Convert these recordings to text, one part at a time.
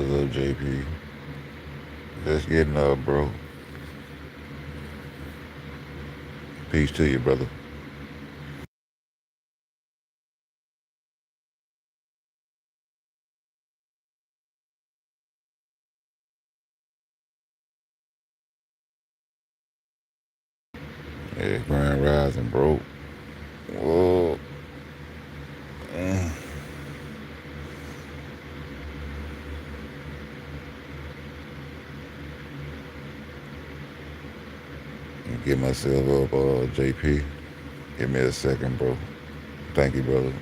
What's up, JP? Just getting up, bro. Peace to you, brother. Yeah, Grand Rising, bro. Whoa. Mm. Get myself up, JP. Give me a second, bro. Thank you, brother.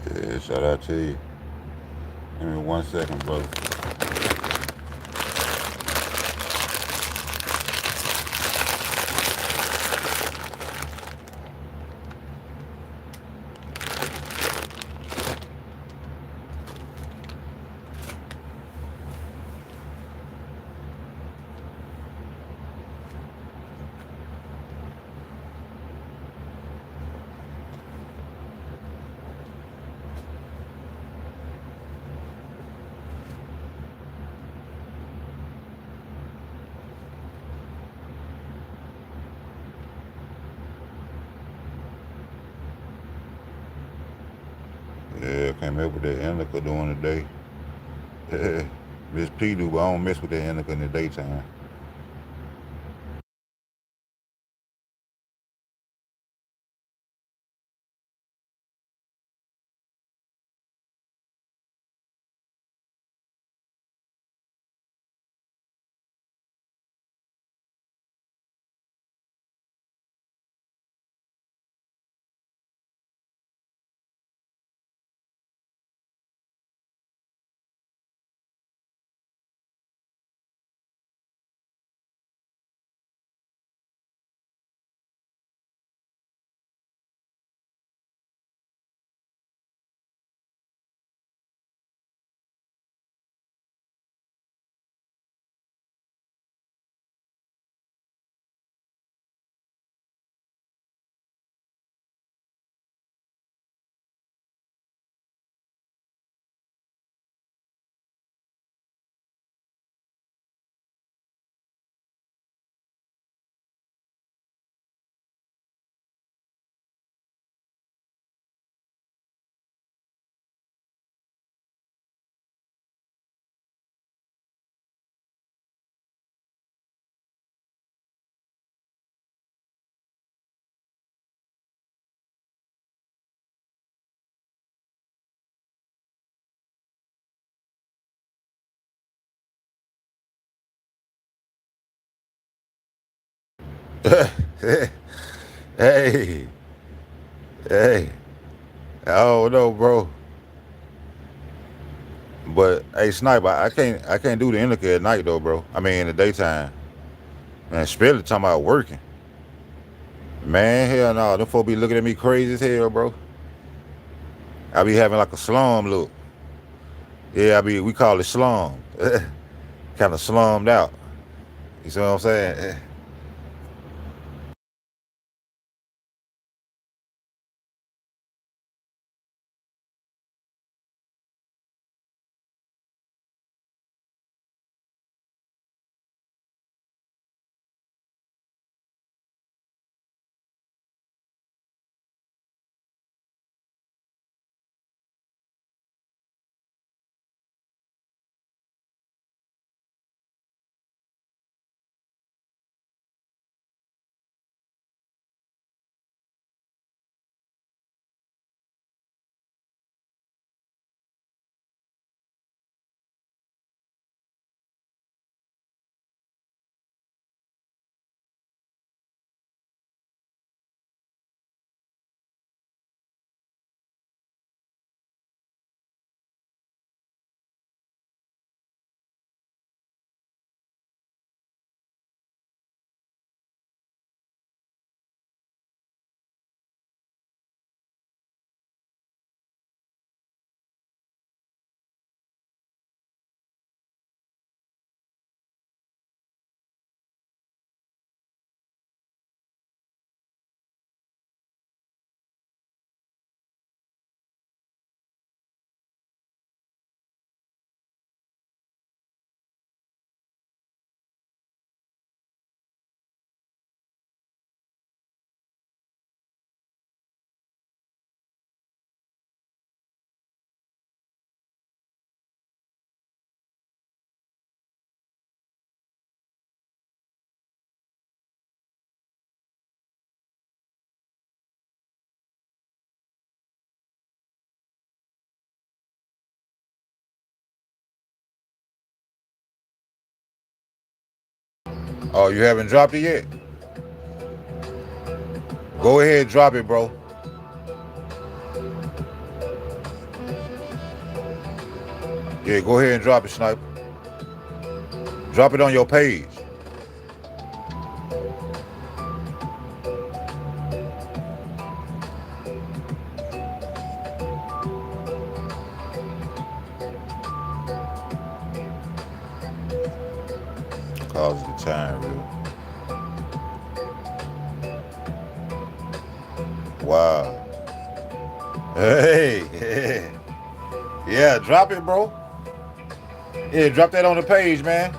Yeah, shout out to you. Give me 1 second, brother. Yeah, came up with that indica during the day. Miss P do, but I don't mess with that indica in the daytime. Hey, hey, I don't know, bro. But hey, sniper, I can't do the indica at night though, bro. I mean in the daytime. Man, especially talking about working. Man, hell no, them folk be looking at me crazy as hell, bro. I be having like a slum look. Yeah, we call it slum. Kind of slummed out. You see what I'm saying? Oh, you haven't dropped it yet? Go ahead, drop it, bro. Yeah, go ahead and drop it, Sniper. Drop it on your page. Cause the time, real. Wow. Hey. Yeah, drop it, bro. Yeah, drop that on the page, man.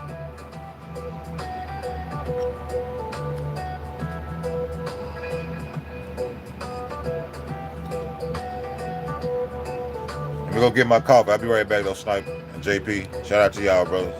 Let me go get my coffee. I'll be right back, though, Sniper and JP. Shout out to y'all, brothers.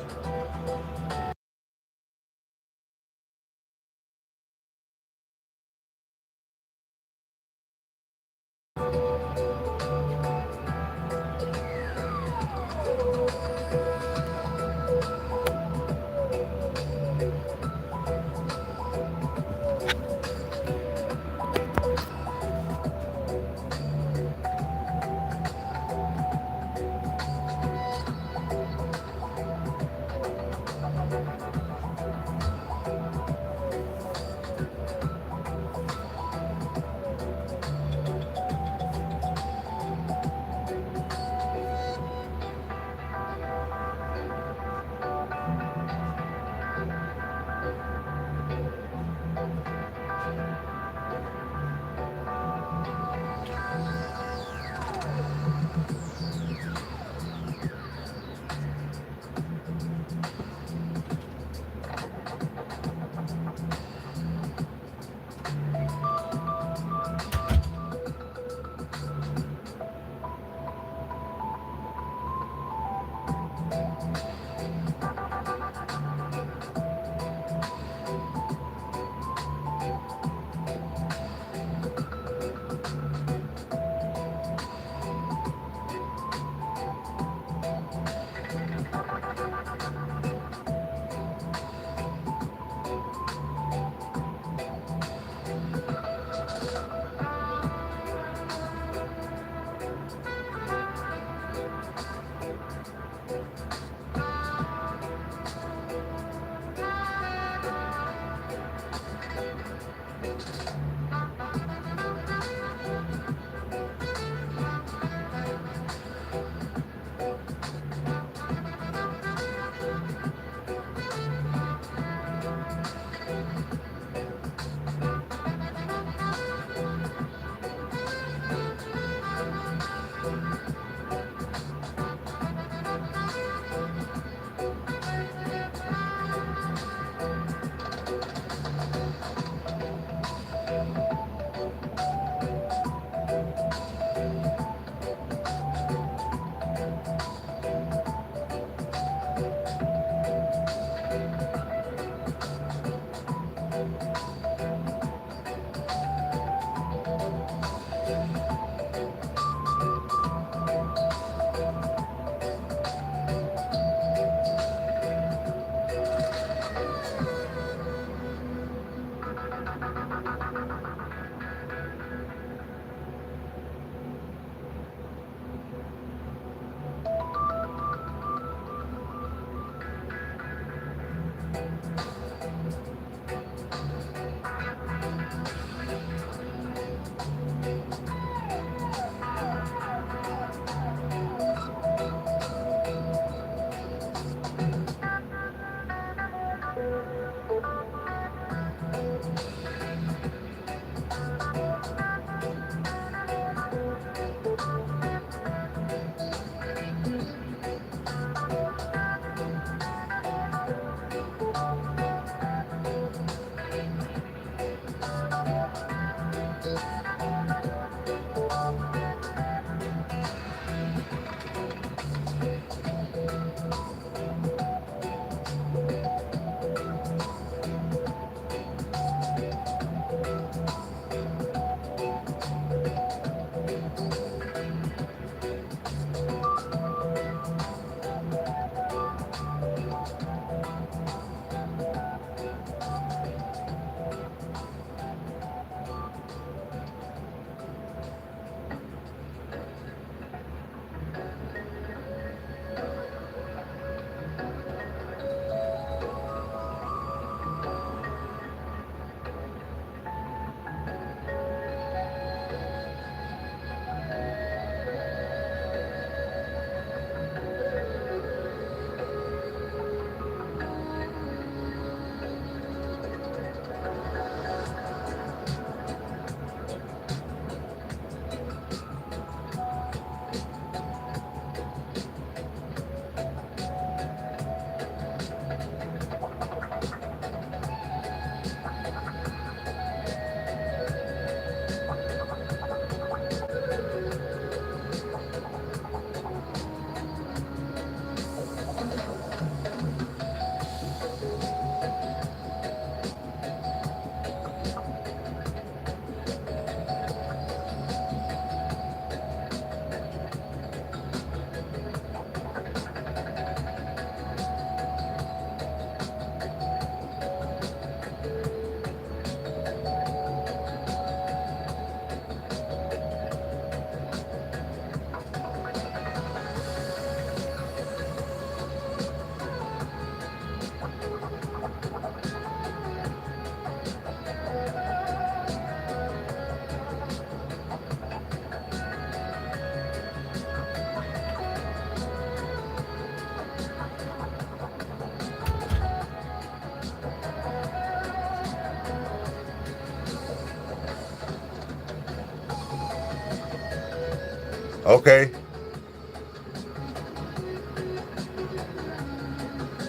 Okay.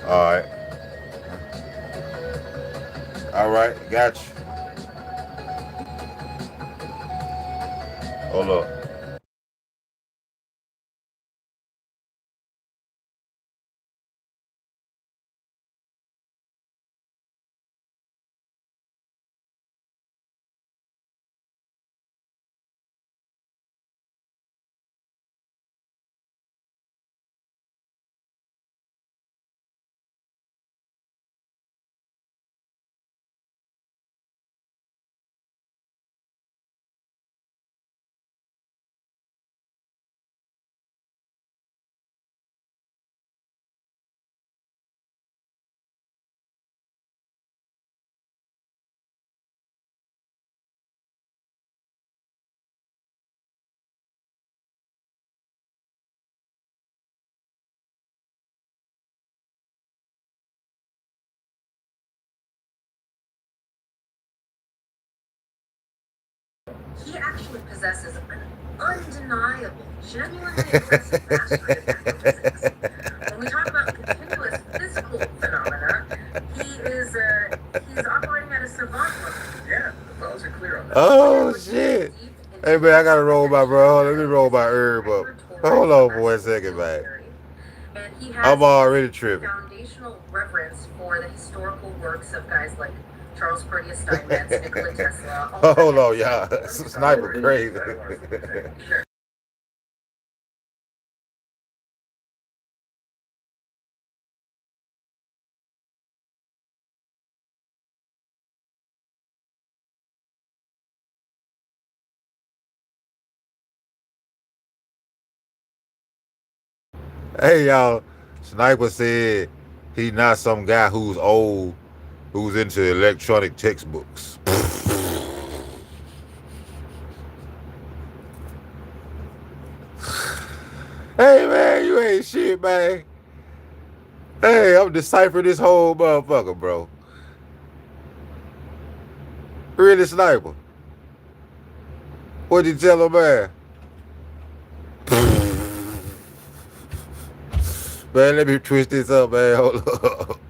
All right. All right. Got you. Hold up. He actually possesses an undeniable, genuinely impressive mastery of astrophysics. When we talk about continuous physical phenomena, he's operating at a savant level. Yeah, the phones are clear on that. Oh shit. Hey man, I gotta roll my bro. Let me roll my herb up. Hold on for 1 second, man. And he I'm has already tripping. foundational reverence for the historical works of guys like Charles Porteous Steinmetz, Nikola Tesla. Hold on, y'all. Sniper crazy. Sure. Hey y'all, Sniper said he not some guy who's old, who's into electronic textbooks. Hey man, you ain't shit, man. Hey, I'm deciphering this whole motherfucker, bro. Really, Sniper? What'd you tell him, man? Man, let me twist this up, man. Hold up.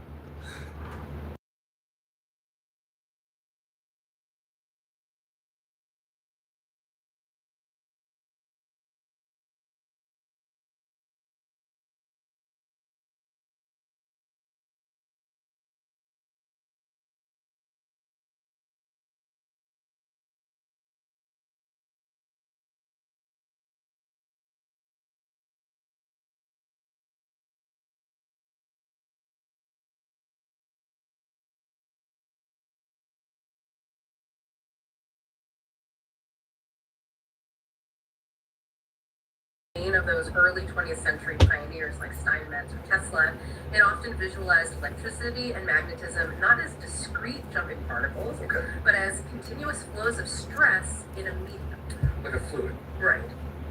Of those early 20th century pioneers like Steinmetz or Tesla, it often visualized electricity and magnetism not as discrete jumping particles, but as continuous flows of stress in a medium. Like a fluid. Right.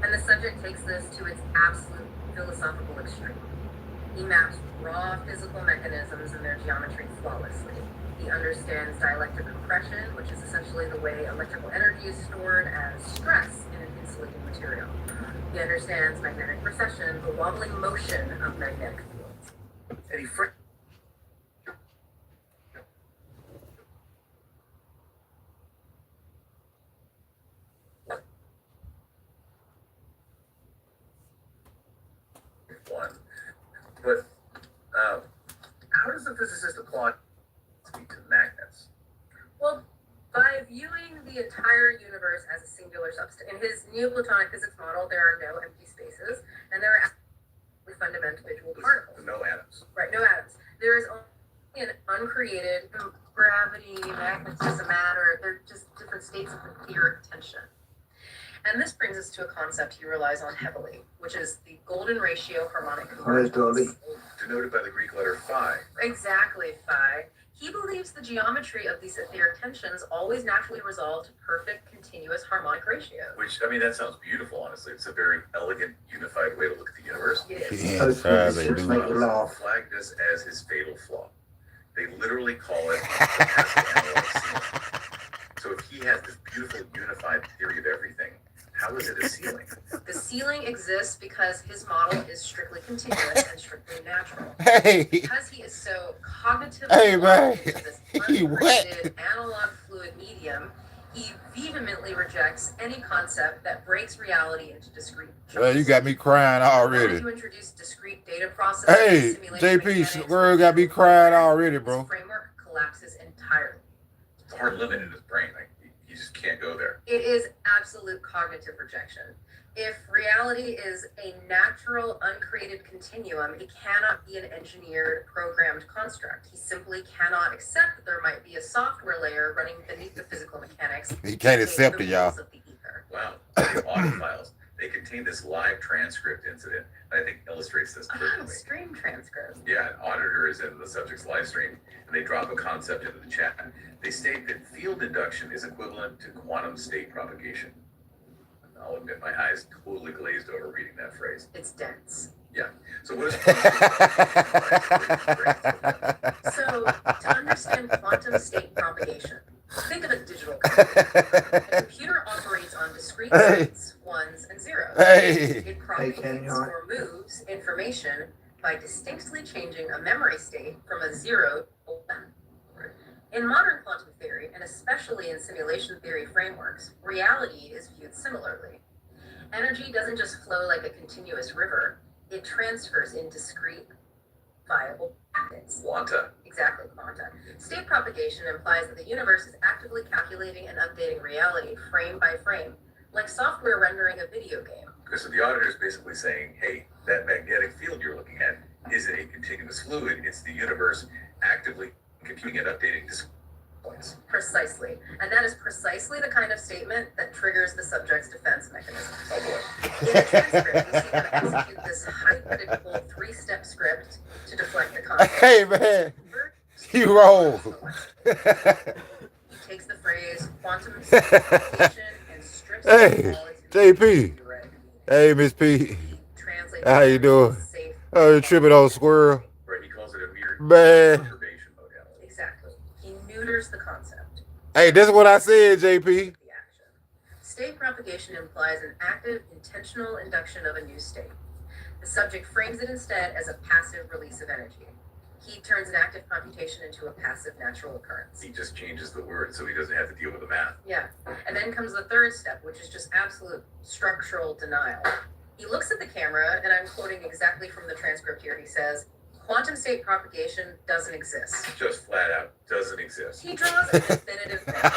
And the subject takes this to its absolute philosophical extreme. He maps raw physical mechanisms and their geometry flawlessly. He understands dielectric compression, which is essentially the way electrical energy is stored as stress in an insulating material. He understands magnetic precession, the wobbling motion of magnetic fields. And he one. But how does the physicist apply to magnets? Well, by viewing the entire universe as a singular substance. In his Neoplatonic physics model, there are no empty spaces, and there are fundamental individual particles. No atoms. Right, no atoms. There is only an uncreated gravity, magnetism, matter. They're just different states of etheric tension. And this brings us to a concept he relies on heavily, which is the golden ratio harmonic convergence. Denoted by the Greek letter phi. Exactly, phi. He believes the geometry of these etheric tensions always naturally resolve to perfect, continuous harmonic ratios. Which, I mean, that sounds beautiful, honestly. It's a very elegant, unified way to look at the universe. It is. Yeah, they do. Flag this as his fatal flaw. They literally call it the Pascal analog ceiling. So if he has this beautiful, unified theory of everything, How is it a ceiling? The ceiling exists because his model is strictly continuous and strictly natural. Hey, Because he is so cognitively hey, man. locked into this He what? uncreated analog fluid medium, he vehemently rejects any concept that breaks reality into discrete chunks. Well, you got me crying The already. moment you introduce discrete data processing, Hey, simulation JP, mechanics, word got me crying already, bro. His framework collapses entirely. It's a hard limit in his brain. Like he just can't go there. It is absolute cognitive rejection. If reality is a natural, uncreated continuum, it cannot be an engineered, programmed construct. He simply cannot accept that there might be a software layer running beneath the physical mechanics. He can't accept it, y'all. Of the ether. Wow. The audit files, they contain this live transcript incident that I think illustrates this Oh, perfectly. stream transcript. Yeah, an auditor is in the subject's live stream and they drop a concept into the chat. They state that field induction is equivalent to quantum state propagation. I'll admit my eyes totally glazed over reading that phrase. It's dense. Yeah. So what is quantum state? So, to understand quantum state propagation, think of a digital computer. A computer operates on discrete states, ones and zeros. Hey. It propagates or moves information by distinctly changing a memory state from a 0 to a 1. In modern quantum theory, and especially in simulation theory frameworks, reality is viewed similarly. Energy doesn't just flow like a continuous river, it transfers in discrete, viable packets. Quanta. Exactly, quanta. State propagation implies that the universe is actively calculating and updating reality frame by frame, like software rendering a video game. Okay, so the auditor is basically saying, hey, that magnetic field you're looking at isn't a continuous fluid, it's the universe actively computing and updating points. Precisely. And that is precisely the kind of statement that triggers the subject's defense mechanism. Oh boy. In the transcript, you see them execute this highly predictable 3-step script to deflect the conflict. Hey, man. You roll. He takes the phrase quantum propagation and strips Hey, all its JP. direct. Hey, Miss P. He translates How you doing? safe. Oh, you tripping on squirrel? Right, he calls it a mere Man. perturbation modality. Exactly. He neuters the concept. Hey, that's what I said, JP. The action. State propagation implies an active, intentional induction of a new state. The subject frames it instead as a passive release of energy. He turns an active computation into a passive natural occurrence. He just changes the word so he doesn't have to deal with the math. Yeah. And then comes the third step, which is just absolute structural denial. He looks at the camera, and I'm quoting exactly from the transcript here. He says, quantum state propagation doesn't exist. Just flat out doesn't exist. He draws a definitive boundary.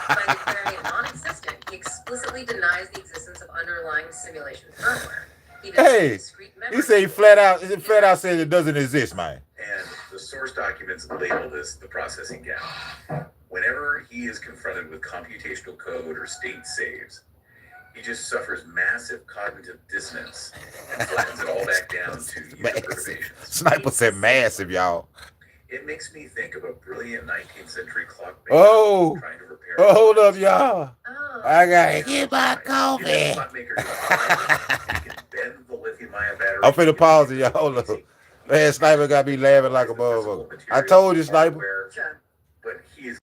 By declaring it non-existent, he explicitly denies the existence of underlying simulation firmware. He Hey, discrete memory. he said he flat out said it doesn't exist, man. And the source documents label this the processing gap. Whenever he is confronted with computational code or state saves, he just suffers massive cognitive dissonance and flattens it all back down to user perturbations. Sniper said massive, y'all. It makes me think of a brilliant 19th century clock maker Oh. trying to repair. Oh, hold up, y'all. Oh. I gotta get my If coffee. that clock maker can bend the lithium-ion battery. I'm finna pause it, y'all. Hold up. Man, Sniper got me laughing like a motherfucker. I told you, Sniper. Sure. But he is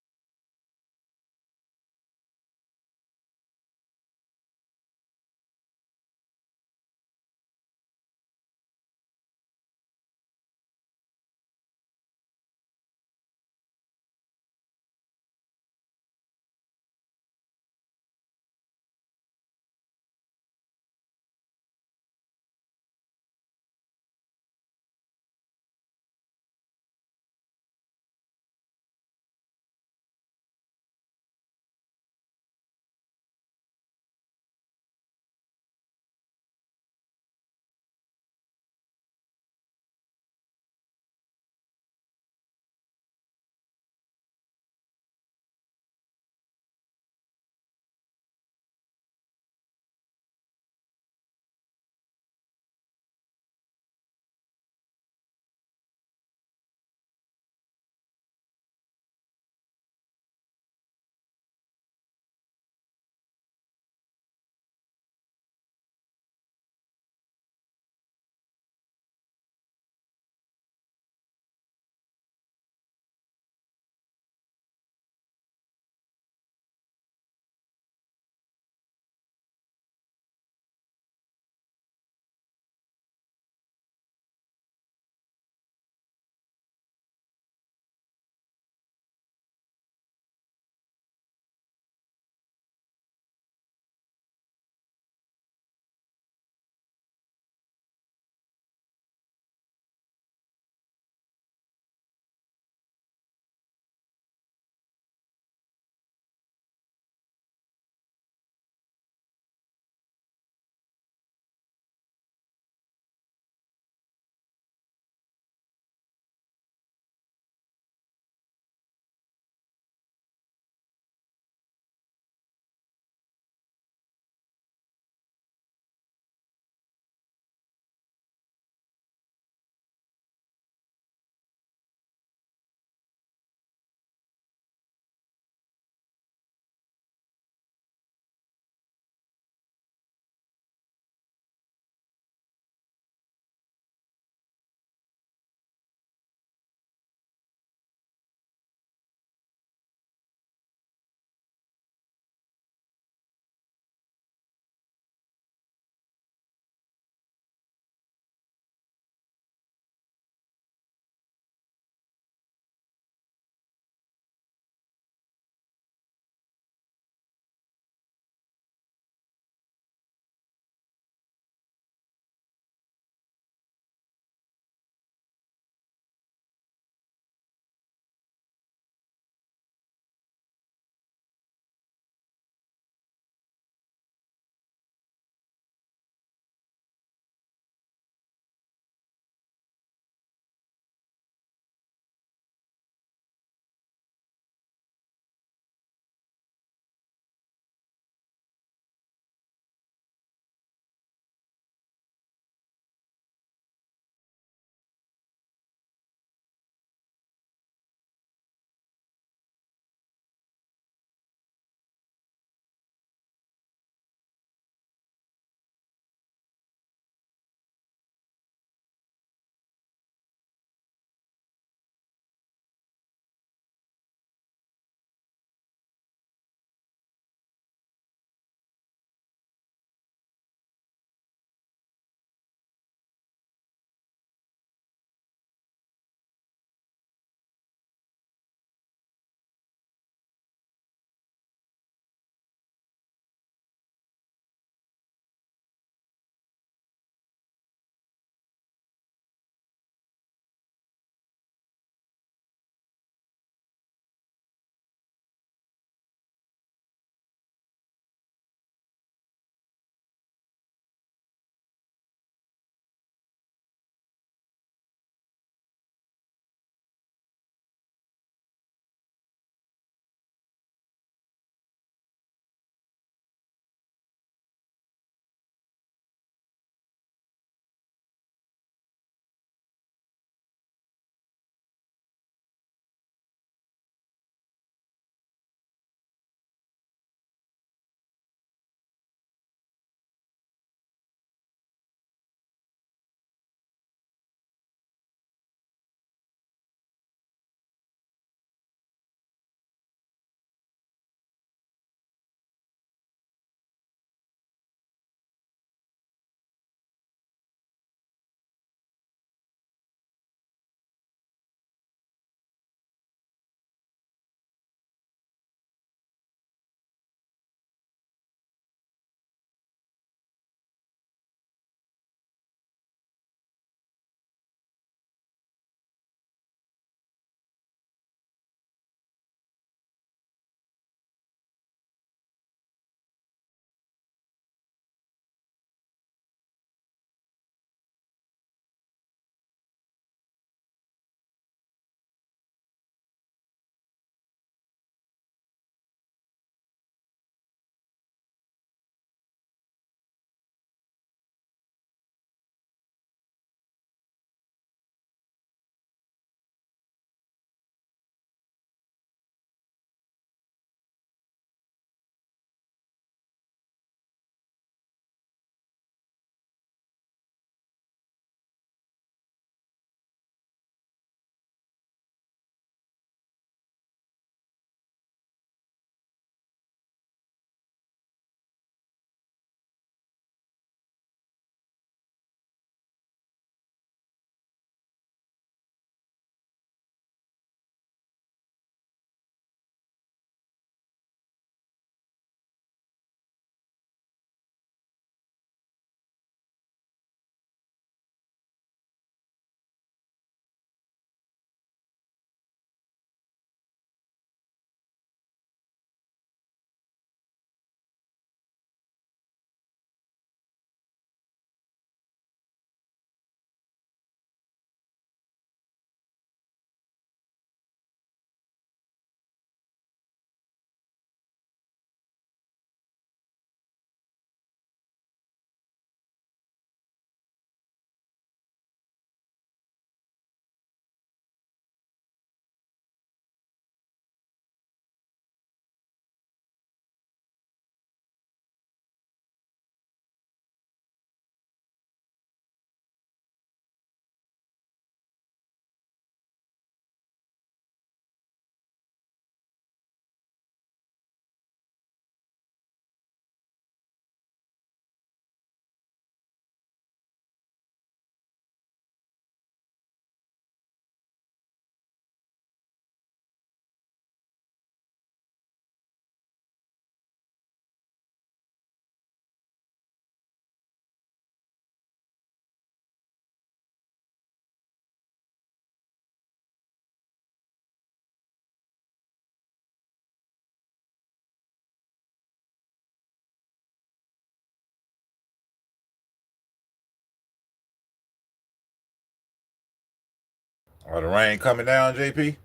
Oh, the rain coming down, JP?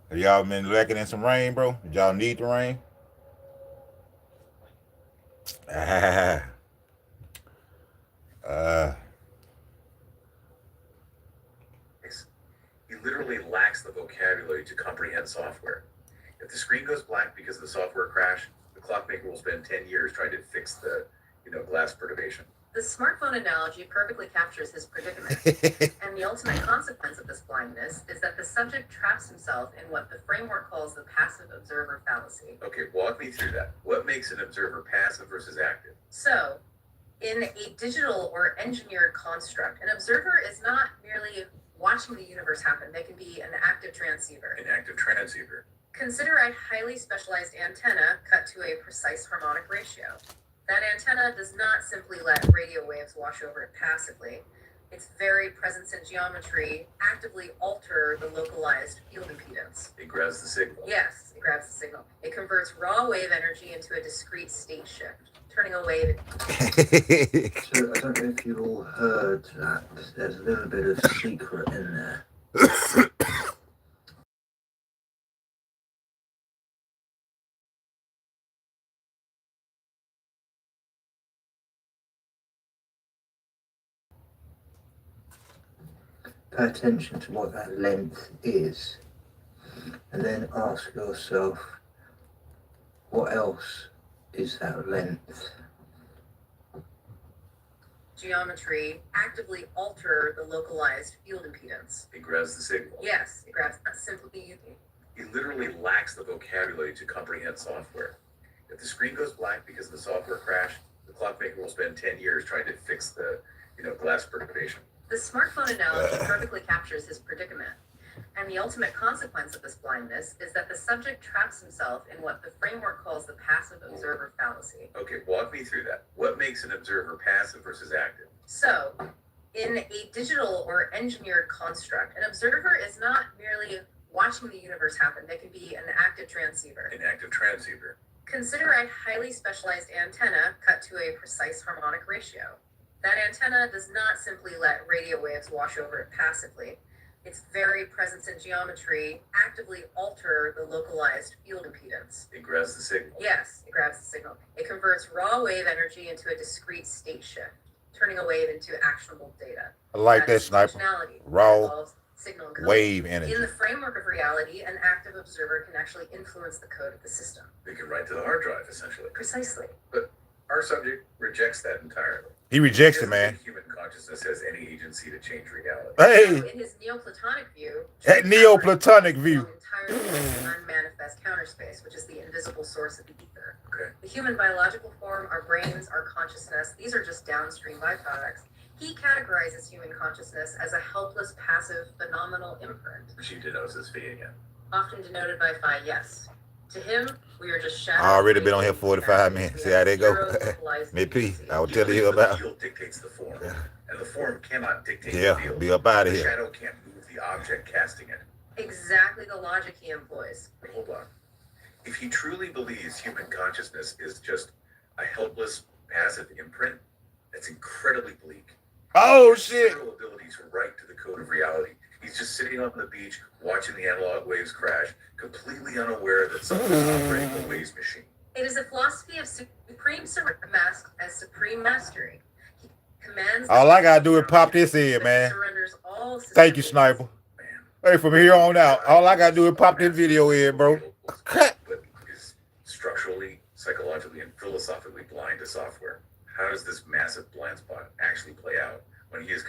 Have y'all been lacking in some rain, bro? Did y'all need the rain? Ah, uh, He literally lacks the vocabulary to comprehend software. If the screen goes black because of the software crash, the clockmaker will spend 10 years trying to fix the, glass perturbation. The smartphone analogy perfectly captures his predicament, and the ultimate consequence of this blindness is that the subject traps himself in what the framework calls the passive observer fallacy. Okay, walk me through that. What makes an observer passive versus active? So, in a digital or engineered construct, an observer is not merely watching the universe happen. They can be an active transceiver. An active transceiver. Consider a highly specialized antenna cut to a precise harmonic ratio. That antenna does not simply let radio waves wash over it passively. Its very presence in geometry actively alter the localized field impedance. It grabs the signal. Yes, it grabs the signal. It converts raw wave energy into a discrete state shift, turning a wave. So I don't know if you all heard that. There's a little bit of secret in there. Pay attention to what that length is, and then ask yourself, what else is that length? Geometry actively alter the localized field impedance. It grabs the signal. Yes, it grabs not simply. He literally lacks the vocabulary to comprehend software. If the screen goes black because of the software crash, the clockmaker will spend 10 years trying to fix the, glass perturbation. The smartphone analogy perfectly captures his predicament, and the ultimate consequence of this blindness is that the subject traps himself in what the framework calls the passive observer fallacy. Okay, walk me through that. What makes an observer passive versus active? So, in a digital or engineered construct, an observer is not merely watching the universe happen. They can be an active transceiver. An active transceiver. Consider a highly specialized antenna cut to a precise harmonic ratio. That antenna does not simply let radio waves wash over it passively. Its very presence in geometry actively alter the localized field impedance. It grabs the signal. Yes, it grabs the signal. It converts raw wave energy into a discrete state shift, turning a wave into actionable data. I like that, Sniper. Raw Signal encoding. wave energy. In the framework of reality, an active observer can actually influence the code of the system. They can write to the hard drive, essentially. Precisely. But our subject rejects that entirely. He rejects it, He doesn't man. think human consciousness has any agency to change reality. Hey, In his Neoplatonic view, that Neoplatonic view. entirely in unmanifest counter space, which is the invisible source of the ether. Okay. The human biological form, our brains, our consciousness, these are just downstream byproducts. He categorizes human consciousness as a helpless, passive, phenomenal imprint, She denotes his fee again. often denoted by phi, yes. To him, we are just shadows. I already been on here 45 minutes. See how they go? Maybe I will tell you about. The field dictates the form, and the form cannot dictate the Yeah, field. be up out of The here. shadow can't move the object casting it. Exactly the logic he employs. But hold on. If he truly believes human consciousness is just a helpless, passive imprint, that's incredibly bleak. Oh He has shit! zero ability to write to the code of reality. He's just sitting on the beach watching the analog waves crash, completely unaware that someone is operating the waves machine. It is a philosophy of supreme surrender masked as supreme mastery. He commands. All I gotta do is pop this in, man. Surrenders all Thank you, Sniper. Man. Hey, from here on out, all I gotta do is pop this video in, bro. But is structurally, psychologically, and philosophically blind to software. How does this massive blind spot actually play out when he is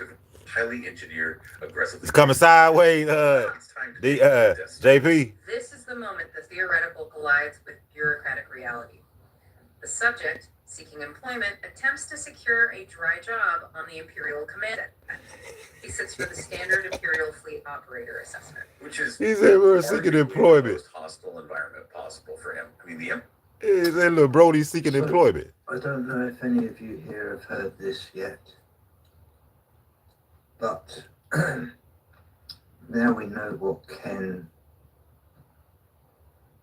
highly engineered, aggressively? It's coming sideways, It's time to take the test. JP. This is the moment the theoretical collides with bureaucratic reality. The subject, seeking employment, attempts to secure a dry job on the Imperial Command. He sits for the standard Imperial Fleet Operator assessment. Which is He said we're arguably seeking the employment. most hostile environment possible for him. I mean, the He said little Brody seeking employment. I don't know if any of you here have heard this yet, but now we know what Ken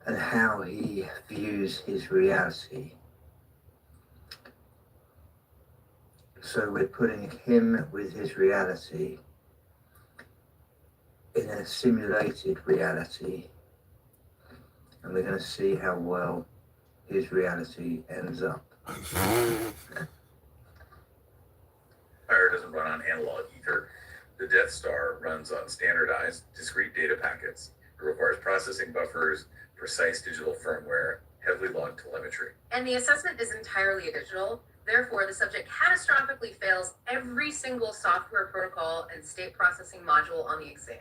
and how he views his reality. So we're putting him with his reality in a simulated reality, and we're going to see how well his reality ends up. Fire doesn't run on analog ether. The Death Star runs on standardized, discrete data packets. It requires processing buffers, precise digital firmware, heavily logged telemetry. And the assessment is entirely digital. Therefore, the subject catastrophically fails every single software protocol and state processing module on the exam.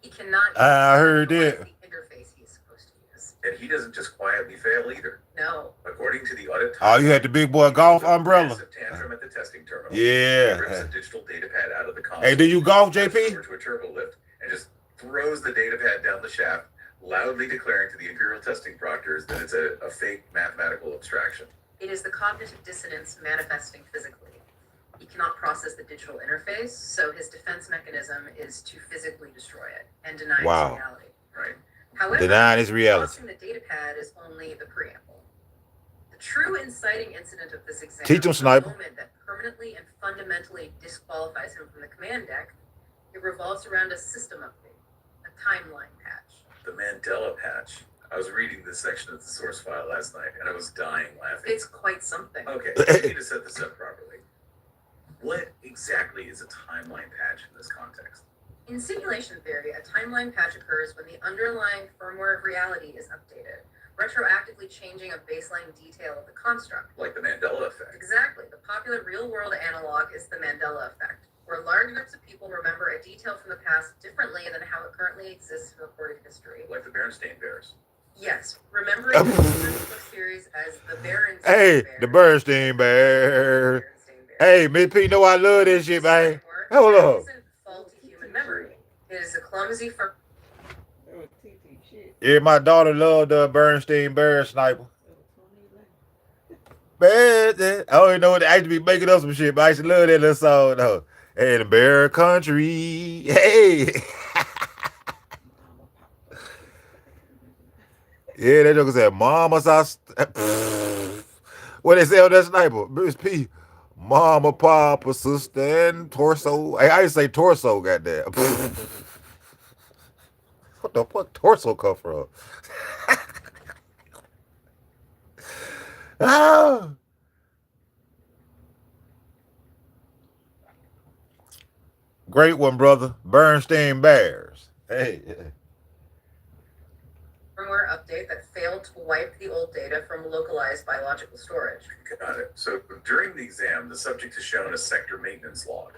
He cannot I heard that. the interface he's supposed to use. And he doesn't just quietly fail either. No. According to the audit, Oh, you had the big boy golf umbrella. Massive tantrum at the testing terminal. Yeah. He rips a digital data pad out of the console. Hey, do you golf, Passes JP? over to a turbo lift and just throws the data pad down the shaft, loudly declaring to the Imperial testing proctors that it's a fake mathematical abstraction. It is the cognitive dissonance manifesting physically. He cannot process the digital interface, so his defense mechanism is to physically destroy it and deny its reality. Right. However, denying its reality. Crossing the data pad is only the preamble. The true inciting incident of this exam Teach him, is the sniper. moment that permanently and fundamentally disqualifies him from the command deck. It revolves around a system update, a timeline patch. The Mandela patch. I was reading this section of the source file last night and I was dying laughing. It's quite something. Okay, I need to set this up properly. What exactly is a timeline patch in this context? In simulation theory, a timeline patch occurs when the underlying firmware of reality is updated, retroactively changing a baseline detail of the construct. Like the Mandela effect. Exactly. The popular real-world analog is the Mandela effect, where large groups of people remember a detail from the past differently than how it currently exists in recorded history. Like the Berenstain Bears. Yes, remembering the book series as the Berenstain Hey, Bears. the Bernstein Bear. Berenstain Bears. Hey, Miss P, know I love this shit, man. Hold That up. isn't faulty human memory. It is a clumsy Yeah, my daughter loved the Bernstein Bear sniper. Bear, I don't even know what I used to be making up some shit, but I used to love that little song though. Hey, the Bear Country. Hey. Yeah, that joker said, Mama saw what they say on that sniper? Miss P. Mama, Papa, sister, and torso. Hey, I used to say torso, goddamn. What the fuck torso come from? Ah. Great one, brother. Bernstein Bears. Hey. firmware update that failed to wipe the old data from localized biological storage. Got it. So during the exam, the subject is shown a sector maintenance log.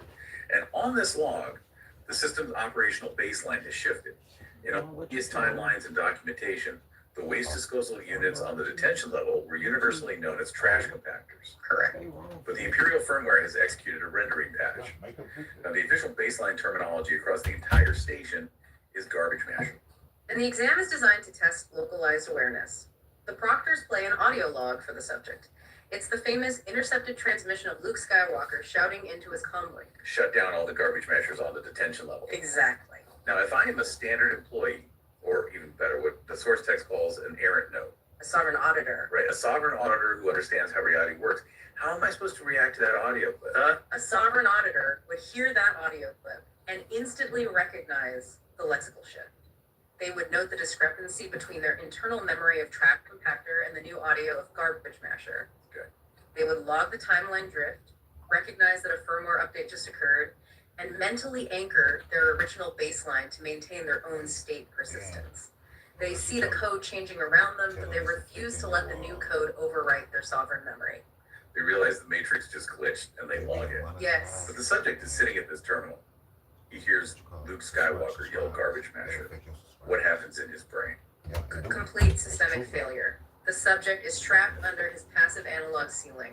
And on this log, the system's operational baseline has shifted. In obvious timelines and documentation, the waste disposal units on the detention level were universally known as trash compactors. Correct. But the Imperial firmware has executed a rendering patch. Now, the official baseline terminology across the entire station is garbage masher. And the exam is designed to test localized awareness. The proctors play an audio log for the subject. It's the famous intercepted transmission of Luke Skywalker shouting into his comlink. Shut down all the garbage mashers on the detention level. Exactly. Now, if I am a standard employee, or even better, what the source text calls an errant node, A sovereign auditor. right? A sovereign auditor who understands how reality works. How am I supposed to react to that audio clip? A sovereign auditor would hear that audio clip and instantly recognize the lexical shift. They would note the discrepancy between their internal memory of track compactor and the new audio of garbage masher. Okay. They would log the timeline drift, recognize that a firmware update just occurred, and mentally anchor their original baseline to maintain their own state persistence. They see the code changing around them, but they refuse to let the new code overwrite their sovereign memory. They realize the matrix just glitched and they log it. Yes. But the subject is sitting at this terminal. He hears Luke Skywalker yell garbage masher. What happens in his brain? Complete systemic failure. The subject is trapped under his passive analog ceiling.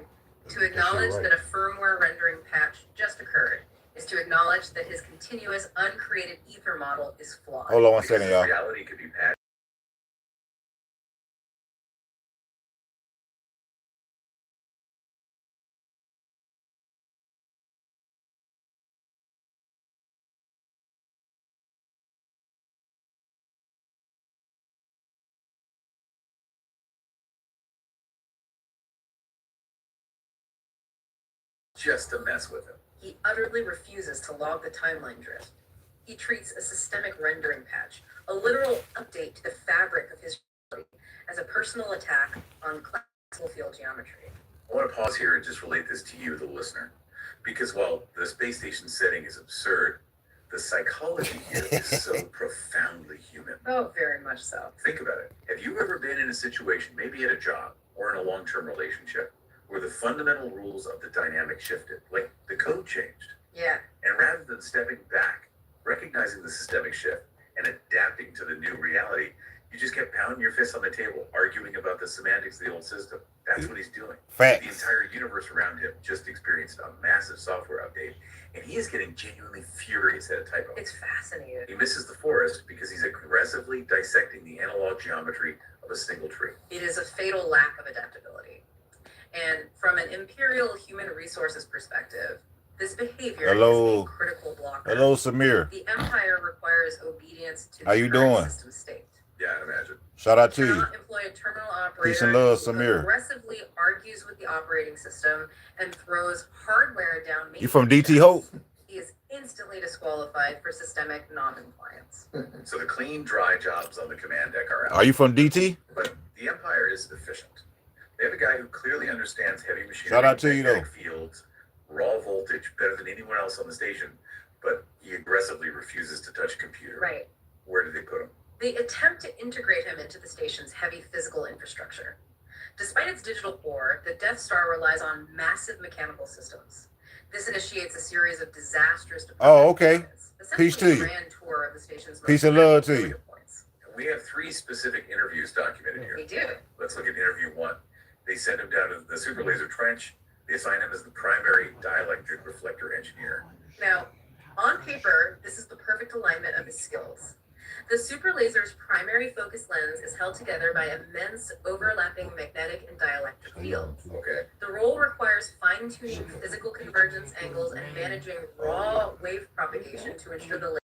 To acknowledge that a firmware rendering patch just occurred is to acknowledge that his continuous uncreated ether model is flawed. Hold on one Because second, y'all. reality could be patched. just to mess with him. He utterly refuses to log the timeline drift. He treats a systemic rendering patch, a literal update to the fabric of his reality, as a personal attack on classical field geometry. I want to pause here and just relate this to you, the listener, because while the space station setting is absurd, the psychology here is so profoundly human. Oh, very much so. Think about it. Have you ever been in a situation, maybe at a job or in a long-term relationship, where the fundamental rules of the dynamic shifted, like the code changed? Yeah. And rather than stepping back, recognizing the systemic shift, and adapting to the new reality, you just kept pounding your fists on the table, arguing about the semantics of the old system. That's what he's doing. Facts. The entire universe around him just experienced a massive software update, and he is getting genuinely furious at a typo. It's fascinating. He misses the forest because he's aggressively dissecting the analog geometry of a single tree. It is a fatal lack of adaptability. And from an imperial human resources perspective, this behavior is a critical blocker. Hello, Samir. The Empire requires obedience to How the you current doing? system state. Yeah, I imagine. Shout out to you. Cannot employ a terminal operator Peace and love, who Samir. aggressively argues with the operating system and throws hardware down. You from DT Hope? He is instantly disqualified for systemic non-compliance. So the clean, dry jobs on the command deck are out. Are you from DT? But the Empire is efficient. They have a guy who clearly understands heavy machinery, Shout out to you, though. magnetic fields, raw voltage better than anyone else on the station, but he aggressively refuses to touch a computer. Right. Where do they put him? They attempt to integrate him into the station's heavy physical infrastructure. Despite its digital core, the Death Star relies on massive mechanical systems. This initiates a series of disastrous Oh, okay. Peace to you. Grand tour of the station's Peace and love to you. points. We have 3 specific interviews documented here. We do. Let's look at interview 1. They send him down to the super laser trench. They assign him as the primary dielectric reflector engineer. Now, on paper, this is the perfect alignment of his skills. The super laser's primary focus lens is held together by immense overlapping magnetic and dielectric fields. Okay. The role requires fine-tuning physical convergence angles and managing raw wave propagation to ensure the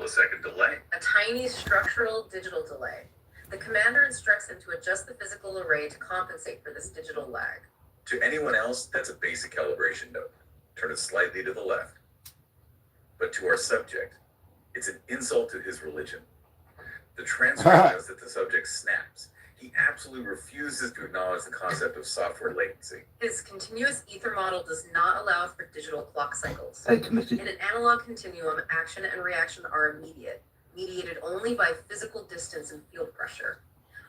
A second delay. a tiny structural digital delay. The commander instructs him to adjust the physical array to compensate for this digital lag. To anyone else, that's a basic calibration note. Turn it slightly to the left. But to our subject, it's an insult to his religion. The transcript says that the subject snaps. He absolutely refuses to acknowledge the concept of software latency. His continuous ether model does not allow for digital clock cycles. They committed. In an analog continuum, action and reaction are immediate, mediated only by physical distance and field pressure.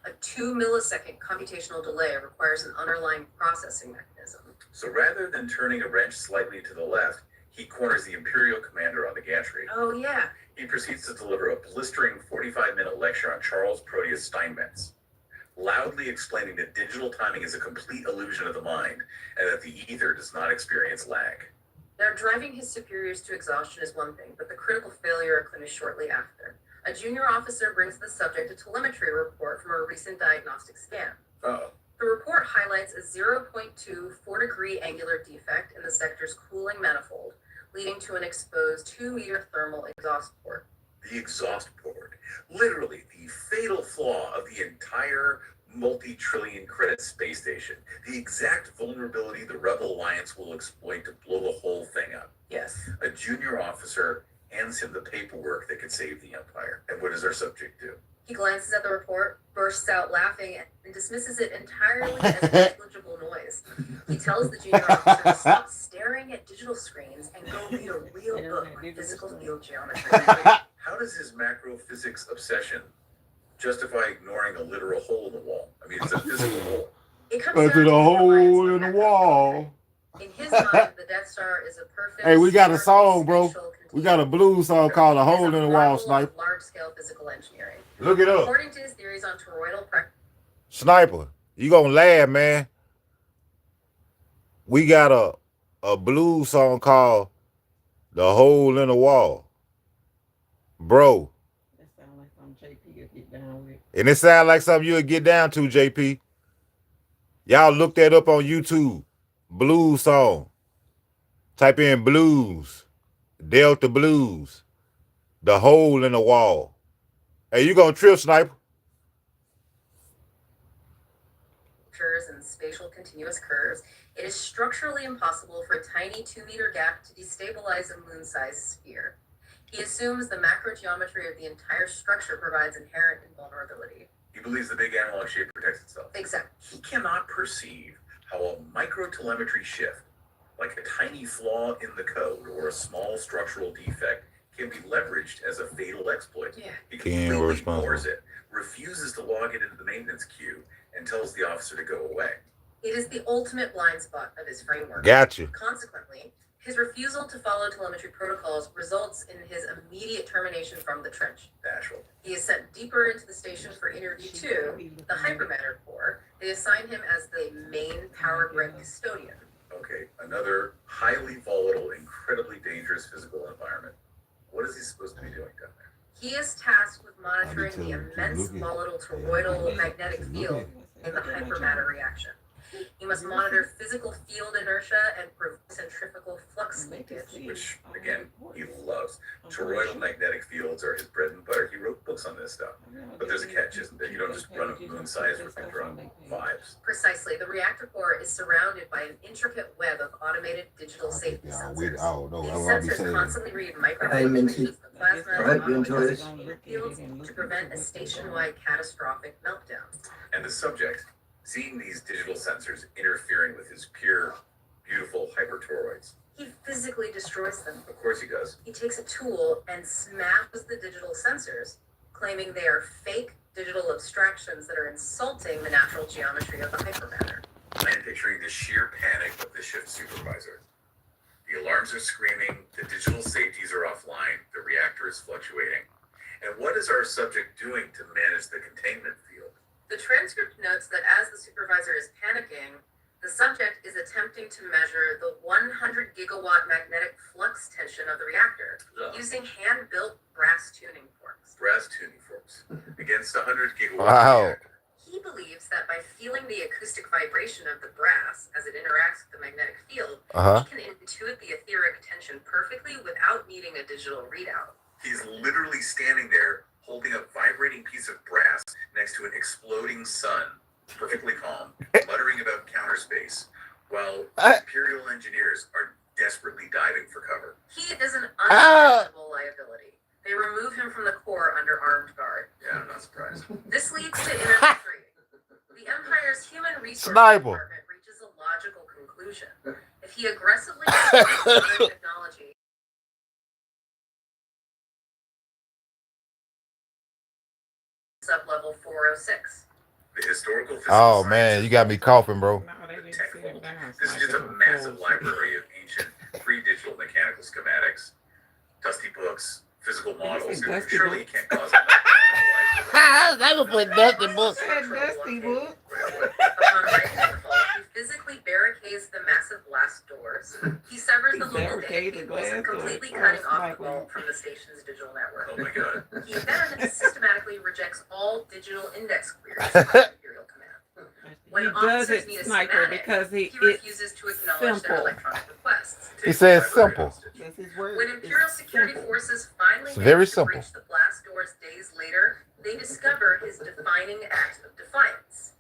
A 2 millisecond computational delay requires an underlying processing mechanism. So rather than turning a wrench slightly to the left, he corners the Imperial commander on the gantry. Oh yeah, He proceeds to deliver a blistering 45-minute lecture on Charles Proteus Steinmetz, loudly explaining that digital timing is a complete illusion of the mind and that the ether does not experience lag. now driving his superiors to exhaustion is one thing, but the critical failure occurs shortly after. A junior officer brings the subject a telemetry report from a recent diagnostic scan. Uh-oh. The report highlights a 0.2 4-degree angular defect in the sector's cooling manifold, leading to an exposed 2-meter thermal exhaust port. The exhaust port, literally the fatal flaw of the entire multi-trillion credit space station, the exact vulnerability the Rebel Alliance will exploit to blow the whole thing up. Yes. A junior officer hands him the paperwork that could save the Empire. And what does our subject do? He glances at the report, bursts out laughing, and dismisses it entirely as negligible noise. He tells the junior officer to stop staring at digital screens and go read a real book on physical field geometry. How does his macro physics obsession justify ignoring a literal hole in the wall? I mean, it's a physical hole. It comes But down to the his hole reliance in on the echo wall. In his mind, the Death Star is a perfect. Hey, we got a song, bro. spatial We got a continuum. blues song called "A It is Hole in the Wall." marvel of Sniper, large-scale physical engineering. look it up. According to his theories on toroidal pressure. Sniper, You gonna laugh, man. We got a blues song called "The Hole in the Wall," bro, That sounds like something JP could get down with. and it sounds like something you'll get down to, JP. Y'all look that up on YouTube. Blues song. Type in blues, Delta blues, the hole in the wall. Hey, you gonna trip, sniper? And spatial continuous curves, it is structurally impossible for a tiny 2-meter gap to destabilize a moon-sized sphere. He assumes the macrogeometry of the entire structure provides inherent invulnerability. He believes the big analog shape protects itself. Exactly. He cannot perceive how a microtelemetry shift, like a tiny flaw in the code or a small structural defect, can be leveraged as a fatal exploit. Yeah. He Can't completely responsible. ignores it, refuses to log it into the maintenance queue, and tells the officer to go away. It is the ultimate blind spot of his framework. Gotcha. Consequently, his refusal to follow telemetry protocols results in his immediate termination from the trench. Bashful. He is sent deeper into the station for interview 2, the hypermatter core. They assign him as the main power grid custodian. Okay, another highly volatile, incredibly dangerous physical environment. What is he supposed to be doing down there? He is tasked with monitoring the immense volatile toroidal magnetic field in the hypermatter reaction. He must monitor physical field inertia and prevent centrifugal flux leakage. Which, again, he loves. Toroidal magnetic fields are his bread and butter. He wrote books on this stuff. But there's a catch, isn't there? You don't just run a moon-sized reflector on vibes. Precisely. The reactor core is surrounded by an intricate web of automated digital safety sensors. These sensors constantly read microvibrations of the plasma and automated fields to prevent a station-wide catastrophic meltdown. And the subject, seeing these digital sensors interfering with his pure, beautiful hypertoroids. He physically destroys them. Of course he does. He takes a tool and smashes the digital sensors, claiming they are fake digital abstractions that are insulting the natural geometry of the hypermatter. I am picturing the sheer panic of the shift supervisor. The alarms are screaming, the digital safeties are offline, the reactor is fluctuating. And what is our subject doing to manage the containment field? The transcript notes that as the supervisor is panicking, the subject is attempting to measure the 100 gigawatt magnetic flux tension of the reactor using hand-built brass tuning forks. Brass tuning forks against a 100 gigawatt reactor. He believes that by feeling the acoustic vibration of the brass as it interacts with the magnetic field, he can intuit the etheric tension perfectly without needing a digital readout. He's literally standing there holding a vibrating piece of brass next to an exploding sun, perfectly calm, muttering about counter space, while Imperial engineers are desperately diving for cover. He is an undeniable liability. They remove him from the core under armed guard. Yeah, I'm not surprised. This leads to infiltration. The Empire's human resources Sniper. department reaches a logical conclusion. If he aggressively uses modern technology, sub-level 406. The historical physical Oh man, you got me coughing, bro. No, they didn't tech sit vault. down. This is just a massive library of ancient pre-digital mechanical schematics, dusty books, physical models. say dusty Surely you books? can't cause that. I would put dusty books. That dusty book. Upon nightfall, he physically barricades the massive glass doors. He severs the local Barricaded data cables, glass doors. completely Oh, cutting off the sniper. vault from the station's digital network. Oh my god. He then systematically rejects all digital index queries from Imperial Command. When He does officers it, need a sniper, schematic, because he it's refuses to acknowledge their simple. electronic requests. He says simple. That's his word. When Imperial It's security simple. forces finally It's very manage to simple. breach the blast doors days later, they discover his defining act of defiance.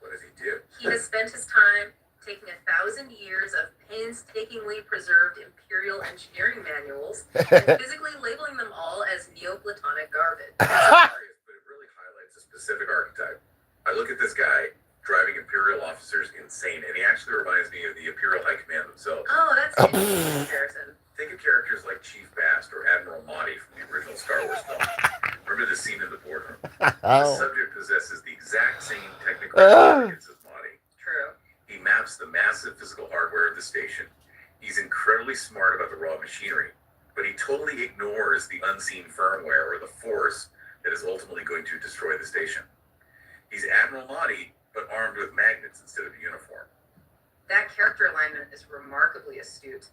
What does he do? He has spent his time taking 1,000 years of painstakingly preserved Imperial engineering manuals and physically labeling them all as Neoplatonic garbage. It's hilarious, but it really highlights a specific archetype. I look at this guy driving Imperial officers insane, and he actually reminds me of the Imperial High Command themselves. Oh, that's an interesting comparison. Think of characters like Chief Bast or Admiral Motti from the original Star Wars film. Remember the scene in the boardroom? The subject possesses the exact same technical experience as Motti. True. He maps the massive physical hardware of the station. He's incredibly smart about the raw machinery, but he totally ignores the unseen firmware or the force that is ultimately going to destroy the station. He's Admiral Motti, but armed with magnets instead of a uniform. That character alignment is remarkably astute.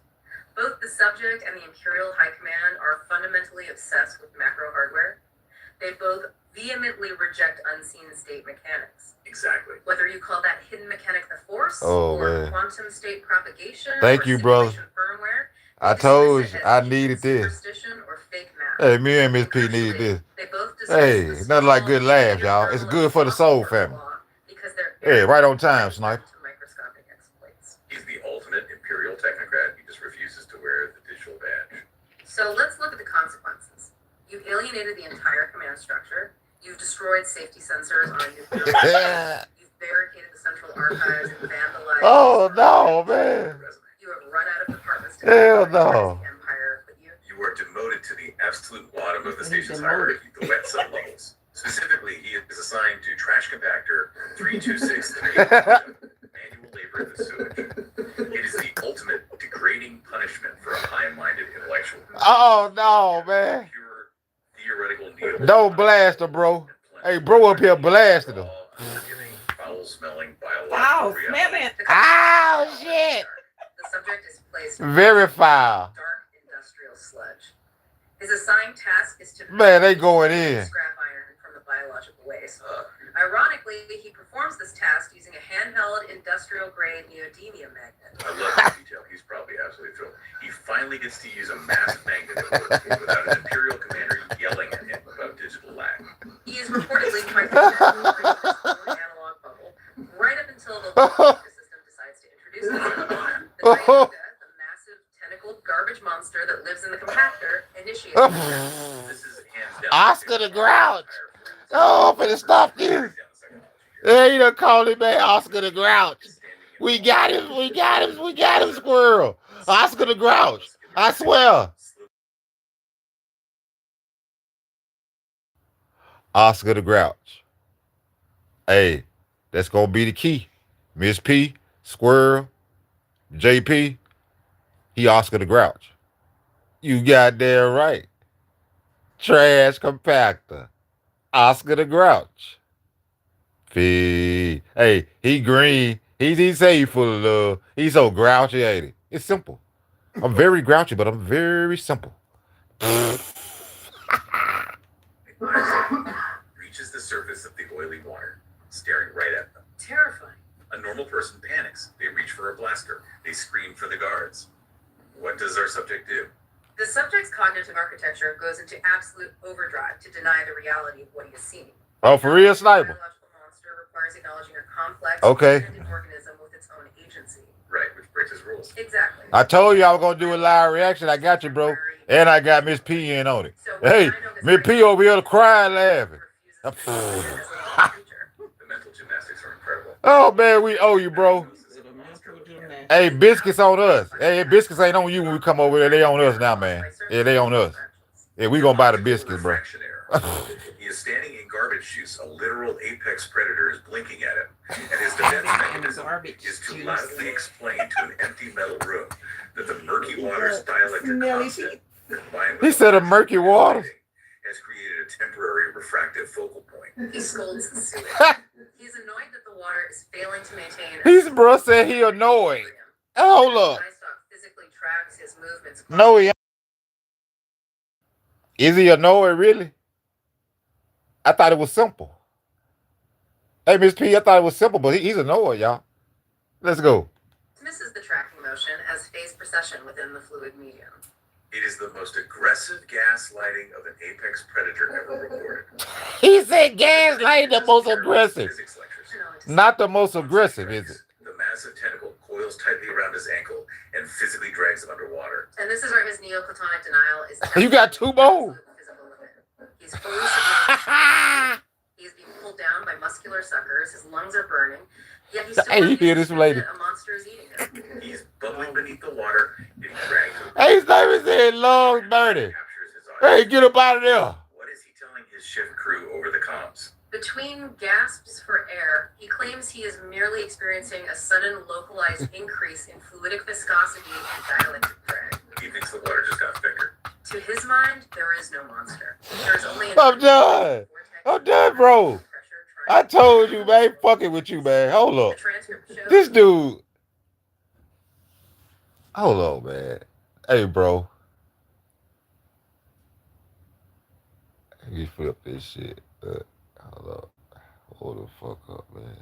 Both the subject and the Imperial High Command are fundamentally obsessed with macro hardware. They both vehemently reject unseen state mechanics. Exactly. Whether you call that hidden mechanic the Force, Oh, or man. quantum state propagation, Thank or you, brother. simulation firmware, I they told dismiss you it as I ancient needed this. superstition or fake math. Hey, me and Miss P Crucially, needed this. they both dismiss Hey, the nothing like small, good laughs, y'all. It's indeterminate good for the soul possible family. law because they're Hey, right on time, arrogant Sniper. to microscopic exploits. He's the ultimate Imperial technocrat. He just refuses to wear the digital badge. So let's look at the consequences. You've alienated the entire command structure. You've destroyed safety sensors on a nuclear weapon. You've barricaded the central archives and vandalized. Oh, no, man. You have run out of departments to Hell the no. empire, but you You are demoted to the absolute bottom of the He's station's demoted. hierarchy, the wet sub levels. Specifically, he is assigned to trash compactor 326 manual labor in the sewage. It is the ultimate degrading punishment for a high-minded intellectual. Oh, no, man. Pure theoretical neo. Don't blast her, bro. Hey, bro up here blasting her. Foul-smelling Oh, biological smell reality. it. Oh, shit. The subject is placed Very foul. dark industrial sludge. His assigned task is to Man, they going in. scrap iron from the biological waste. Ironically, he performs this task using a handheld industrial-grade neodymium magnet. I love that detail. He's probably absolutely thrilled. He finally gets to use a massive magnet that works without an Imperial commander yelling at him about digital lag. He is reportedly quite good at operating his own analog bubble, right up until the system decides to introduce this. The Dianuga, the massive tentacled garbage monster that lives in the compactor, initiates the attack. This is hands down. Oscar the Grouch. Oh, I'm finna stop you. Hey, you done called him, man, Oscar the Grouch. We got him, we got him, we got him, squirrel. Oscar the Grouch. I swear. Oscar the Grouch. Hey, that's gonna be the key. Miss P, Squirrel, JP, he Oscar the Grouch. You got there right. Trash compactor. Oscar the Grouch. Fee. Hey, he green. He say he full of love. He's so grouchy, ain't he? It's simple. I'm very grouchy, but I'm very simple. Reaches the surface of the oily water, staring right at them. Terrifying. A normal person panics. They reach for a blaster. They scream for the guards. What does our subject do? The subject's cognitive architecture goes into absolute overdrive to deny the reality of what he is seeing. Oh, for real, Sniper? A biological monster requires acknowledging a complex, Okay. independent organism with its own agency. Right, which breaks his rules. Exactly. I told you I was gonna do a live reaction. I got you, bro. And I got Miss P in on it. So Hey, Dianuga's Miss P over here crying, laughing. refuses to accept it as a living creature. The mental gymnastics are incredible. Oh man, we owe you, bro. With a mental gymnast. Hey, biscuits on us. Hey, biscuits ain't on you when we come over there. They on us now, man. Yeah, they on us. Yeah, we gonna buy the biscuits, bro. Refraction error. He is standing in garbage chutes. A literal apex predator is blinking at him. And his defense mechanism is to loudly explain to an empty metal room that the murky water's dielectric Smelly constant, combined with He said a murky water. has created a temporary refractive focal point. He scolds the sewage. He's annoyed that the water is failing to maintain. He's bro said he annoyed. Hold up. Livestock physically tracks his movements. No, he ain't. Is he annoyed, really? I thought it was simple. Hey, Miss P, I thought it was simple, but he's annoyed, y'all. Let's go. Dismisses the tracking motion as phase precession within the fluid medium. It is the most aggressive gaslighting of an apex predator ever recorded. He said gaslight the most aggressive. Physics lectures. Not the most aggressive, is it? The massive tentacle coils tightly around his ankle and physically drags him underwater. And this is where his neoplatonic denial is. You got two more. Physical limit. He's fully submerged. He is being pulled down by muscular suckers. His lungs are burning. Yet he's still Hey, you hear this lady? A monster is eating him. He's bubbling beneath the water and dragged him. Hey, Sniper said lungs burning. Captures his Hey, audience. get up out of there. What is he telling his shift crew over the comms? Between gasps for air, he claims he is merely experiencing a sudden localized increase in fluidic viscosity and dielectric drag. He thinks the water just got thicker. To his mind, there is no monster. There is only I'm done. I'm done, bro. I told you, man. Fucking with you, man. Hold The up. transcript shows This dude. Hold on, man. Hey, bro. Let me flip this shit. Hold up. Hold the fuck up, man.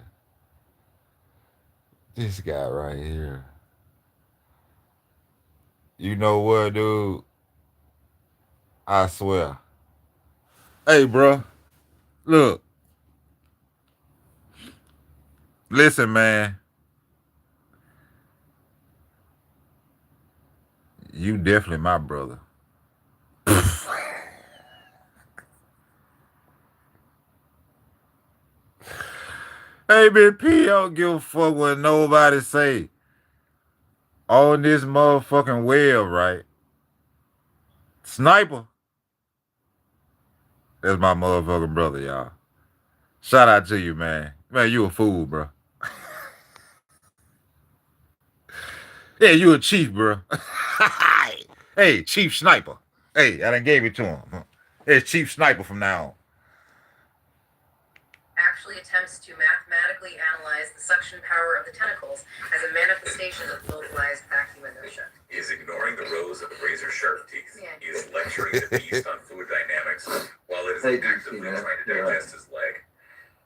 This guy right here. You know what, dude? I swear. Hey, bro. Look. Listen, man. You definitely my brother. Hey, man, P don't give a fuck what nobody say. On this motherfucking web, right? Sniper. That's my motherfucking brother, y'all. Shout out to you, man. Man, you a fool, bro. Yeah, you a chief, bro. Hey, Chief Sniper. Hey, I done gave it to him. It's Chief Sniper from now on. actually attempts to mathematically analyze the suction power of the tentacles as a manifestation of localized vacuum inertia. He is ignoring the rows of razor-sharp teeth. Yeah. He is lecturing the beast on fluid dynamics while it is actively trying to digest his leg.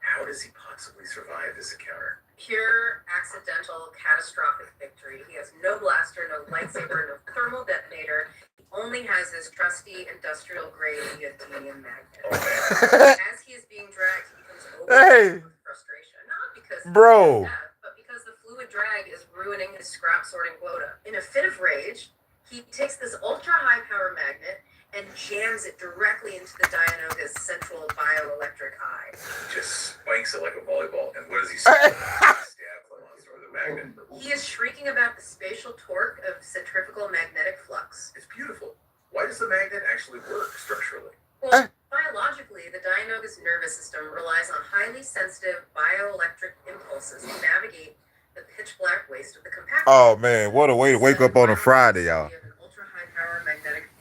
How does he possibly survive this encounter? Pure, accidental, catastrophic victory. He has no blaster, no lightsaber, no thermal detonator. He only has his trusty industrial-grade neodymium magnet. Oh, man. As he is being dragged, he becomes Hey. overwhelmed with frustration. Not because Bro. of death, but because the fluid drag is ruining his scrap sorting quota. In a fit of rage, he takes this ultra-high power magnet and jams it directly into the Dianoga's central bioelectric eye. Just spikes it like a volleyball. And what does he say? Stab the monster with a magnet. He is shrieking about the spatial torque of centrifugal magnetic flux. It's beautiful. Why does the magnet actually work structurally? Well, biologically, the Dianoga's nervous system relies on highly sensitive bioelectric impulses to navigate the pitch black waste of the compactor. Oh, man, what a way to wake up on a Friday, y'all.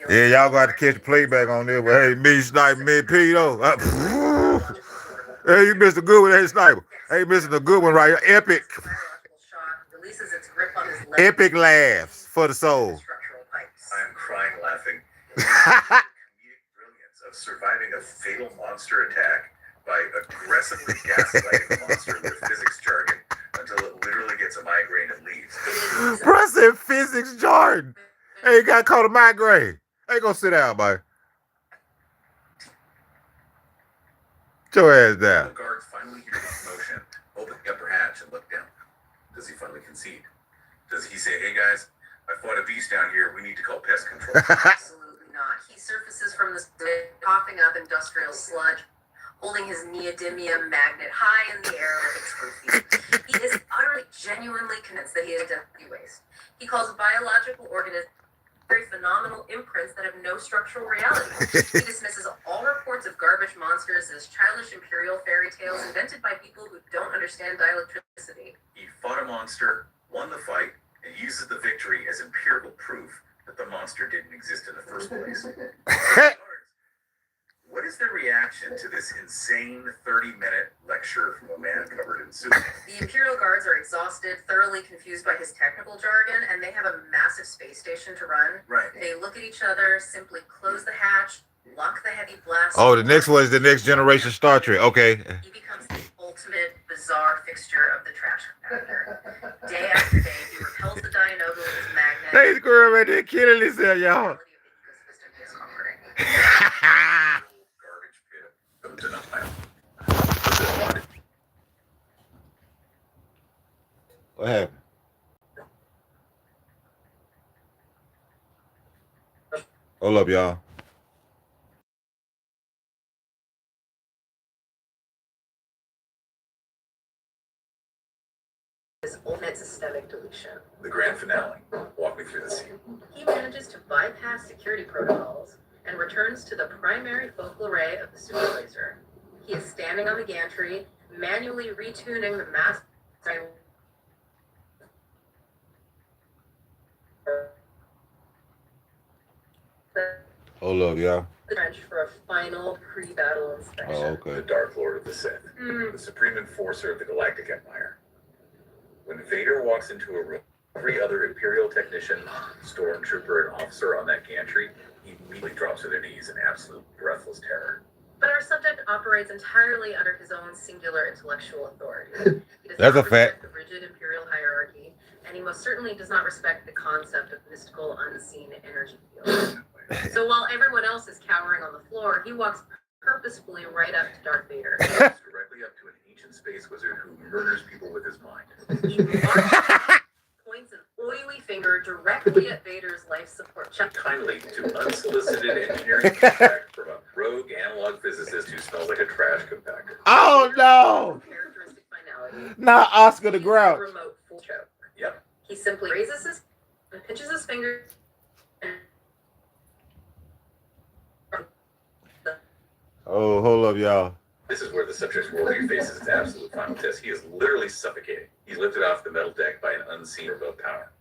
Yeah, y'all got to catch the playback on this. But hey, me, Sniper, me, P, though. Hey, you missed a good one, hey, Sniper. Hey, missing a good one right here. Epic. Epic laughs for the soul. I'm crying laughing. The comedic brilliance of surviving a fatal monster attack by aggressively gaslighting the monster with physics jargon until it literally gets a migraine and leaves. Bro, I said physics jargon. Hey, you got caught a migraine. Hey, go sit down, buddy. Get your ass down. The guards finally hear the commotion, open the upper hatch and look down. Does he finally concede? Does he say, hey guys, I fought a beast down here, we need to call pest control? Absolutely not. He surfaces from the coughing up industrial sludge, holding his neodymium magnet high in the air like a trophy. He is utterly, genuinely convinced that he is deadly waste. He calls biological organisms very phenomenal imprints that have no structural reality. He dismisses all reports of garbage monsters as childish imperial fairy tales invented by people who don't understand dielectricity. He fought a monster, won the fight, and uses the victory as empirical proof that the monster didn't exist in the first place. What is their reaction to this insane 30-minute lecture from a man covered in soup? The Imperial Guards are exhausted, thoroughly confused by his technical jargon, and they have a massive space station to run. Right. They look at each other, simply close the hatch, lock the heavy blast. Oh, the next one is the next generation Star Trek. Okay. He becomes the ultimate bizarre fixture of the trash compactor. Day after day, he repels the Dianoga with his magnet. Hey, this girl right there killing herself, y'all. Garbage pit of denial. What happened? Hold up, y'all. His ultimate systemic deletion. The grand finale. Walk me through the scene. He manages to bypass security protocols and returns to the primary focal array of the super laser. He is standing on the gantry, manually retuning the mass. Hold up, y'all. the trench for a final pre-battle inspection. Oh, okay. The Dark Lord of the Sith, the supreme enforcer of the Galactic Empire. When Vader walks into a room, every other Imperial technician, stormtrooper, and officer on that gantry immediately drops to their knees in absolute breathless terror. But our subject operates entirely under his own singular intellectual authority. He does That's not a fact. respect the rigid imperial hierarchy, and he most certainly does not respect the concept of mystical unseen energy fields. So while everyone else is cowering on the floor, he walks purposefully right up to Darth Vader. He walks directly up to an ancient space wizard who murders people with his mind. He points an oily finger directly at Vader's life support check. Kindly to unsolicited engineering feedback from a rogue analog physicist who smells like a trash compactor. Oh no! Characteristic finality. Not Oscar the He's Grouch. a remote full choke. Yep. He simply raises his and pinches his finger. Oh, hold up, y'all. This is where the subject's worldview faces its absolute final test. He is literally suffocating. He's lifted off the metal deck by an unseen remote power.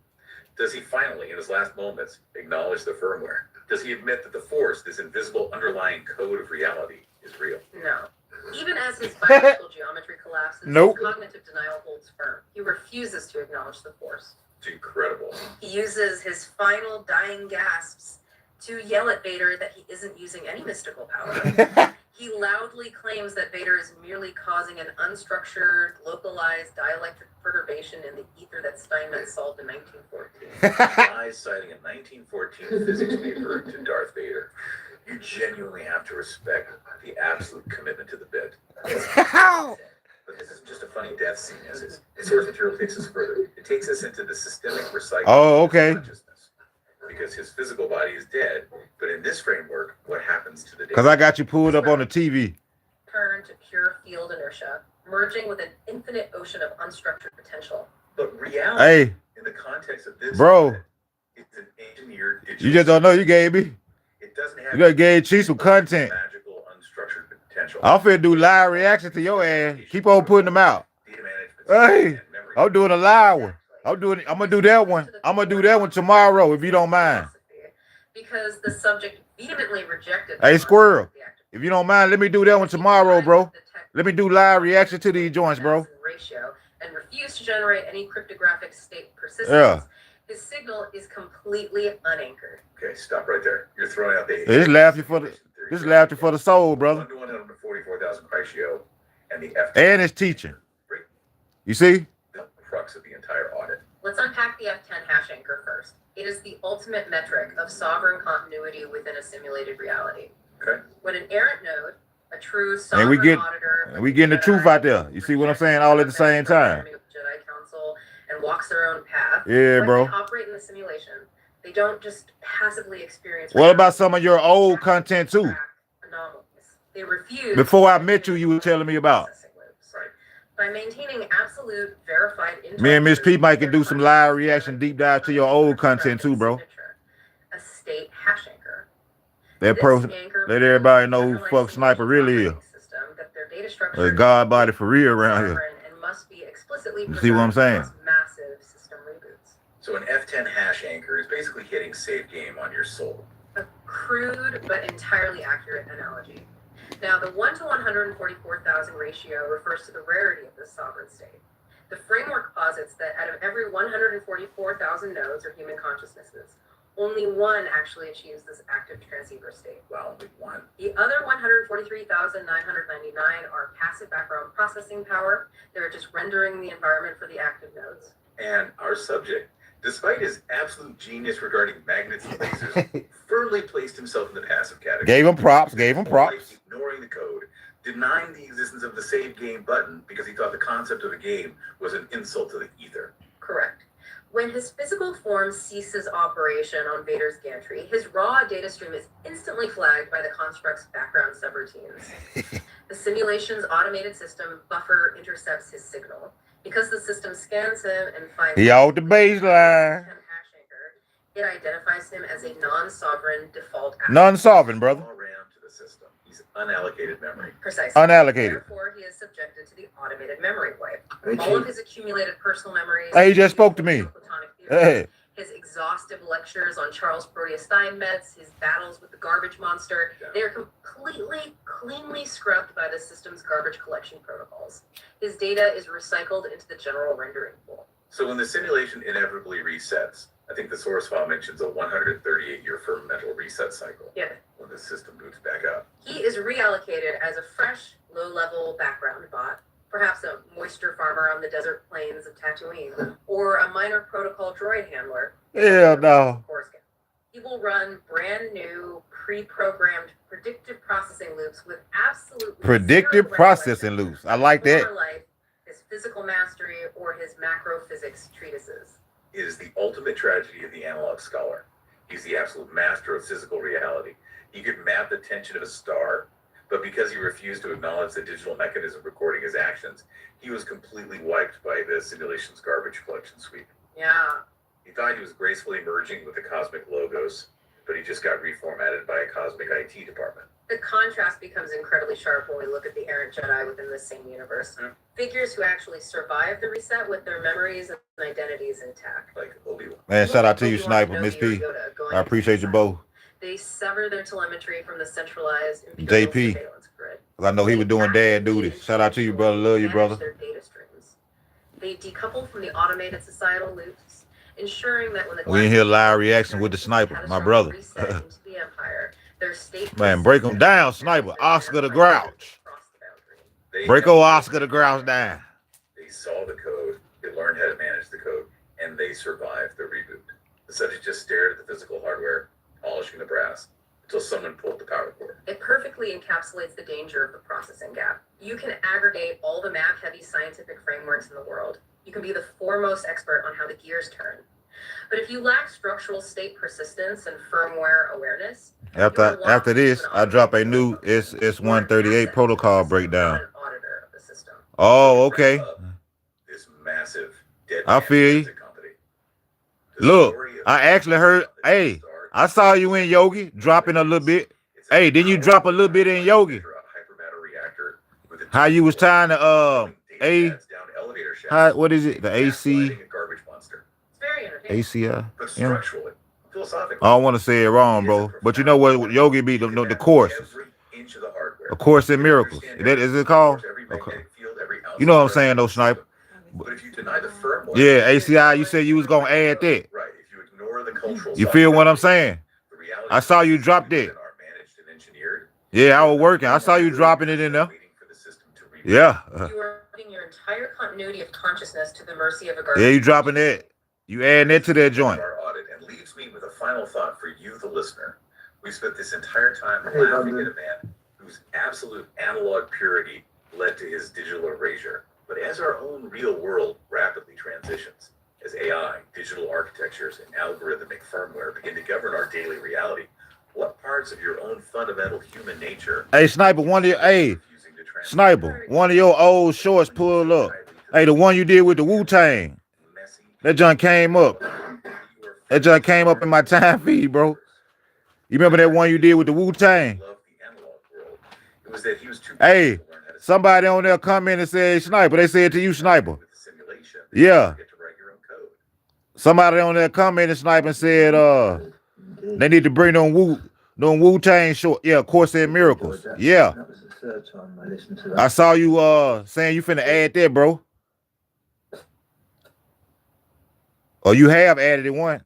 Does he finally, in his last moments, acknowledge the firmware? Does he admit that the Force, this invisible underlying code of reality, is real? No. Even as his biological geometry collapses, Nope. his cognitive denial holds firm. He refuses to acknowledge the Force. It's incredible. He uses his final dying gasps to yell at Vader that he isn't using any mystical power. He loudly claims that Vader is merely causing an unstructured, localized dielectric perturbation in the ether that Steinmetz solved in 1914. Lies citing a 1914 physics paper to Darth Vader. You genuinely have to respect the absolute commitment to the bit. But this isn't just a funny death scene, is it? The source material takes us further. It takes us into the systemic recycling Oh, of okay. consciousness. Because his physical body is dead, but in this framework, what happens to the Because I got you pulled up on the TV. Turn to pure field inertia, merging with an infinite ocean of unstructured potential. But reality, Hey, in the context of this, bro. it's an engineered digital. You just don't know you gave me. It doesn't have You gotta give Chief some content. magical unstructured potential. I'm finna do live reaction to your ass. Keep on putting them out. Data management Hey, and memory. I'm doing a live one. I'm gonna do that one. I'm gonna do that one tomorrow if you don't mind. Because the subject vehemently rejected. Hey, Squirrel, if you don't mind, let me do that one tomorrow, bro. Let me do live reaction to these joints, bro. Ratio and refuse to generate any cryptographic state persistence. Yeah. His signal is completely unanchored. Okay, stop right there. You're throwing out the. This laughter for the soul, brother. 1 to 144,000 ratio and the F. And it's teaching. You see? The crux of the entire audit. Let's unpack the F10 hash anchor first. It is the ultimate metric of sovereign continuity within a simulated reality. Okay. When an errant node, a true And sovereign we get auditor, and we getting the truth out there. You see what I'm saying? All at the same time. Jedi Council and walks their own path. Yeah, when bro. They operate in the simulation. They don't just passively experience. What about some of your old content too? Anomalies. They refuse. Before I met you, you were telling me about. Right. By maintaining absolute verified. Me and Miss P might can do some live reaction deep dive to your old content too, bro. A state hash anchor. That person, let everybody know who fuck Sniper really is. A god body for real around here. And must be explicitly You see what I'm saying? massive system reboots. So an F10 hash anchor is basically hitting save game on your soul. A crude but entirely accurate analogy. Now, the 1 to 144,000 ratio refers to the rarity of this sovereign state. The framework posits that out of every 144,000 nodes or human consciousnesses, only one actually achieves this active transceiver state. Well, only one. The other 143,999 are passive background processing power. They're just rendering the environment for the active nodes. And our subject, despite his absolute genius regarding magnets and lasers, firmly placed himself in the passive category. Gave him props. Ignoring the code, denying the existence of the save game button because he thought the concept of a game was an insult to the ether. Correct. When his physical form ceases operation on Vader's gantry, his raw data stream is instantly flagged by the construct's background subroutines. The simulation's automated system buffer intercepts his signal. Because the system scans him and finds He out the baseline. it identifies him as a non-sovereign default actor. Non-sovereign, brother. All ran to the system. He's unallocated memory. Precisely. Unallocated. Therefore, he is subjected to the automated memory wipe. Hey, All of Chief. his accumulated personal memories. Hey, he just spoke to me. platonic theories, Hey, his exhaustive lectures on Charles Proteus Steinmetz, his battles with the garbage monster, they are completely, cleanly scrubbed by the system's garbage collection protocols. His data is recycled into the general rendering pool. So when the simulation inevitably resets, I think the source file mentions a 138-year fermental reset cycle. Yeah. When the system boots back up. He is reallocated as a fresh, low-level background bot, perhaps a moisture farmer on the desert plains of Tatooine, or a minor protocol droid handler. Hell no. He will run brand new, pre-programmed predictive processing loops with absolutely Predictive zero processing regulation, loops. I like that. more like his physical mastery or his macrophysics treatises. It is the ultimate tragedy of the analog scholar. He's the absolute master of physical reality. He could map the tension of a star, but because he refused to acknowledge the digital mechanism recording his actions, he was completely wiped by the simulation's garbage collection sweep. Yeah. He thought he was gracefully merging with the cosmic logos, but he just got reformatted by a cosmic IT department. The contrast becomes incredibly sharp when we look at the errant Jedi within the same universe. Figures who actually survive the reset with their memories and identities intact. Like Obi-Wan. Man, shout out to you, Obi-Wan, Sniper, Kenobi, Miss or P. Yoda going I appreciate you both. They sever their telemetry from the centralized imperial JP. surveillance grid. I know he was doing dad duty. Shout out to you, brother. Love you, Manage brother. their data streams. They decouple from the automated societal loops, ensuring that when the We in here live reaction with the Sniper, my brother. reset into the empire, their state Man, break him down, Sniper. Oscar the Grouch. Break old Oscar the Grouch down. They saw the code, they learned how to manage the code, and they survived the reboot. The subject just stared at the physical hardware, polishing the brass, until someone pulled the power cord. It perfectly encapsulates the danger of the processing gap. You can aggregate all the map-heavy scientific frameworks in the world. You can be the foremost expert on how the gears turn. But if you lack structural state persistence and firmware awareness, After this, I drop a new S138 protocol breakdown. An auditor of the system. Oh, okay. This massive dead I feel you. company. Look, I actually heard, hey, I saw you in Yogi dropping a little bit. Hey, didn't you drop a little bit in Yogi? How you was tying the what is it? The AC, Very entertaining. ACI? But Yeah. structurally, philosophically, I don't want to say it wrong, bro. But you know what Yogi be, the courses. every inch of the hardware. A Course in Miracles. Is it called? Okay. You know what I'm saying, though, Sniper. But if you deny the firmware, Yeah, ACI, you said you was going to add that. right, if you ignore the cultural You side, feel what I'm saying? the reality I saw you drop that. are managed and engineered. Yeah, I was working. I saw you dropping it in there. Waiting for the system to reboot. Yeah. You are putting your entire continuity of consciousness to the mercy of a garbage. Yeah, you dropping that. You adding that to that joint. Our audit, and leaves me with a final thought for you, the listener. We spent this entire time Hey, laughing London. at a man whose absolute analog purity led to his digital erasure. But as our own real world rapidly transitions, as AI, digital architectures, and algorithmic firmware begin to govern our daily reality, what parts of your own fundamental human nature Hey, Sniper, one of your, hey, refusing to transfer? Sniper, one of your old shorts pulled up. Hey, the one you did with the Wu-Tang. Messy, That junk came up. That junk came up in my time feed, bro. You remember that one you did with the Wu-Tang? loved the analog world. It was that he was too Hey, busy to learn how to somebody on there come in and said, Sniper. They said to you, Sniper. with the simulation. Yeah. You get to write your own code. Somebody on there come in and Sniper and said, they need to bring them Wu-Tang short. Yeah, Course in Miracles. Yeah. That was the third time I listened to that. I saw you saying you finna add that, bro. Or you have added it one.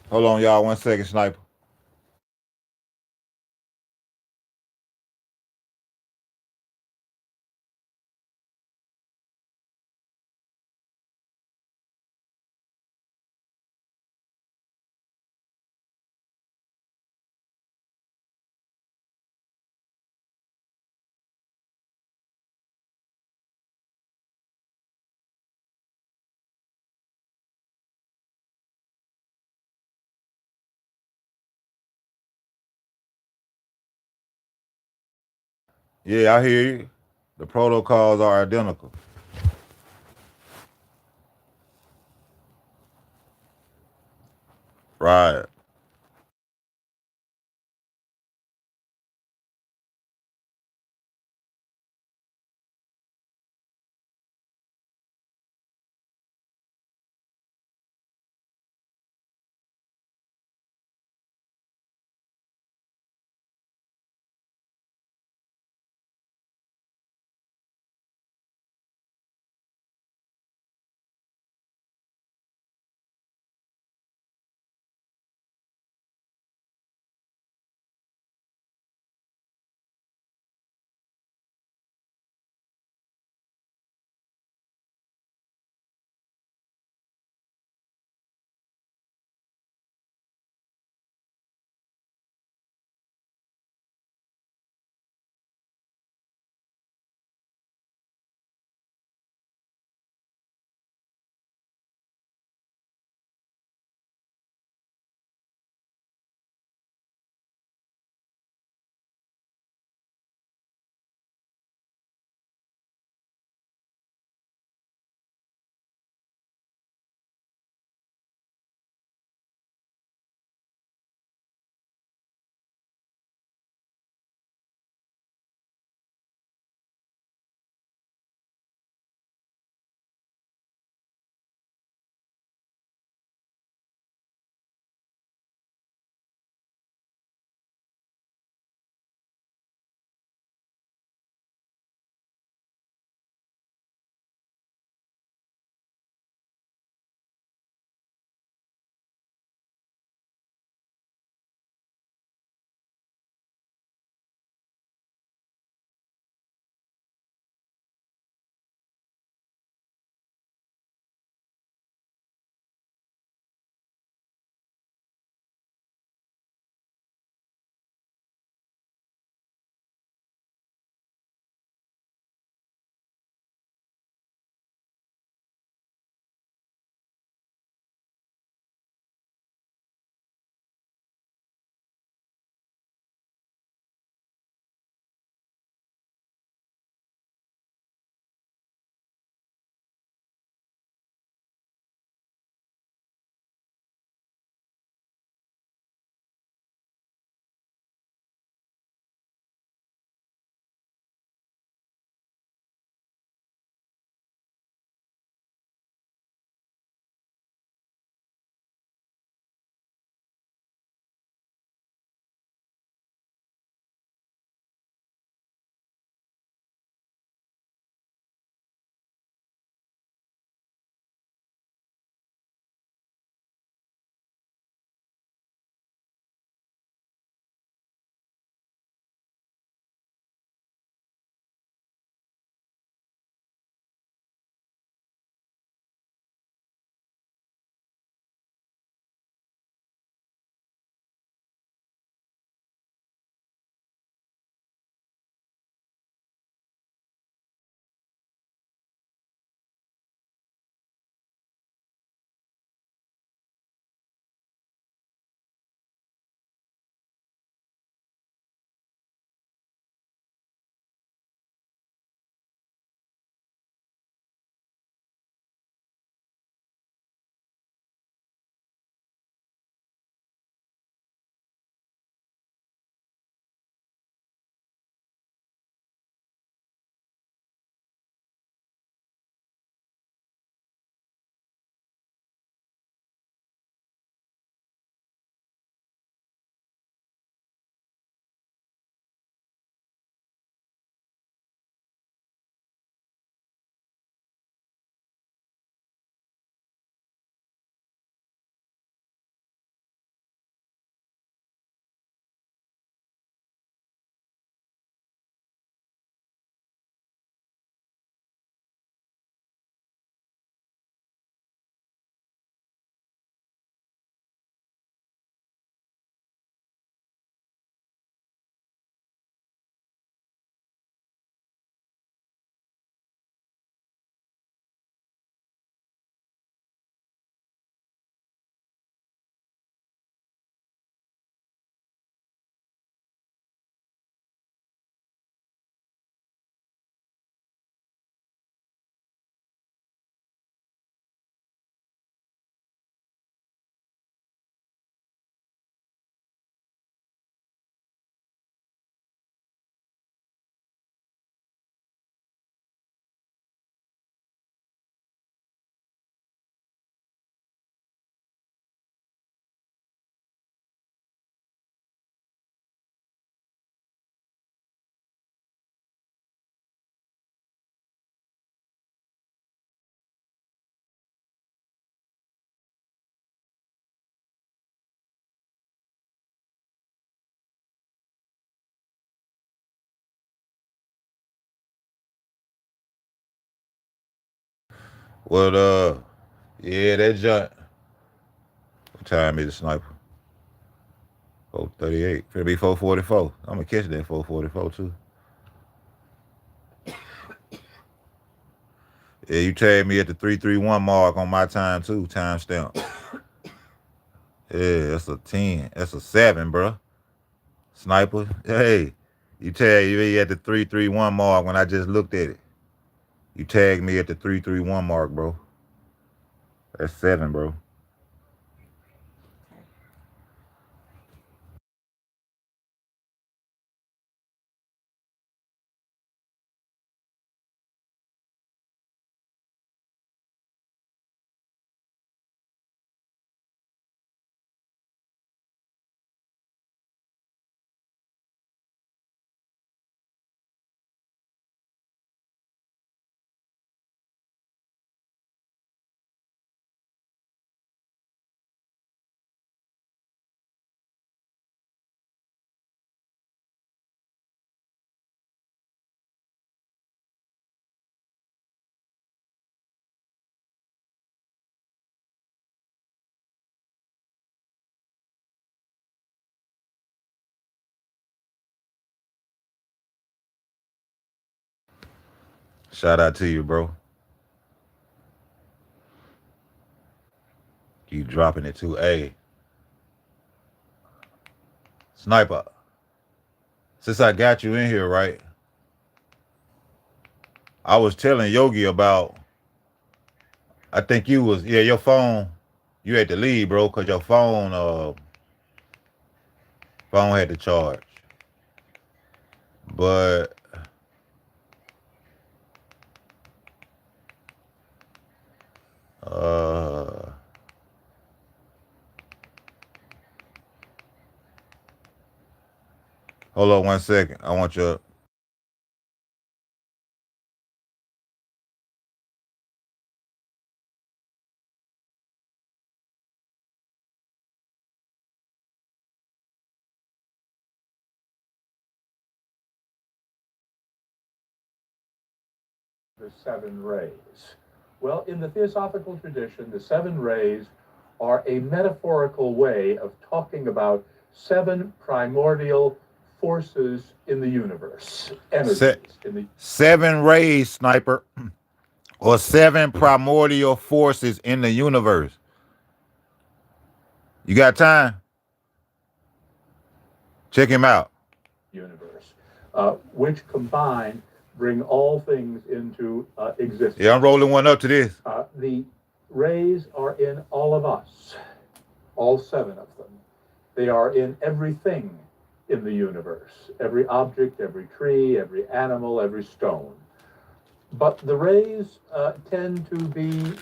Hold on, y'all. 1 second, Sniper. Yeah, I hear you. The protocols are identical. Right. Well, yeah, that junk. What time is it, sniper? 4:38. Finna be 4:44. I'm gonna catch that 4:44 too. Yeah, you tagged me at the 331 mark on my time too. Timestamp. Yeah, that's a 10. That's a 7, bro. Sniper. Hey, you tagged me at the 331 mark when I just looked at it. You tagged me at the 331 mark, bro. That's 7, bro. Shout out to you, bro. Keep dropping it too. Hey, Sniper. Since I got you in here, right? I was telling Yogi about. I think you was your phone. You had to leave, bro, cause your phone had to charge. But uh, hold on 1 second. I want your. The seven rays. Well, in the theosophical tradition, the seven rays are a metaphorical way of talking about seven primordial forces in the universe, energies in the 7 rays, Sniper, or 7 primordial forces in the universe. You got time? Check him out. universe, which combined bring all things into existence. Yeah, I'm rolling one up to this. The rays are in all of us, all seven of them. They are in everything in the universe, every object, every tree, every animal, every stone. But the rays tend to be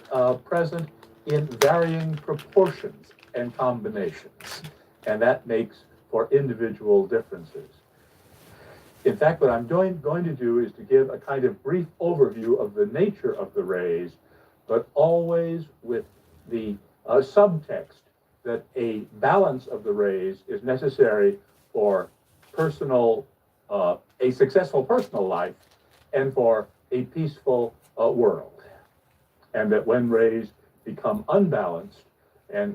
present in varying proportions and combinations, and that makes for individual differences. In fact, what I'm going to do is to give a kind of brief overview of the nature of the rays, but always with the subtext that a balance of the rays is necessary for personal, a successful personal life and for a peaceful world. And that when rays become unbalanced and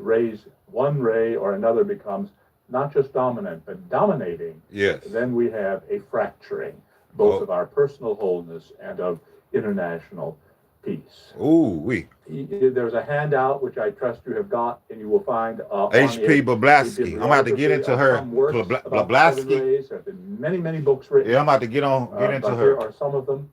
one ray or another becomes not just dominant, but dominating, Yes. then we have a fracturing, both of our personal wholeness and of international peace. Ooh, There's a handout which I trust you have got, and you will find H.P. Blavatsky. I'm about to get into her. Blavatsky. There have been many, many books written. Yeah, I'm about to get into her. Here are some of them.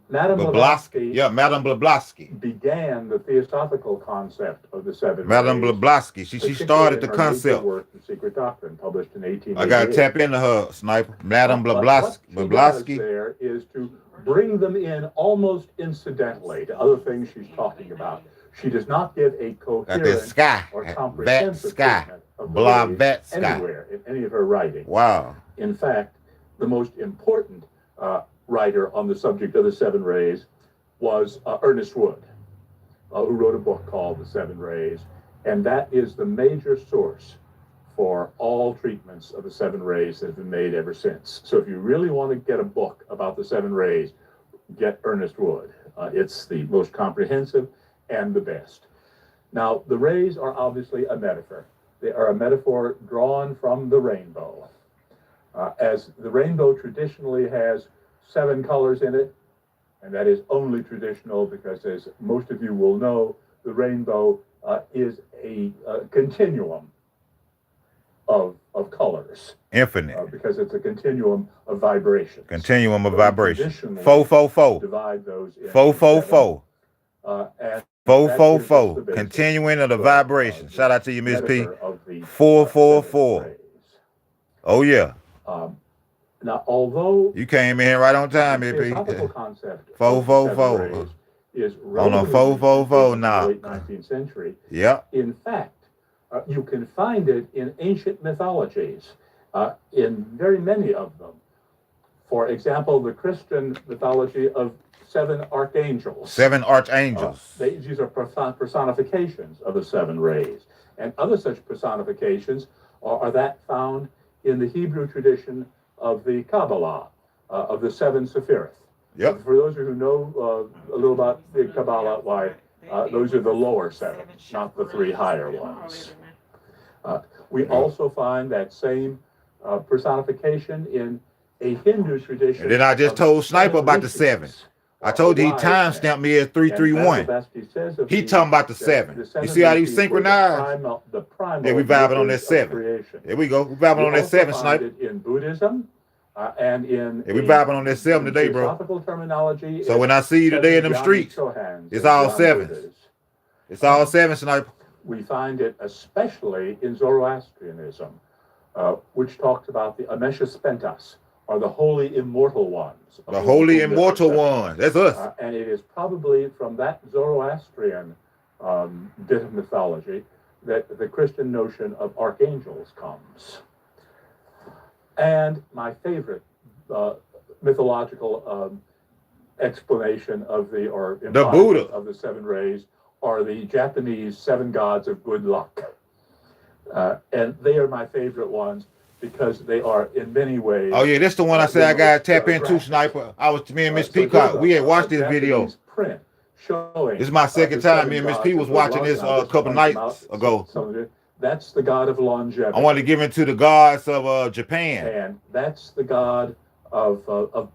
Madame Blavatsky. Yeah, Madame Blavatsky. began the theosophical concept of the seven Madame rays, Blavatsky. She started the particularly in her major concept. work, The Secret Doctrine, published in 1888. I gotta tap into her, Sniper. Madame Blavatsky. What she does there is to bring them in almost incidentally to other things she's talking about. She does not give a coherent or comprehensive treatment of the rays anywhere in any of her writing. Wow. In fact, the most important writer on the subject of the seven rays was Ernest Wood, who wrote a book called The Seven Rays, and that is the major source for all treatments of the seven rays that have been made ever since. So if you really want to get a book about the seven rays, get Ernest Wood. It's the most comprehensive and the best. Now, the rays are obviously a metaphor. They are a metaphor drawn from the rainbow. As the rainbow traditionally has 7 colors in it, and that is only traditional because, as most of you will know, the rainbow is a continuum of colors. Infinite. Because it's a continuum of vibrations. Continuum of So vibration. traditionally 444. divide those into 444. 7, and 444. Continuing of the vibration. Shout out to you, Miss P. 444. Oh yeah. Now, although you came in right on time, Miss P. philosophical concept 444. is On a 444 now. late 19th century. Yeah. In fact, you can find it in ancient mythologies, in very many of them. For example, the Christian mythology of 7 archangels. 7 archangels. These are personifications of the 7 rays. And other such personifications are that found in the Hebrew tradition of the Kabbalah, of the 7 Sephirith. Yep. For those who know a little about the Kabbalah, why those are the lower 7, not the 3 higher ones. We also find that same personification in a Hindu tradition. And then I just told Sniper about the 7. I told you he time stamped me at 331. He talking about the 7. You see how he synchronized? Yeah, we vibing on that 7. There we go. We vibing on that 7, Sniper. In Buddhism and in we vibing on that 7 today, bro. Terminology. So when I see you today in them streets, it's all 7s. It's all 7, Sniper. We find it especially in Zoroastrianism, which talks about the Ameshaspentas, or the holy immortal ones. The holy immortal ones. That's us. And it is probably from that Zoroastrian bit of mythology that the Christian notion of archangels comes. And my favorite mythological explanation of the Buddha of the 7 rays are the Japanese 7 gods of good luck. And they are my favorite ones because they are in many ways. Oh yeah, that's the one I said I gotta tap into, Sniper. I was me and Miss Peacock. We had watched this video. Print showing. This is my second time. Me and Miss P was watching this a couple nights ago. That's the god of longevity. I want to give it to the gods of Japan. And that's the god of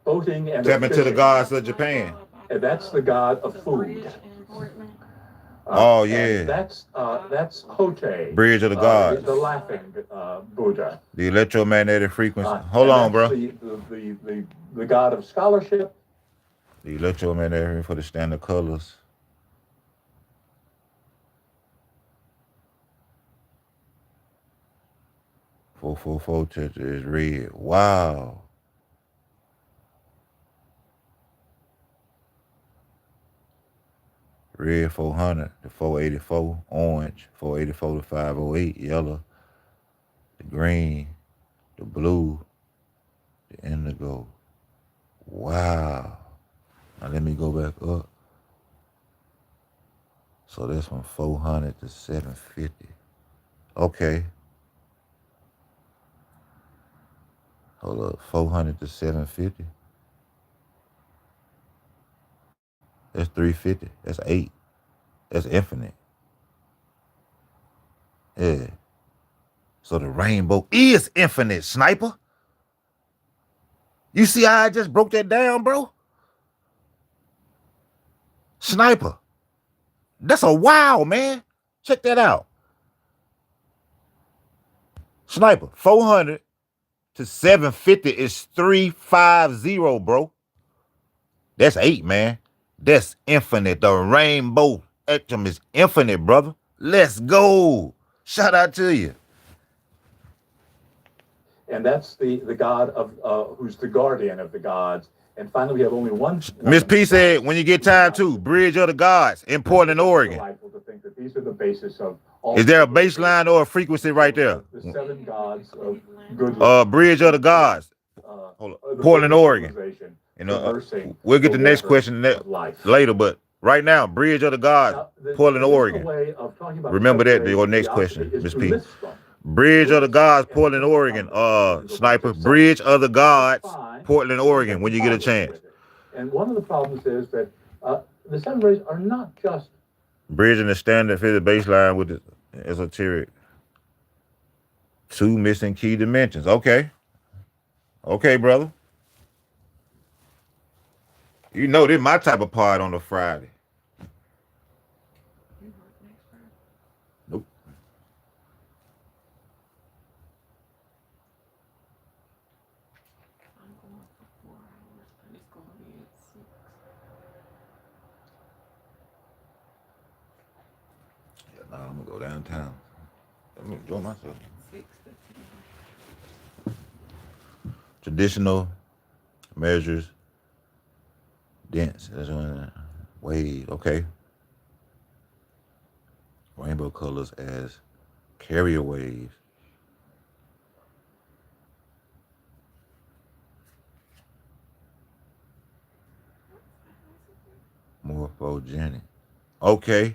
boating and tap into the gods of Japan. And that's the god of food. Oh yeah. That's Hote. Bridge of the gods. The laughing Buddha. The electromagnetic frequency. Hold on, bro. The god of scholarship. The electromagnetic for the standard colors. .444 tetra is red. Wow. Red 400 to 484, orange 484 to 508, yellow, the green, the blue, the indigo. Wow. Now let me go back up. So that's from 400 to 750. Okay. Hold up, 400 to 750. That's 350. That's 8. That's infinite. Yeah. So the rainbow is infinite, Sniper. You see how I just broke that down, bro? Sniper. That's a wow, man. Check that out. Sniper, 400 to 750 is 350, bro. That's 8, man. That's infinite. The rainbow spectrum is infinite, brother. Let's go. Shout out to you. And that's the god of who's the guardian of the gods. And finally, we have only one. Miss P said, when you get time to, Bridge of the Gods in Portland, Oregon. To think that these are the basis of all. Is there a baseline or a frequency right there? The 7 gods of good. Bridge of the Gods. Hold on. Portland, Oregon. You know, we'll get the next question later, but right now, Bridge of the Gods, Portland, Oregon. Remember that, your next question, Miss P. Bridge of the Gods, Portland, Oregon, Sniper. Bridge of the Gods, Portland, Oregon, when you get a chance. And one of the problems is that the 7 rays are not just Bridging the standard physics baseline with the esoteric. 2 missing key dimensions. Okay. Okay, brother. You know this my type of part on a Friday. You work next Friday? Nope. I'm going for 4 hours, but it's gonna be at 6. Yeah, nah, I'm gonna go downtown. I'm gonna enjoy myself. 6 to 10. Traditional measures. Dense. That's one. Wave. Okay. Rainbow colors as carrier waves. Morphogenic. Okay.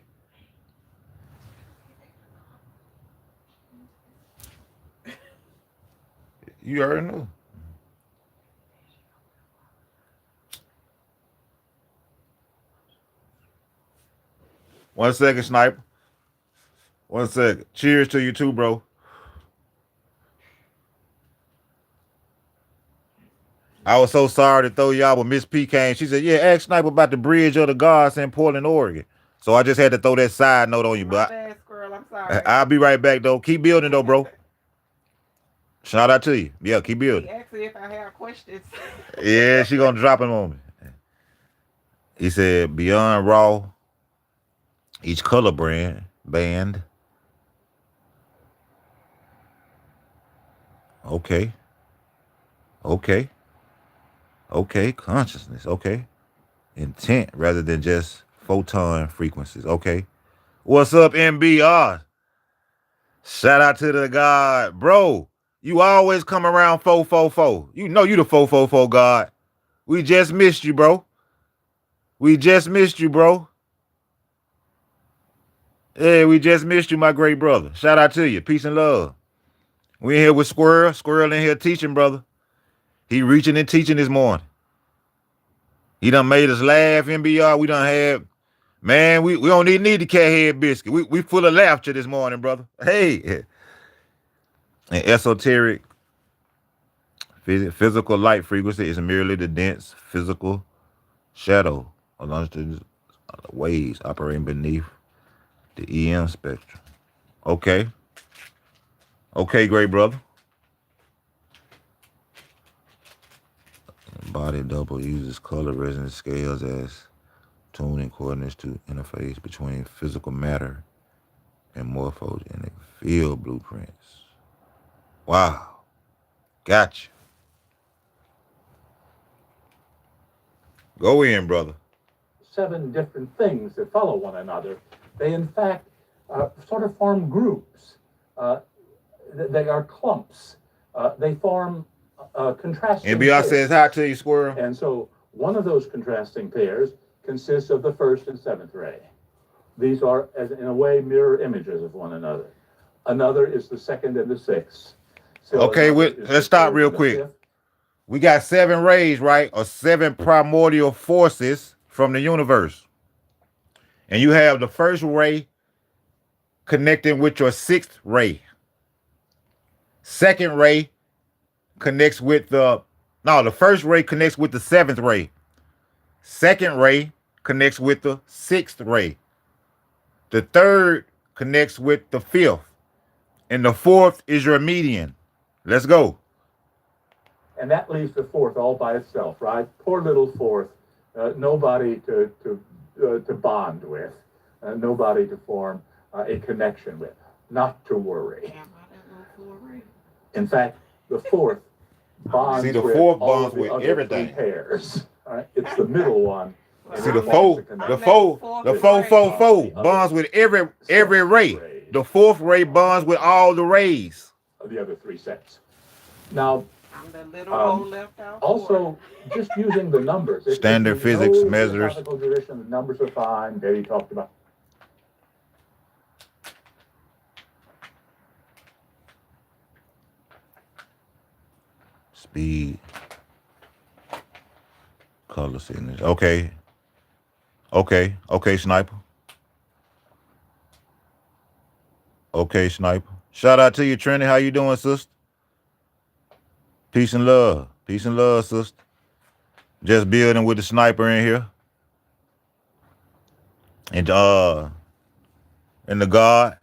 You already know. One second, sniper. 1 second. Cheers to you too, bro. I was so sorry to throw y'all, but Miss P came. She said, "Yeah, ask Sniper about the Bridge of the Gods in Portland, Oregon." So I just had to throw that side note on you, My but bad, squirrel. I'm sorry. I'll be right back though. Keep building though, bro. Shout out to you. Yeah, keep He building. asked me if I have questions. Yeah, she gonna drop him on me. He said, "Beyond Raw, each color band. Okay, okay, okay. Consciousness. Okay, intent rather than just photon frequencies. Okay. What's up, MBR? Shout out to the God, bro. You always come around 444. You know you the 444 God. We just missed you, bro. We just missed you, bro. Yeah, we just missed you, my great brother. Shout out to you. Peace and love. We in here with Squirrel. Squirrel in here teaching, brother. He reaching and teaching this morning. He done made us laugh, MBR. We done had, man, we don't even need the cat head biscuit. We full of laughter this morning, brother. Hey. And esoteric physical light frequency is merely the dense physical shadow of longitude waves operating beneath the EM spectrum. Okay. Okay, great brother. Body double uses color resonance scales as tuning coordinates to interface between physical matter and morphogenic field blueprints. Wow. Gotcha. Go in, brother. 7 different things that follow one another. They, in fact, sort of form groups. They are clumps. They form contrasting MBR pairs. says hi to you, Squirrel. And so one of those contrasting pairs consists of the 1st and 7th ray. These are, as in a way, mirror images of one another. Another is the 2nd and the 6th. So Okay, let's stop real quick. We got 7 rays, right? Or 7 primordial forces from the universe. And you have the 1st ray connecting with your 6th ray. 2nd ray connects with the 1st ray connects with the 7th ray. 2nd ray connects with the 6th ray. The 3rd connects with the 5th. And the 4th is your median. Let's go. And that leaves the 4th all by itself, right? Poor little 4th, nobody to bond with, nobody to form a connection with. Not to worry. Am I that little 4 ray? In fact, the 4th bonds See, the with 4th all bonds of the with other everything. 3 pairs. Right? It's the middle one. See, I'm the that- four I'm bonds with every ray. The 4th ray bonds with all the rays. Of the other 3 sets. Now, I'm the little old left out. also, just using the numbers. Standard if you know physics the measures. philosophical tradition, the numbers are fine. Betty talked about. Speed. Color signals. Okay. Okay. Okay, Sniper. Okay, Sniper. Shout out to you, Trinity. How you doing, sister? Peace and love. Peace and love, sister. Just building with the sniper in here. And the God,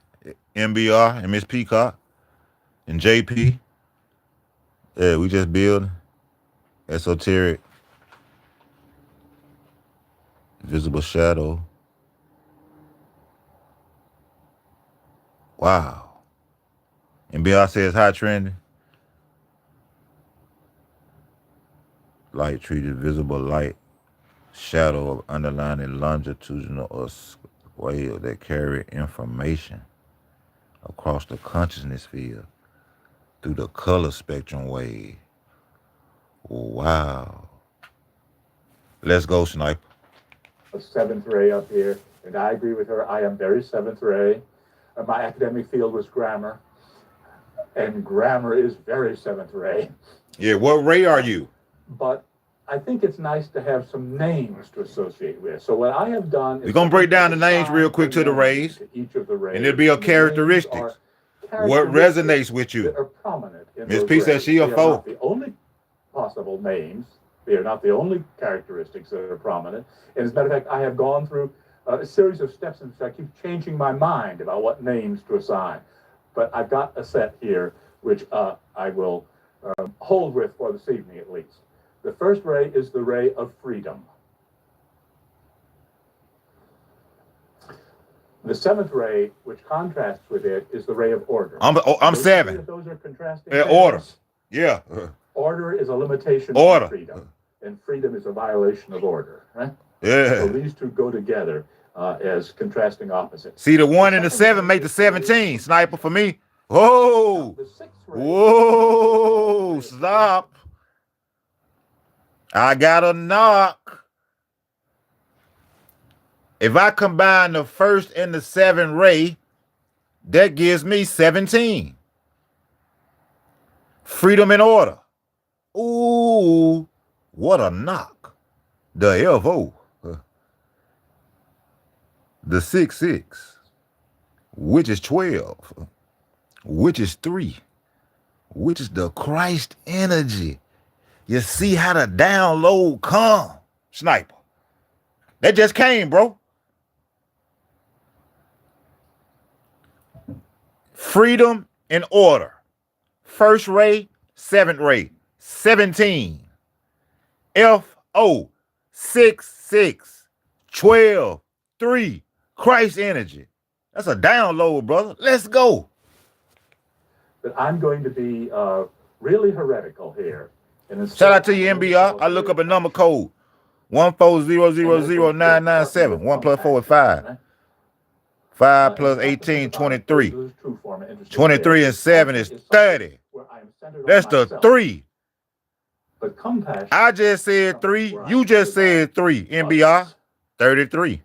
MBR, and Miss Peacock, and JP. Yeah, we just building. Esoteric. Visible shadow. Wow. MBR says hi, Trendy. Light treated visible light. Shadow of underlying longitudinal or wave that carry information across the consciousness field through the color spectrum wave. Wow. Let's go, Sniper. A seventh ray up here, and I agree with her. I am very seventh ray. My academic field was grammar, and grammar is very seventh ray. Yeah, what ray are you? But I think it's nice to have some names to associate with. So what I have done is We're going to break down the names real quick to the rays, to each of the rays, and it'll be a characteristics. What resonates with you? That are prominent in Miss those P said rays. she a They are foe. not the only possible names. They are not the only characteristics that are prominent. And as a matter of fact, I have gone through a series of steps in which I keep changing my mind about what names to assign. But I've got a set here, which I will hold with for this evening at least. The first ray is the ray of freedom. The seventh ray, which contrasts with it, is the ray of order. I'm Those seven. Those are contrasting. Yeah, order. Yeah. Order is a limitation Order. of freedom, and freedom is a violation of order. Right? Yeah. So these two go together as contrasting opposites. See, the 1 and the 7 make the 17. Sniper for me. Whoa. The sixth ray. Whoa. Stop. I got a knock. If I combine the first and the 7 ray, that gives me 17. Freedom and order. Ooh, what a knock. The FO. The 6-6, which is 12, which is 3, which is the Christ energy. You see how the download come, Sniper. That just came, bro. Freedom and order. First ray, 7th ray, 17. FO, 6-6, 12, 3. Christ energy. That's a download, brother. Let's go. But I'm going to be really heretical here. And Shout out to you, MBR. I look up a number code. 1400997. 1 plus 4 is 5. 5 plus 18, 23. 23 and 7 is 30. That's the 3. But compassion. I just said 3. You just said 3. MBR. 33.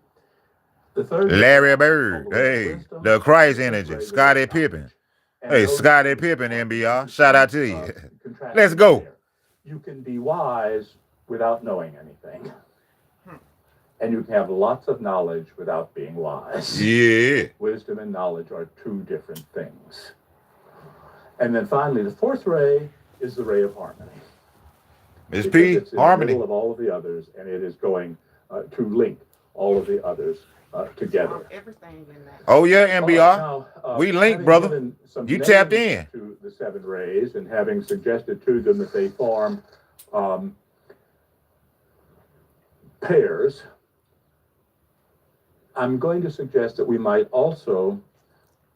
The third Larry Bird. Hey, the Christ energy. Scottie Pippen. Hey, Scottie Pippen, MBR. Shout out to you. Let's go. You can be wise without knowing anything. And you can have lots of knowledge without being wise. Yeah. Wisdom and knowledge are two different things. And then finally, the fourth ray is the ray of harmony. Miss Because P, it's in harmony. the middle of all of the others, and it is going to link all of the others together. Everything in that. Oh, yeah, MBR. Now, We link, having brother. given some You names tapped in. to the 7 rays and having suggested to them that they form pairs, I'm going to suggest that we might also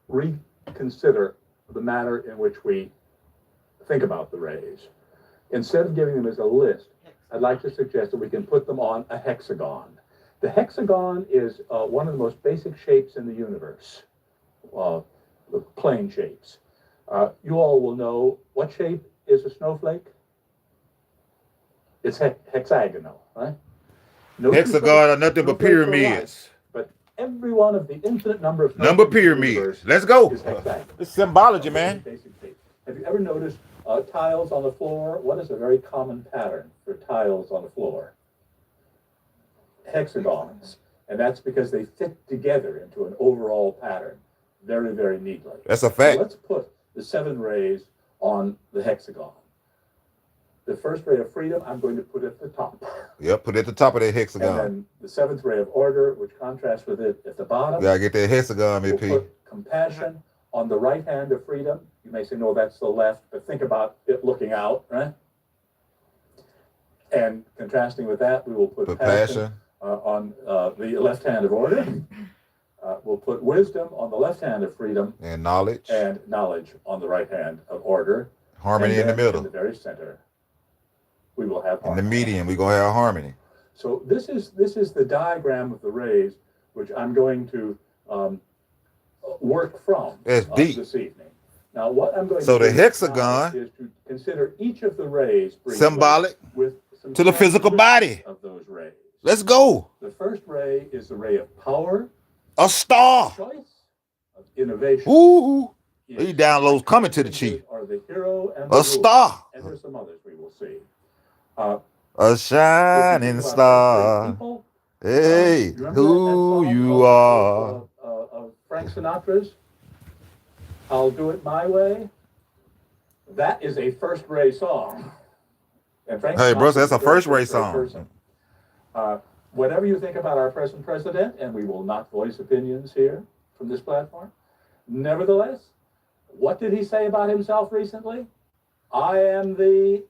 reconsider the manner in which we think about the rays. Instead of giving them as a list, I'd like to suggest that we can put them on a hexagon. The hexagon is one of the most basic shapes in the universe, the plane shapes. You all will know what shape is a snowflake? It's hexagonal, right? No Hexagon are nothing but snowflakes are alike, pyramids. but every one of the infinite number of Number snowflakes in the pyramids. universe Let's go. is hexagonal. It's symbology, man. Basic shape. Have you ever noticed tiles on the floor? What is a very common pattern for tiles on the floor? Hexagons. And that's because they fit together into an overall pattern very, very neatly. That's a So fact. let's put the 7 rays on the hexagon. The first ray of freedom, I'm going to put at the top. Yep, put it at the top of that And hexagon. then the 7th ray of order, which contrasts with it at the bottom. You gotta get that hexagon, We'll MP. put compassion on the right hand of freedom. You may say, no, that's the left, but think about it looking out, right? And contrasting with that, we will put passion on the left hand of order. We'll put wisdom on the left hand of freedom. And knowledge. And knowledge on the right hand of order. Harmony in the middle. In the very center, we will have harmony. In the harmony. median, we're gonna have harmony. So this is the diagram of the rays, which I'm going to work from That's deep. this evening. Now, what I'm going So to the do hexagon is to consider each of the rays briefly symbolic with some to the physical body. of those rays. Let's go. The first ray is the ray of power, A star. choice, of innovation. Ooh. Yes. These downloads coming to the chief. Are the hero and the A ruler. star. And there's some others we will see. A shining star. People, Hey, remember who that you song are. of Frank Sinatra's I'll Do It My Way? That is a first ray song. And Frank Hey, bro, Sinatra that's a is very first ray first-rate song. person. Whatever you think about our present president, and we will not voice opinions here from this platform, nevertheless, what did he say about himself recently? I am the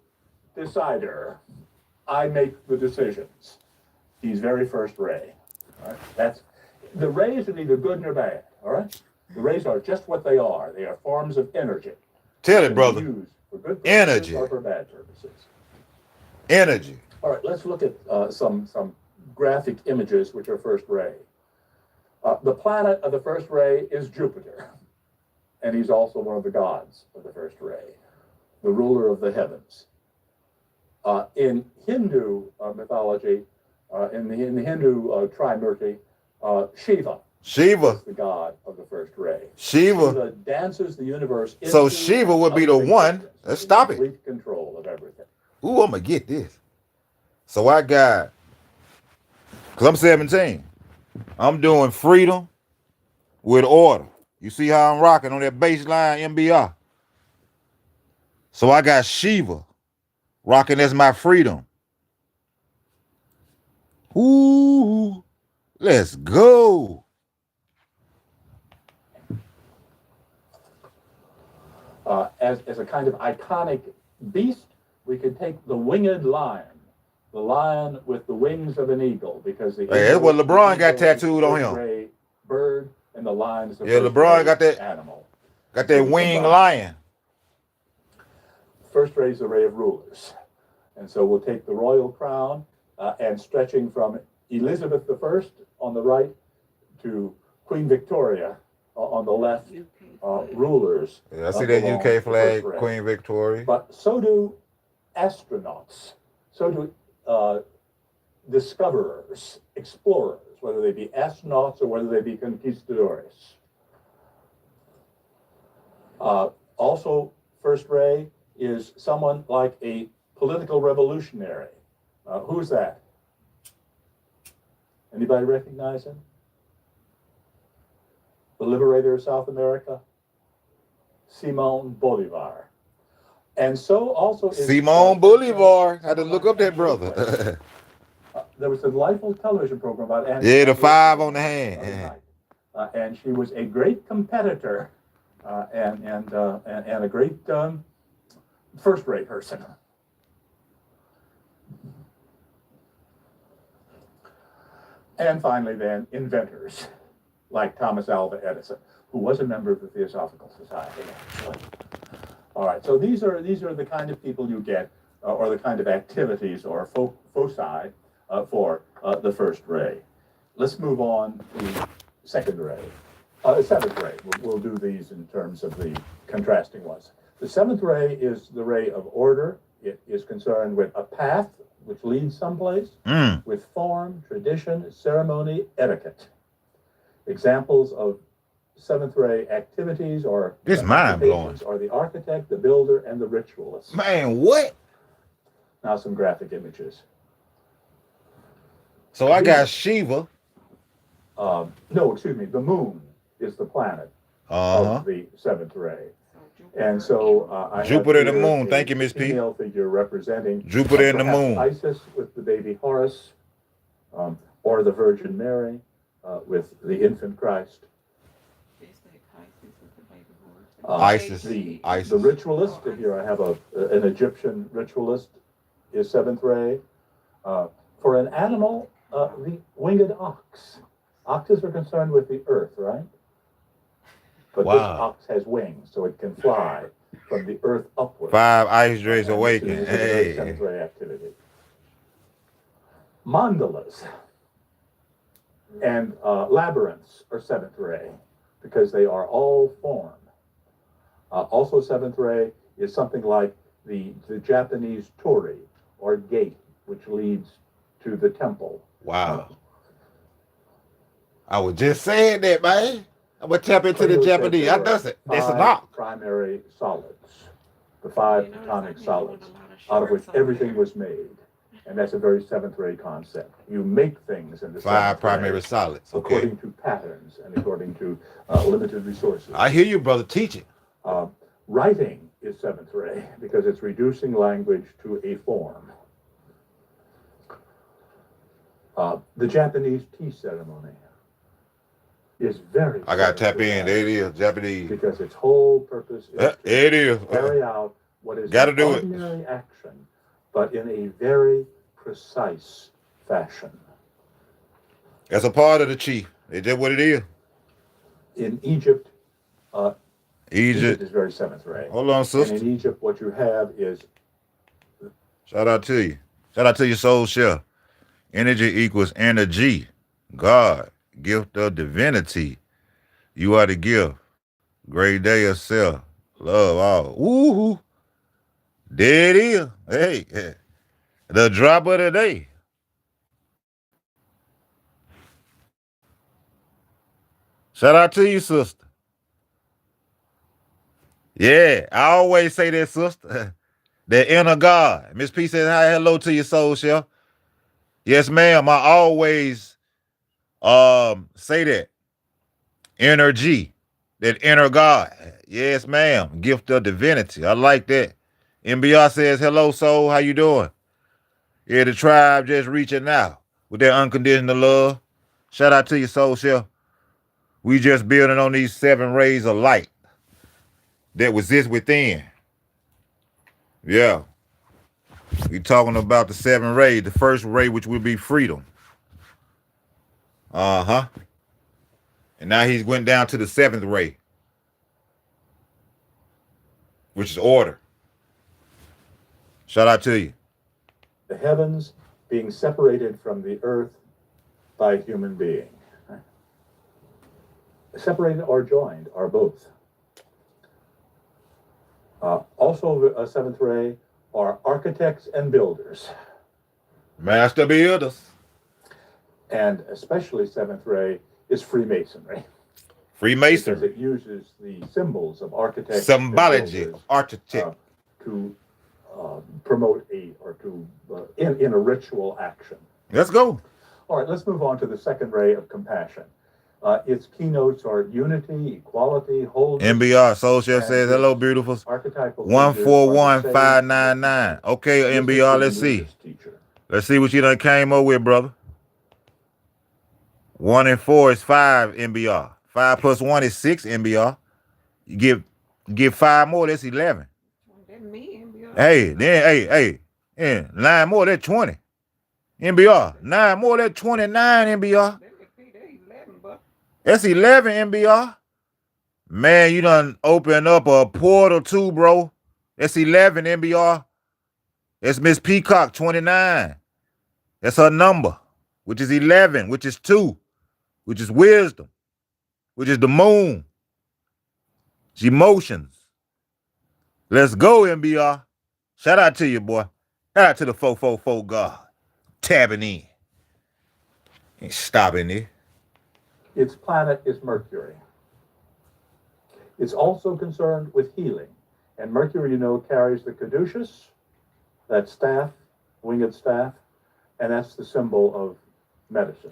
decider. I make the decisions. He's very first ray. All right? That's the rays are neither good nor bad. All right, the rays are just what they are. They are forms of energy. Tell They it, can brother. be used for good purposes Energy. or for bad purposes. Energy. All right, let's look at some graphic images which are first ray. The planet of the first ray is Jupiter, and he's also one of the gods of the first ray, the ruler of the heavens. In Hindu mythology, in the Hindu Trimurti, Shiva Shiva. is the god of the first ray. Shiva. Dances the universe into So Shiva would be the one. existence. Let's stop it. Complete control of everything. Ooh, I'm gonna get this. So I got, cause I'm 17. I'm doing freedom with order. You see how I'm rocking on that baseline MBR. So I got Shiva rocking as my freedom. Ooh, let's go. As a kind of iconic beast, we could take the winged lion, the lion with the wings of an eagle, because the Hey, that's eagle- what LeBron got the eagle is tattooed on the him. gray bird, and the lion is the Yeah, first LeBron ray got that- animal. Got that winged lion. First ray is the ray of rulers, and so we'll take the royal crown and stretching from Elizabeth I on the right to Queen Victoria on the left, rulers. Yeah, I see that belong UK to flag, first ray. Queen Victoria. But so do astronauts, so do discoverers, explorers, whether they be astronauts or whether they be conquistadores. Also, first ray is someone like a political revolutionary. Who's that? Anybody recognize him? The liberator of South America? Simón Bolívar. And so also is Simón Bolivar. Had to look up that brother. There was a delightful television program about Anne. Yeah, the 5 on the hand. And she was a great competitor and a great first-rate person. And finally, then, inventors like Thomas Alva Edison, who was a member of the Theosophical Society, actually. All right, so these are the kind of people you get, or the kind of activities or foci for the first ray. Let's move on to the second ray. Seventh ray. We'll do these in terms of the contrasting ones. The seventh ray is the ray of order. It is concerned with a path which leads someplace, with form, tradition, ceremony, etiquette. Examples of seventh ray activities or This mind-blowing. are the architect, the builder, and the ritualist. Man, what? Now some graphic images. So I got Shiva No, excuse me, the moon is the planet Uh-huh. of the seventh ray. So Jupiter And so I have Jupiter and the here moon. a Thank you, Miss P. female figure representing Jupiter and the perhaps moon. Isis with the baby Horus, or the Virgin Mary with the infant Christ. they say Isis is the baby horse. Isis. The Isis. ritualist, here I have an Egyptian ritualist, is seventh ray. For an animal, the winged ox. Oxes are concerned with the earth, right? But this Wow. ox has wings, so it can fly from the earth upward. 5 ice rays And awaken. this is a very seventh Hey. ray activity. Mandalas and labyrinths are seventh ray because they are all form. Also seventh ray is something like the Japanese torii or gate, which leads to the temple. Wow. I was just saying that, man. I'm gonna tap into the Plato said Japanese. there I were does it. That's a 5 knock. primary solids, the 5 You notice atomic I be solids, doing a lot of out of which shorts on everything there. was made. And that's a very seventh ray concept. You make things in the 5 seventh primary ray solids. Okay. according to patterns and according to limited resources. I hear you, brother. Teach it. Writing is seventh ray because it's reducing language to a form. The Japanese tea ceremony is very I gotta seventh tap ray in. There it is. Japanese. because its whole purpose is to There it is. carry out what is Gotta an do it. ordinary action, but in a very precise fashion. That's a part of the chi. It's just what it is. In Egypt, Egypt Egypt. is very seventh ray. Hold on, And sister. in Egypt, what you have is Shout out to you. Shout out to your soul share. Energy equals energy. God, gift of divinity. You are the gift. Great day of self. Love all. Woohoo. There it is. Hey, the drop of the day. Shout out to you, sister. Yeah, I always say that, sister. The inner God. Miss P says, hi, hello to your soul share. Yes, ma'am. I always say that. Energy. That inner God. Yes, ma'am. Gift of divinity. I like that. MBR says, hello, soul. How you doing? Yeah, the tribe just reaching out with their unconditional love. Shout out to your soul share. We just building on these 7 rays of light that exist within. Yeah. We talking about the 7 rays. The first ray, which will be freedom. Uh-huh. And now he's went down to the 7th ray, which is order. Shout out to you. the heavens being separated from the earth by a human being. Separated or joined, or both. Also, a seventh ray are architects and builders. Master builders. And especially seventh ray is Freemasonry. Freemasonry. Because it uses the symbols of architects Symbology and of builders, architect. to promote in a ritual action. Let's go. All right, let's move on to the second ray of compassion. Its keynotes are unity, equality, wholeness. MBR. Soul Chef and says, hello, beautifuls. Archetypal 141599. Okay, MBR, let's see. Let's see what you done came up with, brother. 1 and 4 is 5, MBR. 5 plus 1 is 6, MBR. You give 5 more, that's 11. That me, MBR. Hey, then, hey, 9 more, that's 20. MBR. 9 more, that's 29, MBR. That's 11, MBR. Man, you done open up a portal too, bro. That's 11, MBR. That's Miss Peacock, 29. That's her number, which is 11, which is 2, which is wisdom, which is the moon. It's emotions. Let's go, MBR. Shout out to you, boy. Shout out to the 444 God. Tabbing in. Ain't stopping it. Its planet is Mercury. It's also concerned with healing. And Mercury, you know, carries the caduceus, that staff, winged staff, and that's the symbol of medicine.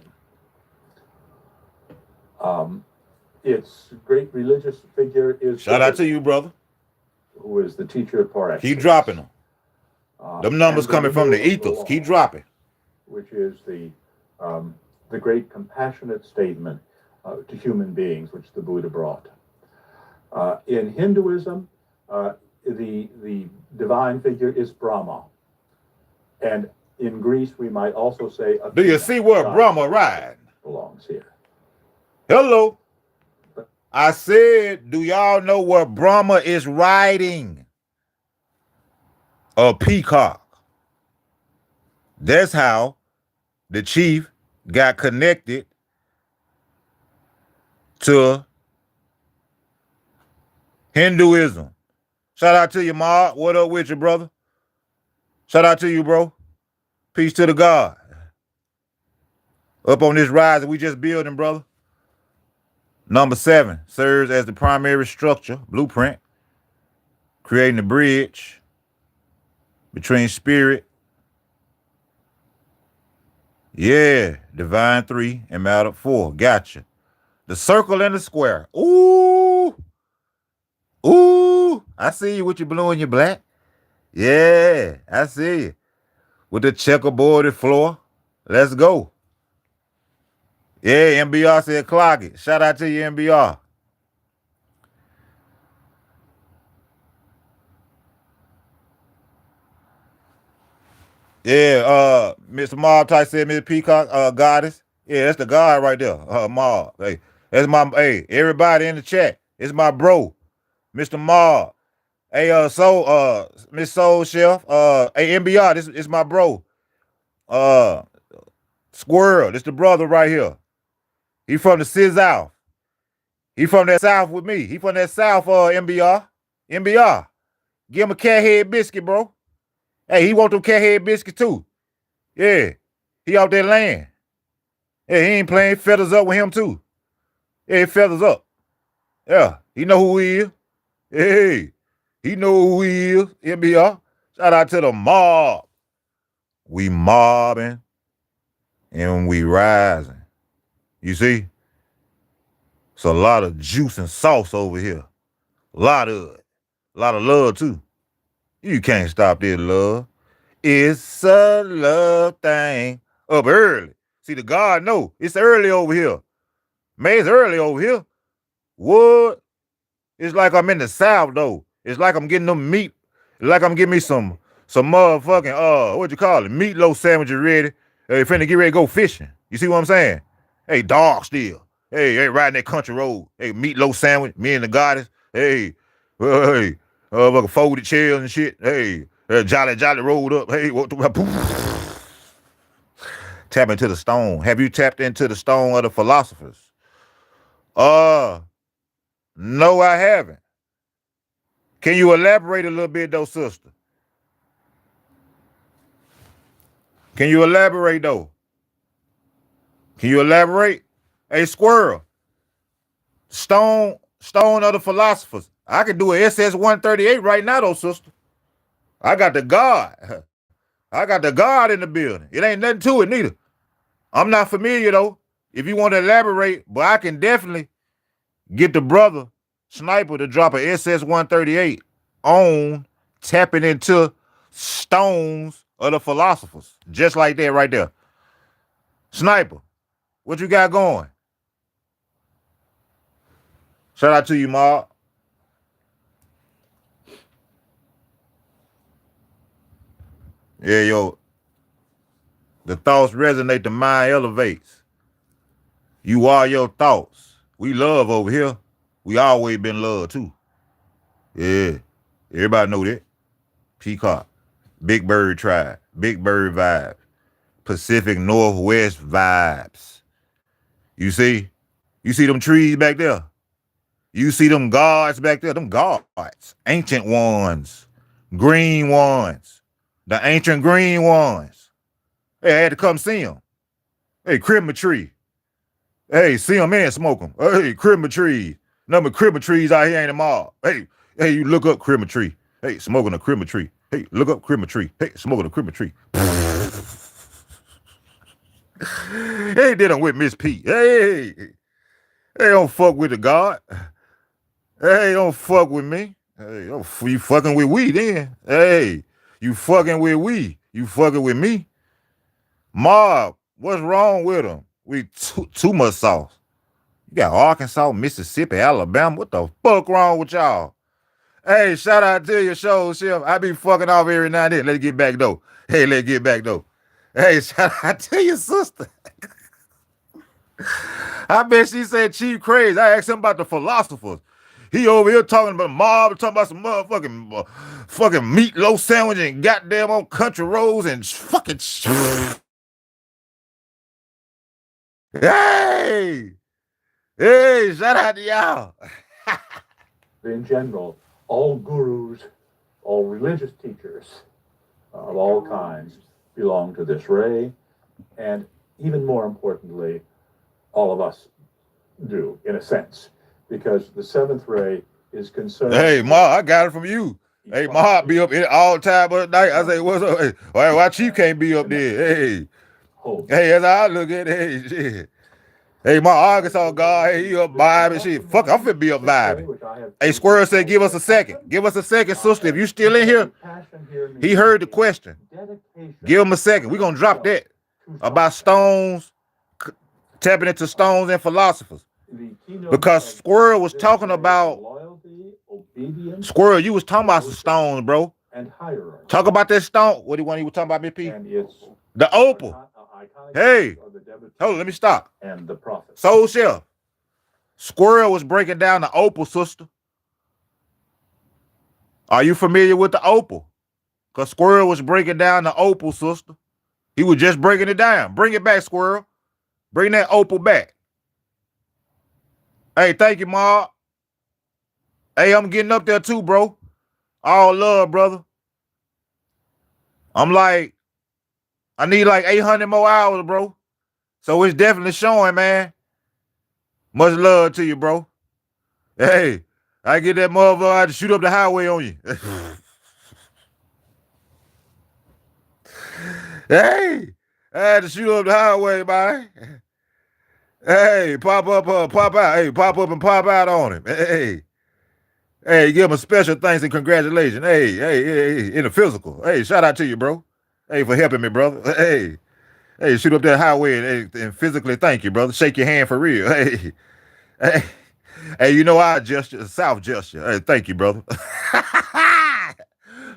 Its great religious figure is Shout out to you, brother. who is the teacher par excellence. Keep dropping them. Them numbers and coming from the renewal of ethos. law, Keep dropping. which is the great compassionate statement to human beings, which the Buddha brought. In Hinduism, the divine figure is Brahma, and in Greece we might also say Athena. Do you see where God Brahma ride? belongs here. Hello. I said, do y'all know where Brahma is riding? A peacock. That's how the chief got connected to Hinduism. Shout out to you, Ma. What up with you, brother? Shout out to you, bro. Peace to the God. Up on this rise that we just building, brother. Number 7 serves as the primary structure, blueprint, creating the bridge between spirit, divine 3 and matter 4. Gotcha. The circle and the square. Ooh. I see you with your blue and your black. Yeah, I see you. With the checkerboarded floor. Let's go. Yeah, MBR said clock it. Shout out to you, MBR. Yeah, Mr. Mob Type said Mr. Peacock, goddess. Yeah, that's the god right there. Mob. Hey, that's my everybody in the chat. It's my bro, Mr. Mob. Hey, Miss Soul Chef. Hey, MBR, this is my bro. Squirrel, this the brother right here. He from the South. He from that South with me. He from that South, MBR. MBR. Give him a cat head biscuit, bro. Hey, he want them cat head biscuits too. Yeah. He out there laying. Yeah, he ain't playing. Feathers up with him too. Yeah, feathers up. Yeah, he know who he is. Hey, he know who he is. MBR. Shout out to the mob. We mobbing and we rising. You see? It's a lot of juice and sauce over here. A lot of it. A lot of love too. You can't stop this love. It's a love thing. Up early. See, the God know it's early over here. Man, it's early over here. What? It's like I'm in the South though. It's like I'm getting them meat. It's like I'm getting me some motherfucking what you call it? Meatloaf sandwiches ready. Hey, finna get ready to go fishing. You see what I'm saying? Hey, dog still. Hey, riding that country road. Hey, meatloaf sandwich. Me and the goddess. Hey, fucking folded chairs and shit. Hey, jolly rolled up. Hey, what the tap into the stone. Have you tapped into the stone of the philosophers? No, I haven't. Can you elaborate a little bit though, sister? Can you elaborate though? Can you elaborate? Hey, Squirrel. Stone of the philosophers. I can do an SS-138 right now though, sister. I got the God. I got the God in the building. It ain't nothing to it neither. I'm not familiar though. If you want to elaborate, but I can definitely get the brother Sniper to drop an SS-138 on tapping into stones of the philosophers. Just like that right there. Sniper, what you got going? Shout out to you, Mark. Yeah, yo. The thoughts resonate, the mind elevates. You are your thoughts. We love over here. We always been loved too. Yeah. Everybody know that. Peacock. Big Bird tribe. Big Bird vibes. Pacific Northwest vibes. You see? You see them trees back there? You see them gods back there? Them gods. Ancient ones. Green ones. The ancient green ones. Hey, I had to come see them. Hey, Christmas tree. Hey, see them and smoke them. Hey, Christmas trees. Number of Christmas trees out here ain't them all. Hey, you look up Christmas tree. Hey, smoking a Christmas tree. Hey, look up Christmas tree. Hey, smoking a Christmas tree. Hey, did them with Miss P. Hey. Hey, don't fuck with the God. Hey, don't fuck with me. Hey, you fucking with we then. Hey, you fucking with we. You fucking with me. Mob, what's wrong with them? We too much sauce. You got Arkansas, Mississippi, Alabama. What the fuck wrong with y'all? Hey, shout out to your show, Chef. I be fucking off every now and then. Let's get back though. Hey, let's get back though. Hey, shout out to your sister. I bet she said Chief crazy. I asked him about the philosophers. He over here talking about mob, talking about some motherfucking fucking meatloaf sandwich and goddamn on country roads and fucking. Hey, hey, shout out to y'all. In general, all gurus, all religious teachers of all kinds belong to this ray, and even more importantly, all of us do, in a sense, because the seventh ray is concerned. Hey, Ma, I got it from you. Hey, Ma, be up all the time of the night. I say, what's up? Hey, why Chief can't be up there? Hey, hey, that's how I look at it. Hey, shit. Hey, my Arkansas guy, hey, he up vibing shit. Fuck, I'm finna be up vibing. Hey, Squirrel said, give us a second. Give us a second, sister. If you still in here, he heard the question. Give him a second. We're gonna drop that about stones, tapping into stones and philosophers. Because Squirrel was talking about Squirrel, you was talking about some stones, bro. Talk about that stone. What do you want? He was talking about, Miss P? The opal. Hey, hold on, let me stop. And the prophet. Soul Chef. Squirrel was breaking down the opal, sister. Are you familiar with the opal? Because Squirrel was breaking down the opal, sister. He was just breaking it down. Bring it back, Squirrel. Bring that opal back. Hey, thank you, Ma. Hey, I'm getting up there too, bro. All love, brother. I need like 800 more hours, bro. So it's definitely showing, man. Much love to you, bro. Hey, I get that motherfucker, I had to shoot up the highway on you. Hey, I had to shoot up the highway, man. Hey, pop up, pop out. Hey, pop up and pop out on him. Hey, give him a special thanks and congratulations. Hey, in the physical. Hey, shout out to you, bro. Hey, for helping me, brother. Hey, shoot up that highway and physically thank you, brother. Shake your hand for real. Hey, you know our gesture, South gesture. Hey, thank you, brother.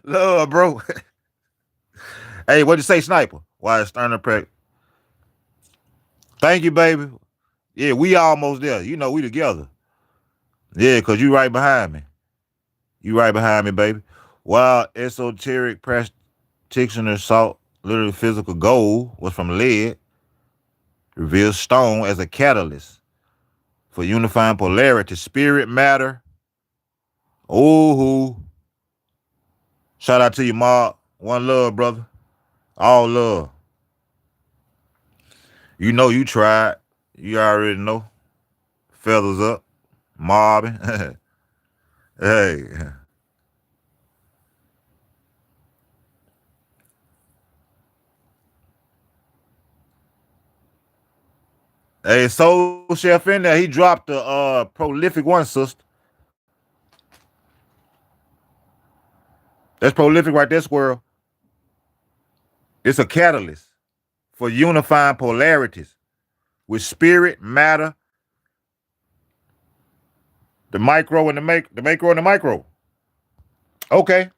Love, bro. Hey, what'd you say, Sniper? Why is Sterner preg? Thank you, baby. Yeah, we almost there. You know, we together. Yeah, because you right behind me. You right behind me, baby. While esoteric practitioner sought literally physical gold was from lead, reveals stone as a catalyst for unifying polarity, spirit, matter. Oh, shout out to you, Mark. One love, brother. All love. You know you tried. You already know. Feathers up. Mobbing. Hey. Hey, Soul Chef in there. He dropped the prolific one, sister. That's prolific right there, Squirrel. It's a catalyst for unifying polarities with spirit, matter, the micro and the macro and the micro. Okay.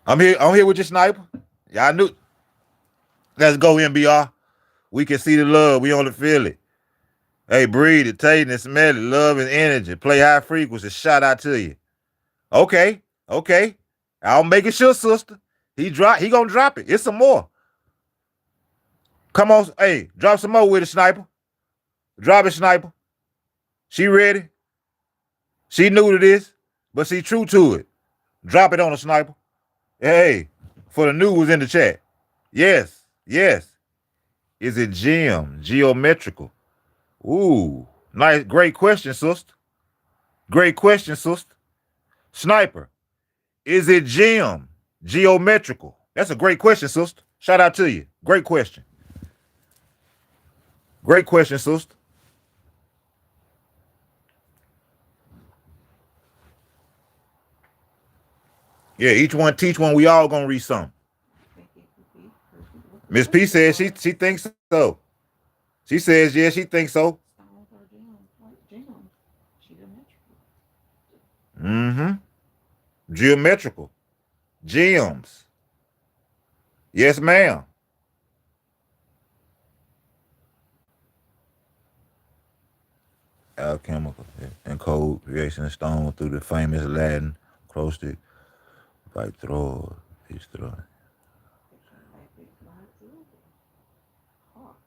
I'm here with your Sniper. Y'all knew. Let's go, MBR. We can see the love. We only feel it. Hey, breathe it, taste it, smell it, love and energy. Play high frequency. Shout out to you. Okay. I'll make it sure, sister. He gonna drop it. It's some more. Come on, hey, drop some more with it, Sniper. Drop it, Sniper. She ready. She new to this, but she true to it. Drop it on a Sniper. Hey, for the news in the chat. Yes. Is it geometrical? Ooh, nice, great question, sister. Great question, sister. Sniper, is it geometrical? That's a great question, sister. Shout out to you. Great question. Great question, sister. Yeah, each one teach one. We all gonna read something. I think it could be perfect with the Miss P birthday says she card. she thinks so. She says yeah, she thinks so. Stones are gems, like gems, geometrical. Mm-hmm. Geometrical. Gems. Yes, ma'am. Alchemical and code creation of stone through the famous Latin acrostic by throw peace throw. Fiction epic like silver. Hawk.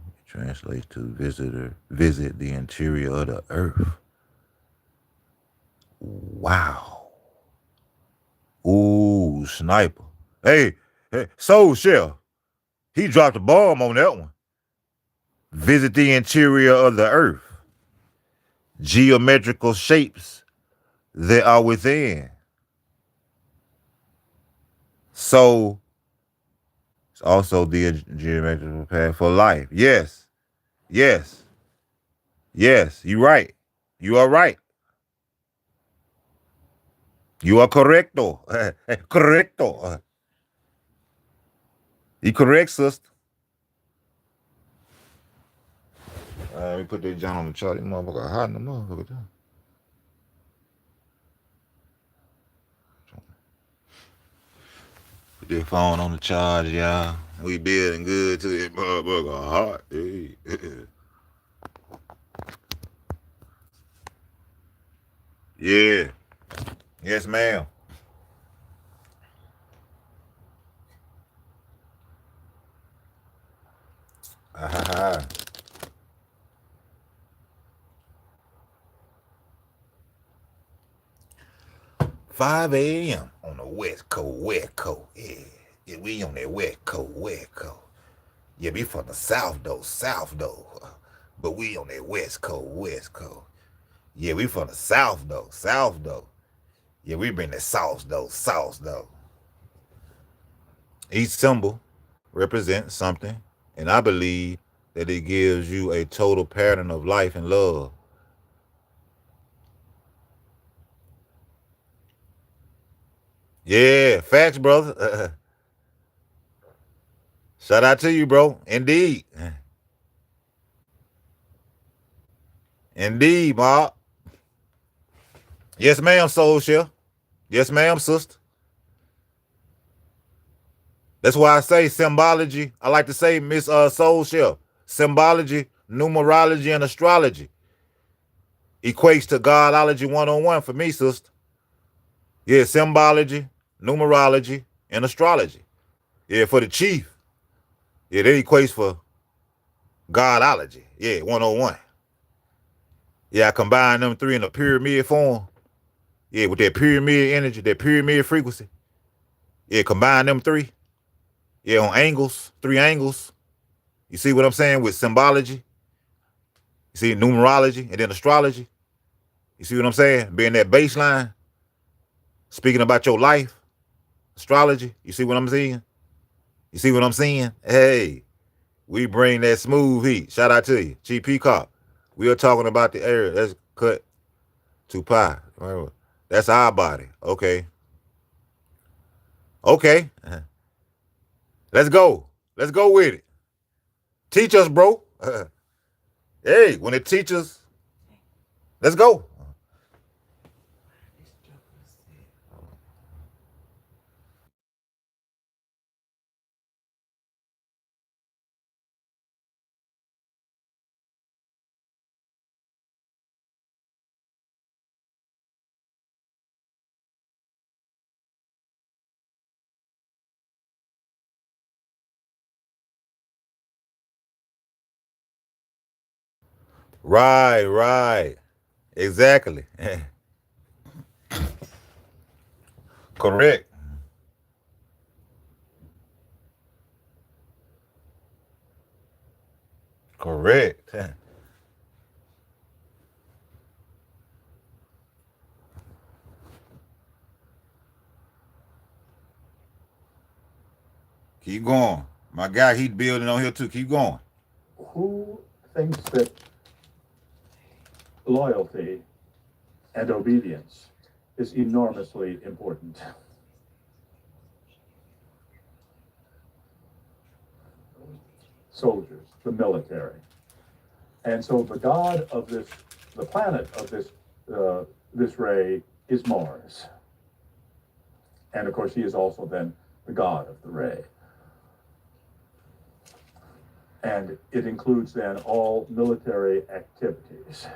It translates to visit the interior of the earth. Wow. Ooh, sniper. Hey, Soul Shell. He dropped a bomb on that one. Visit the interior of the earth. Geometrical shapes that are within. So it's also the geometrical path for life. Yes. Yes. Yes. You're right. You are right. You are correcto. Correcto. You correct, sister. Let me put that John on the chart. This motherfucker hot in the motherfucker. Put that phone on the charge, y'all. We building good to that motherfucker hot. Hey. Yeah. Yes, ma'am. Ha ha ha. 5 a.m. on the West Coast, West Coast. Yeah. Yeah, we on that West Coast, West Coast. Yeah, we from the South though, South though. But we on that West Coast, West Coast. Yeah, we from the South though, South though. Yeah, we bring the sauce though, sauce though. Each symbol represents something, and I believe that it gives you a total pattern of life and love. Yeah, facts, brother. Shout out to you, bro. Indeed. Indeed, Bob. Yes, ma'am, Soul Shell. Yes, ma'am, sister. That's why I say symbology. I like to say, Miss Soul Shell. Symbology, numerology, and astrology equates to Godology 101 for me, sister. Yeah, symbology, numerology, and astrology. Yeah, for the chief. Yeah, that equates for Godology. Yeah, 101. Yeah, I combine them three in a pyramid form. Yeah, with that pyramid energy, that pyramid frequency. Yeah, combine them three. Yeah, on angles, 3 angles. You see what I'm saying with symbology? You see numerology and then astrology? You see what I'm saying? Being that baseline, speaking about your life, astrology. You see what I'm saying? You see what I'm saying? Hey, we bring that smooth heat. Shout out to you. G Peacock. We are talking about the area. That's cut to pi. That's our body. Okay. Okay. Let's go. Let's go with it. Teach us, bro. Hey, when it teaches, let's go. This joker said, Right, right. Exactly. Correct. Correct. Keep going. My guy, he's building on here too. Keep going. Who thinks that loyalty and obedience is enormously important. Soldiers, the military. And so the god of this, the planet of this ray is Mars. And of course, he is also then the god of the ray. And it includes then all military activities.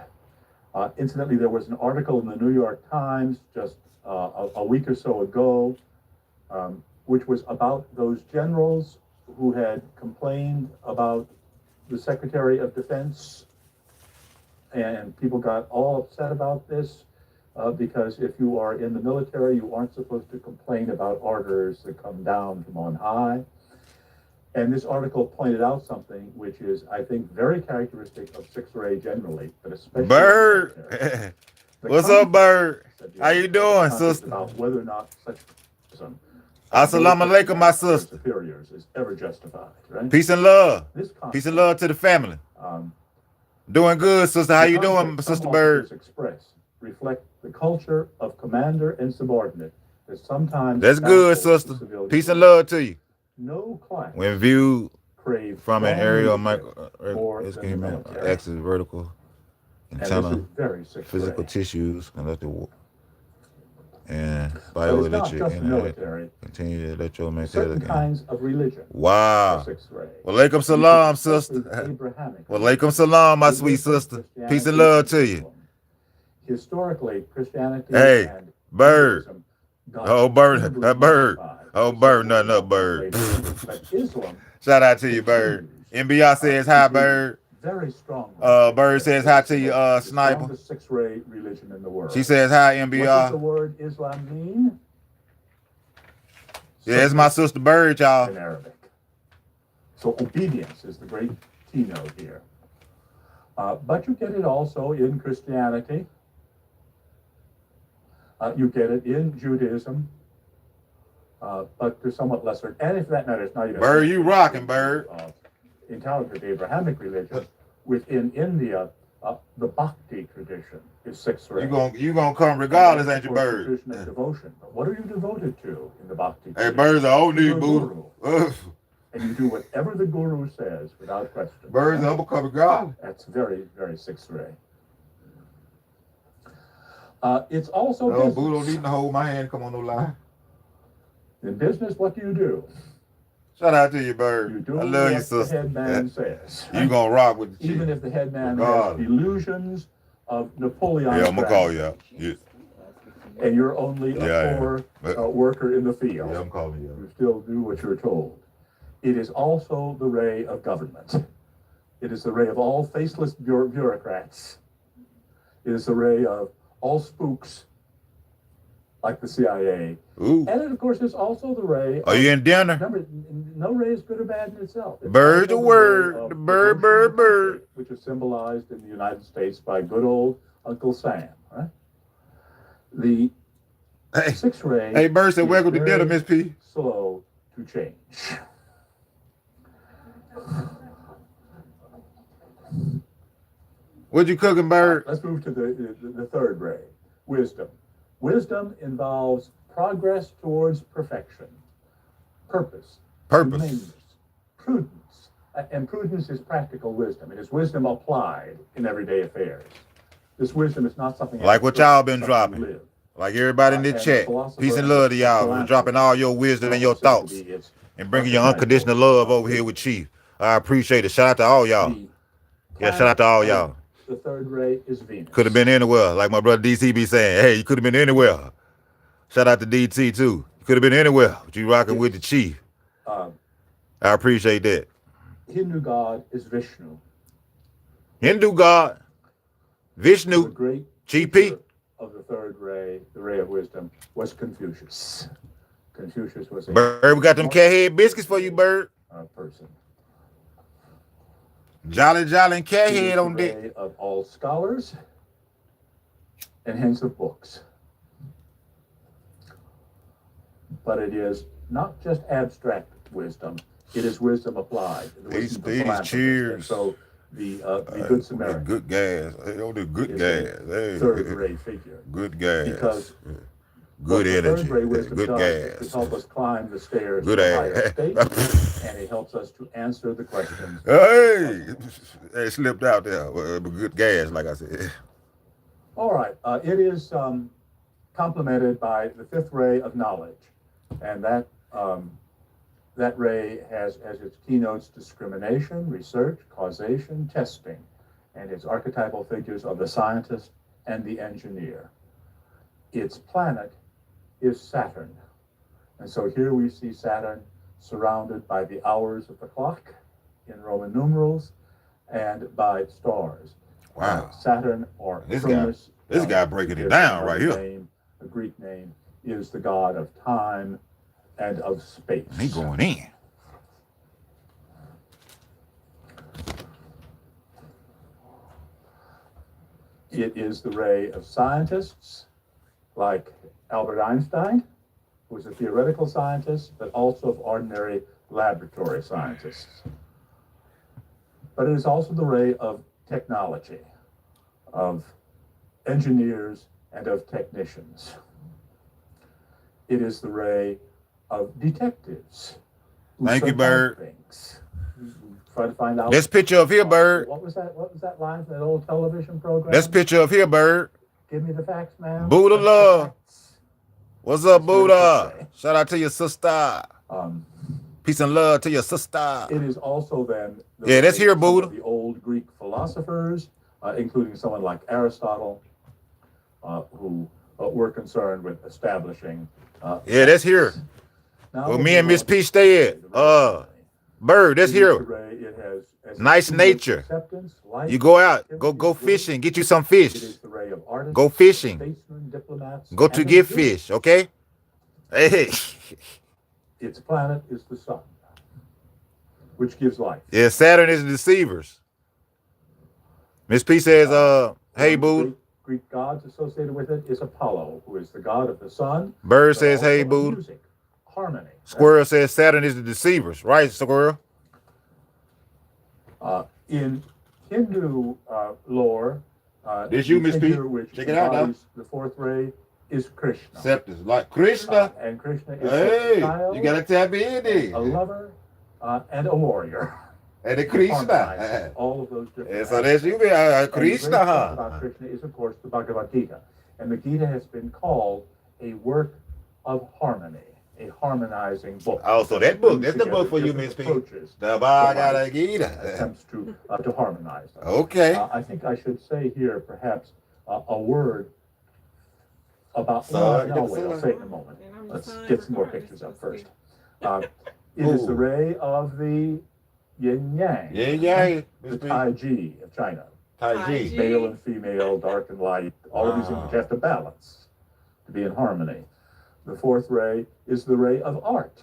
Incidentally, there was an article in the New York Times just a week or so ago, which was about those generals who had complained about the Secretary of Defense, and people got all upset about this because if you are in the military, you aren't supposed to complain about orders that come down from on high. And this article pointed out something which is, I think, very characteristic of 6-ray generally, but especially Bird. What's up, Bird? How you doing, sister? About whether or not such Assalamu alaikum, my sister. Superiors is ever justified, right? Peace and love. This Peace and love to the family. Doing good, sister. How you doing, Sister Bird? Express reflect the culture of commander and subordinate that sometimes. That's good, sister. Peace and love to you. No class. When viewed crave from an aerial axis, vertical, antenna, physical tissues, and bioelectric, continue to let your certain kinds of religion. Wow. Walaikum salam, sister. Walaikum salam, my sweet sister. Peace and love to you. Historically, Christianity and Bird. Bird. Nothing up, Bird. Shout out to you, Bird. MBR says hi, Bird. Very strong. Bird says hi to you, Sniper. The 6-ray religion in the world. She says hi, MBR. What does the word Islam mean? Yeah, it's my sister Bird, y'all. In Arabic. So obedience is the great keynote here. But you get it also in Christianity. You get it in Judaism. But to somewhat lesser, and if that matters, not even. Bird, you rocking, Bird. Encountered the Abrahamic religion. Within India, the Bhakti tradition is 6-ray. You gonna come regardless, ain't you, Bird? Tradition of devotion. But what are you devoted to in the Bhakti tradition? Hey, Bird's an old dude, boo. And you do whatever the guru says without question. Bird's an uppercut God. That's very, very 6-ray. It's also no, boo don't need to hold my hand. Come on, no lie. In business, what do you do? Shout out to you, Bird. You do I love you, what sister. The headman says. You gonna rock with the chief. Even if the headman has delusions of Napoleon. Yeah, I'm gonna call you out. Yeah. And you're only a poor worker in the field. Yeah, I'm calling you. You still do what you're told. It is also the ray of government. It is the ray of all faceless bureaucrats. It is the ray of all spooks like the CIA. Ooh. And it, of course, is also the ray. Are you in dinner? Remember, no ray is good or bad in itself. It's Bird the word. Bird. Which is symbolized in the United States by good old Uncle Sam, right? The 6-ray. Hey, Bird said, welcome to dinner, Miss P. Slow to change. What you cooking, Bird? Let's move to the 3rd ray, wisdom. Wisdom involves progress towards perfection, purpose, humaneness, prudence. And prudence is practical wisdom. It is wisdom applied in everyday affairs. This wisdom is not something like what y'all been dropping. Like everybody in the chat. Peace and love to y'all for dropping all your wisdom and your thoughts and bringing your unconditional love over here with Chief. I appreciate it. Shout out to all y'all. Yeah, shout out to all y'all. The 3rd ray is Venus. Could have been anywhere, like my brother DC be saying. Hey, you could have been anywhere. Shout out to DT too. You could have been anywhere, but you rocking with the Chief. I appreciate that. Hindu god is Vishnu. Hindu god, Vishnu, the great GP of the 3rd ray, the ray of wisdom, was Confucius. Confucius was a Bird. We got them cat head biscuits for you, Bird. Person. Jolly and cat head on deck. Of all scholars, and hence of books. But it is not just abstract wisdom; it is wisdom applied. Peace, cheers. And so the Good Samaritan. Good gas. Hey, oh, the good is gas. a Hey. third ray figure. Good gas. Because good what the energy. third ray wisdom Good does is gas. to help us climb the stairs Good to a higher ass. state, and it helps us to answer the questions. Hey, it slipped out there. Good gas, like I said. All right, it is complemented by the fifth ray of knowledge, and that ray has as its keynotes discrimination, research, causation, testing, and its archetypal figures are the scientist and the engineer. Its planet is Saturn. And so here we see Saturn surrounded by the hours of the clock in Roman numerals and by stars. Wow. Saturn, or This Cronus, guy breaking it down right here. name, a Greek name, is the god of time and of space. He going in. It is the ray of scientists like Albert Einstein, who was a theoretical scientist, but also of ordinary laboratory scientists. But it is also the ray of technology, of engineers, and of technicians. It is the ray of detectives. Thank you, Bird. Things. Try to find out. This picture of here, Bird. What was that? What was that line from that old television program? This picture of here, Bird. Give me the facts, man. Buddha love. What's up, That's very Buddha? good. Shout out to your sister. Peace and love to your sister. It is also then Yeah, that's here, Buddha. The old Greek philosophers, including someone like Aristotle, who were concerned with establishing. Yeah, that's here. Now, Well, me and Miss P stay at. Bird, that's here. It has Nice nature. life, You go out, go activity, fishing, get you some It fish. is the ray of artists, Go fishing. statesmen, diplomats, Go to and get engineers. fish, okay? Hey. Its planet is the sun, which gives life. Yeah, Saturn is the deceivers. Miss P says, hey, One of the boo. Greek gods associated with it is Apollo, who is the god of the sun. Bird but says, also hey, of boo. Music, harmony. Squirrel says Saturn is the deceivers. Right, Squirrel? In Hindu lore, This you, the Miss P? figure which Check it out now. embodies the fourth ray is Krishna. Scepters like Krishna. And Krishna is Hey, a child, you gotta tap in a there. lover, and a warrior. And the Harmonizes Krishna. all of those different. Yeah, so that's you, And the Krishna, great thing huh? about Krishna is, of course, the Bhagavad Gita, and the Gita has been called a work of harmony, a harmonizing book. Oh, so that book, that's the book for you, Miss P. Approaches, The Bhagavad Gita. attempts to harmonize them. Okay. I think I should say here, perhaps, a word about. Sorry, No, wait, I'll say it in a moment. Let's get some more pictures up first. It is the ray of the yin yang. Yeah, yeah. The Miss P. Tai Chi of China. Tai Tai Chi. Chi. Male and female, dark and light, all of these things which have to balance to be in harmony. The fourth ray is the ray of art,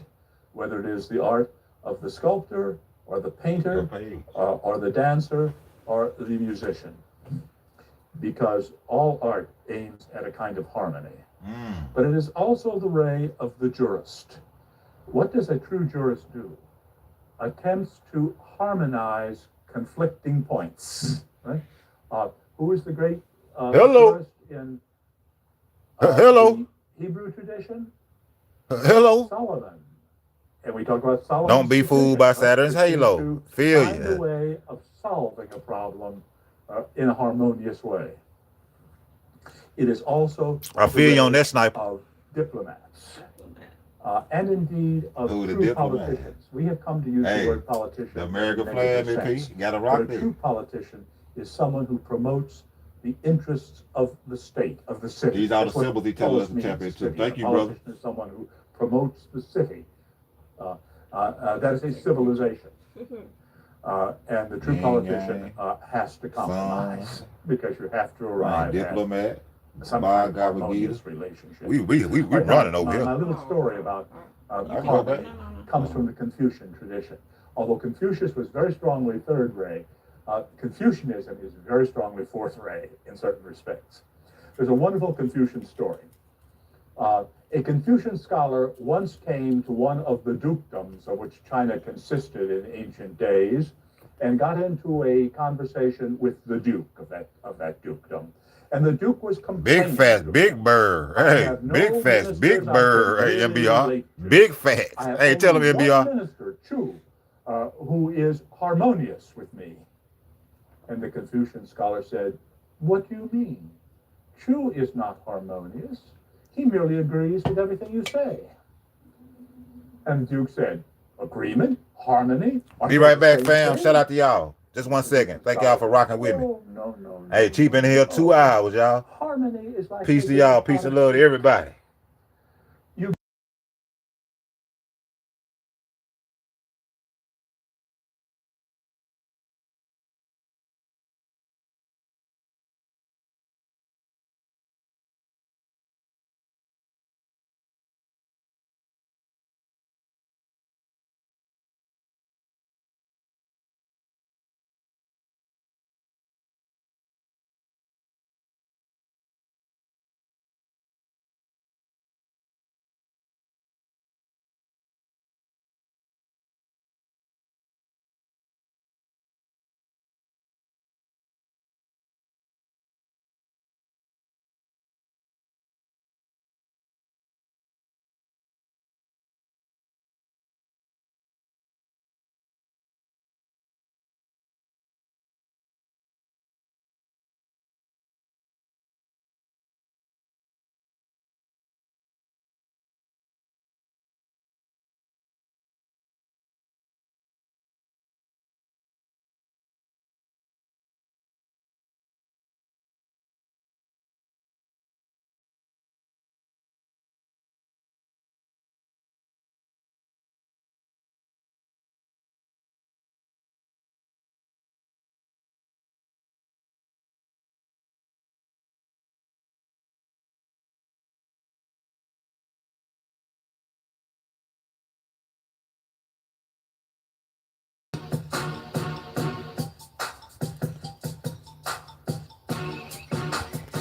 whether it is the art of the sculptor or the painter or the dancer or the musician, because all art aims at a kind of harmony. But it is also the ray of the jurist. What does a true jurist do? Attempts to harmonize conflicting points. Right? Who is the great Hello. jurist in Hello. the Hebrew tradition? Hello. Solomon. And we talk about Solomon. Don't be fooled by Saturn's halo. Feel Find a ya. way of solving a problem in a harmonious way. It is also I feel you on that, sniper. of diplomats. And indeed of Who the true diplomat? politicians. We have come to use Hey, the word politician. The American in a flag, negative Miss P. sense. You gotta But rock a this. true politician is someone who promotes the interests of the state, of the city. These are the That's what symbols he tells us polis to means, tap into. city. Thank A you, brother. politician is someone who promotes the city. That is a civilization. And the true Yin politician has to compromise because you have to Right, arrive diplomat. at some By kind of God, we harmonious relationship. We Right, running now, over my here. little story about I know harmony that. comes from the Confucian tradition. Although Confucius was very strongly third ray, Confucianism is very strongly fourth ray in certain respects. There's a wonderful Confucian story. A Confucian scholar once came to one of the dukedoms of which China consisted in ancient days and got into a conversation with the Duke of that dukedom. And the Duke was complaining. Big fast, big bird. Hey, big fast, big bird. Hey, MBR. Big fast. Hey, tell him, MBR. One minister, Chu, who is harmonious with me. And the Confucian scholar said, what do you mean? Chu is not harmonious. He merely agrees with everything you say. And the Duke said, agreement? Harmony? Be right back, fam. Shout out to y'all. Just 1 second. Thank y'all for rocking with me. No. Hey, Chief been here 2 hours, y'all. Harmony is like Peace to y'all. Peace and love to everybody.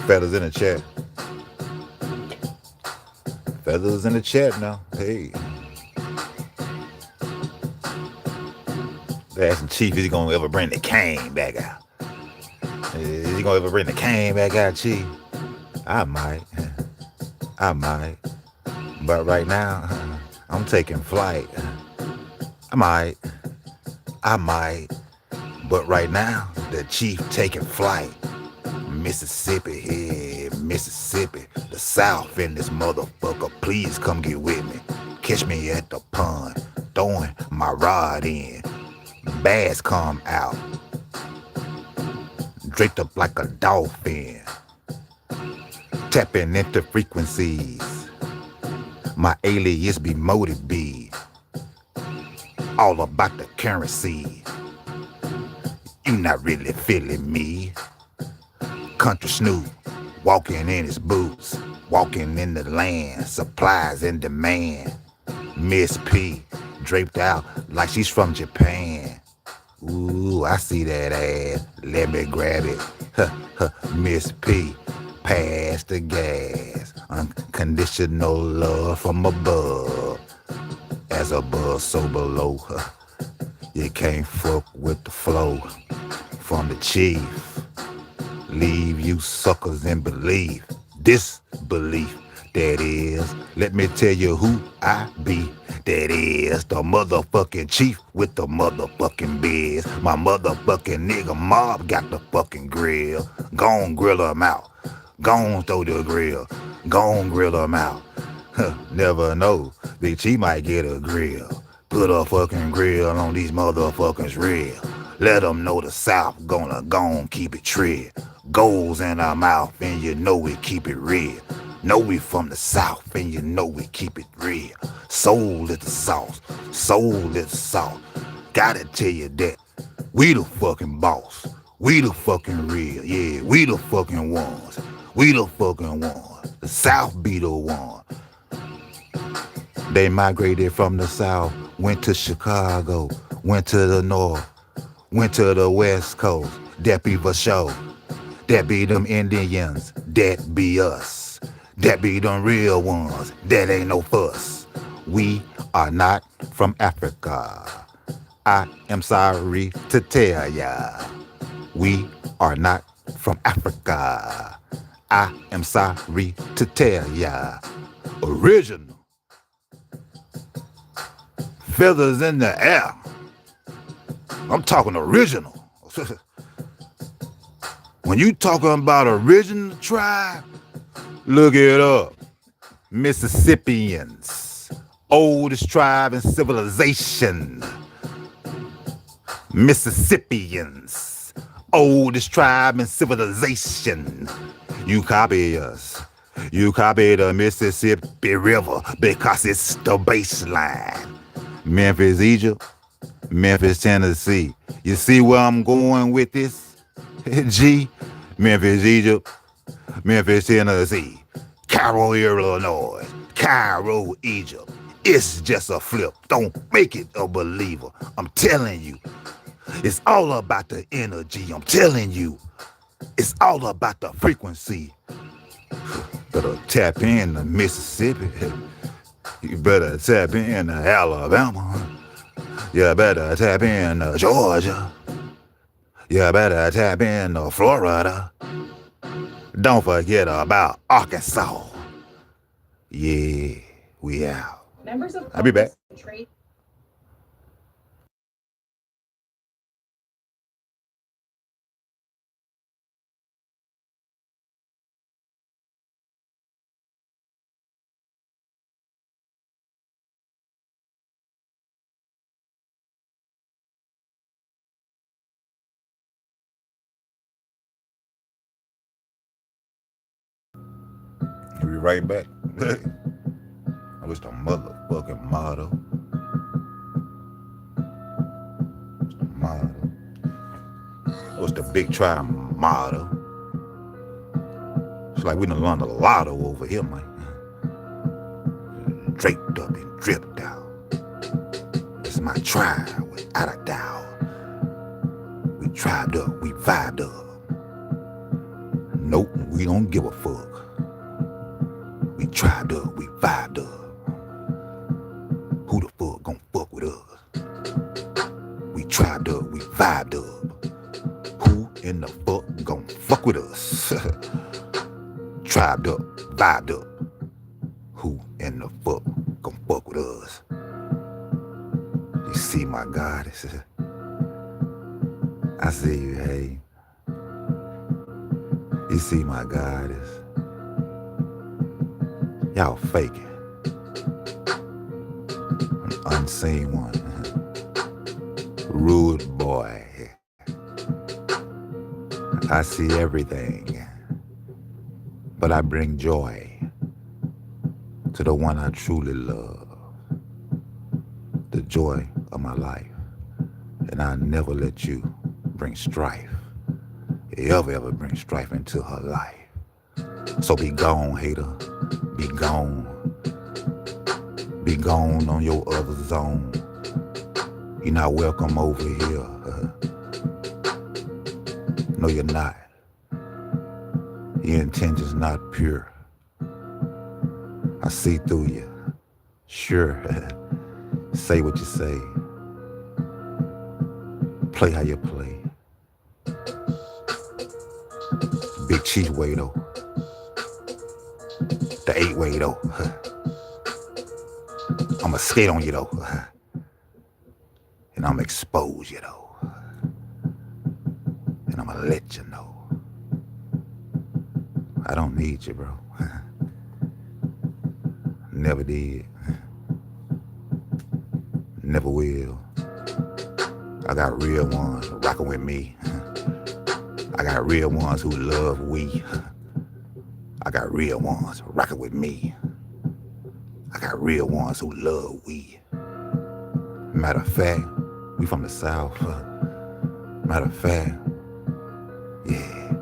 Feathers in the chat. Feathers in the chat now. Hey. They're asking Chief, is he going to ever bring the cane back out? Is he going to ever bring the cane back out, Chief? I might. But right now, I'm taking flight. I might. But right now, the Chief taking flight. Mississippi, yeah, Mississippi. The South in this motherfucker. Please come get with me. Catch me at the pond, throwing my rod in. Bass come out, draped up like a dolphin. Tapping into frequencies. My alias be Motive B. All about the currency. You not really feeling me. Country Snoop, walking in his boots, walking in the land, supplies in demand. Miss P, draped out like she's from Japan. Ooh, I see that ass, let me grab it. Miss P, pass the gas. Unconditional love from above. As above, so below. You can't fuck with the flow from the Chief. Leave you suckers in belief, disbelief. That is, let me tell you who I be. That is the motherfucking Chief with the motherfucking biz. My motherfucking nigga mob got the fucking grill. Gon' grill 'em out. Gon' throw the grill. Gon' grill 'em out. Never know, Big Chief might get a grill. Put a fucking grill on these motherfuckers real. Let them know the South gonna gon' keep it trill. Goals in our mouth and you know we keep it real. Know we from the South and you know we keep it real. Soul is the sauce, soul is the salt. Gotta tell you that we the fucking boss. We the fucking real, yeah, we the fucking ones. We the fucking ones. The South be the one. They migrated from the South, went to Chicago, went to the North, went to the West Coast. That be for sure. That be them Indians, that be us. That be them real ones, that ain't no fuss. We are not from Africa. I am sorry to tell ya, we are not from Africa. I am sorry to tell ya, original. Feathers in the air. I'm talking original. When you talking about original tribe, look it up. Mississippians, oldest tribe in civilization. Mississippians, oldest tribe in civilization. You copy us. You copy the Mississippi River because it's the baseline. Memphis, Egypt, Memphis, Tennessee. You see where I'm going with this? G, Memphis, Egypt, Memphis, Tennessee, Cairo, Illinois, Cairo, Egypt. It's just a flip. Don't make it a believer. I'm telling you. It's all about the energy. I'm telling you. It's all about the frequency. Better tap in to Mississippi. You better tap in to Alabama. You better tap in to Georgia. You better tap in to Florida. Don't forget about Arkansas. Yeah, we out. Members of I'll be back. trade We'll be right back. What's the motherfucking motto? What's the motto? What's the big tribe motto? It's like we done learned a lotto over here, man. Draped up and dripped out. It's my tribe, without a doubt. We tribed up, we vibed up. Nope, we don't give a fuck. We tribed up, we vibed up. Who the fuck gon' fuck with us? We tribed up, we vibed up. Who in the fuck gon' fuck with us? Tribed up, vibed up. Who in the fuck gon' fuck with us? You see my goddess? I see you, hey. You see my goddess? Y'all faking. An unseen one. Rude boy. I see everything. But I bring joy to the one I truly love. The joy of my life. And I'll never let you bring strife. Ever bring strife into her life. So be gone, hater. Be gone. Be gone on your other zone. You're not welcome over here. No, you're not. Your intention's not pure. I see through you. Sure. Say what you say. Play how you play. Big Chief way though. The 8-way though. I'ma skate on you though. And I'ma expose you though. And I'ma let you know. I don't need you, bro. Never did. Never will. I got real ones rocking with me. I got real ones who love we. I got real ones rocking with me. I got real ones who love we. Matter of fact, we from the South. Matter of fact, yeah.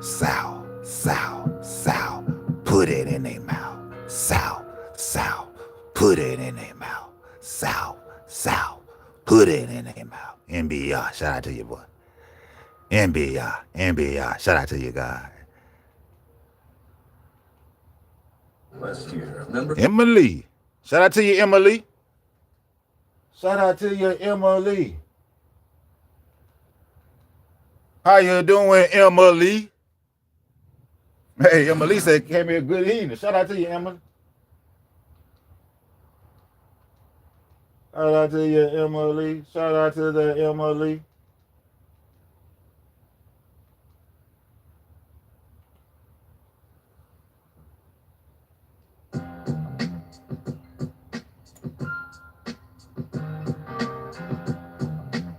South, South, South. Put it in their mouth. South, South. Put it in their mouth. South, South. Put it in their mouth. NBR, shout out to you, boy. NBR, shout out to you, guys. Last year, remember? Emily. Shout out to you, Emily. Shout out to you, Emily. How you doing, Emily? Hey, Emily said, "Gave me a good evening." Shout out to you, Emily. Shout out to you, Emily. Shout out to the Emily.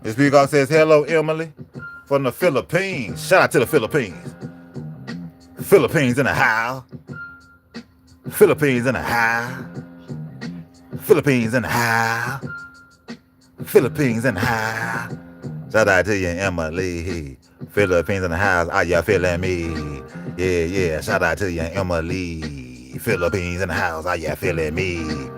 This Peacock says, "Hello, Emily, from the Philippines." Shout out to the Philippines. Philippines in the house. Philippines in the house. Philippines in the house. Philippines in the house. Shout out to you, Emily. Philippines in the house. Are you feeling me? Yeah, yeah. Shout out to you, Emily. Philippines in the house. Are you feeling me?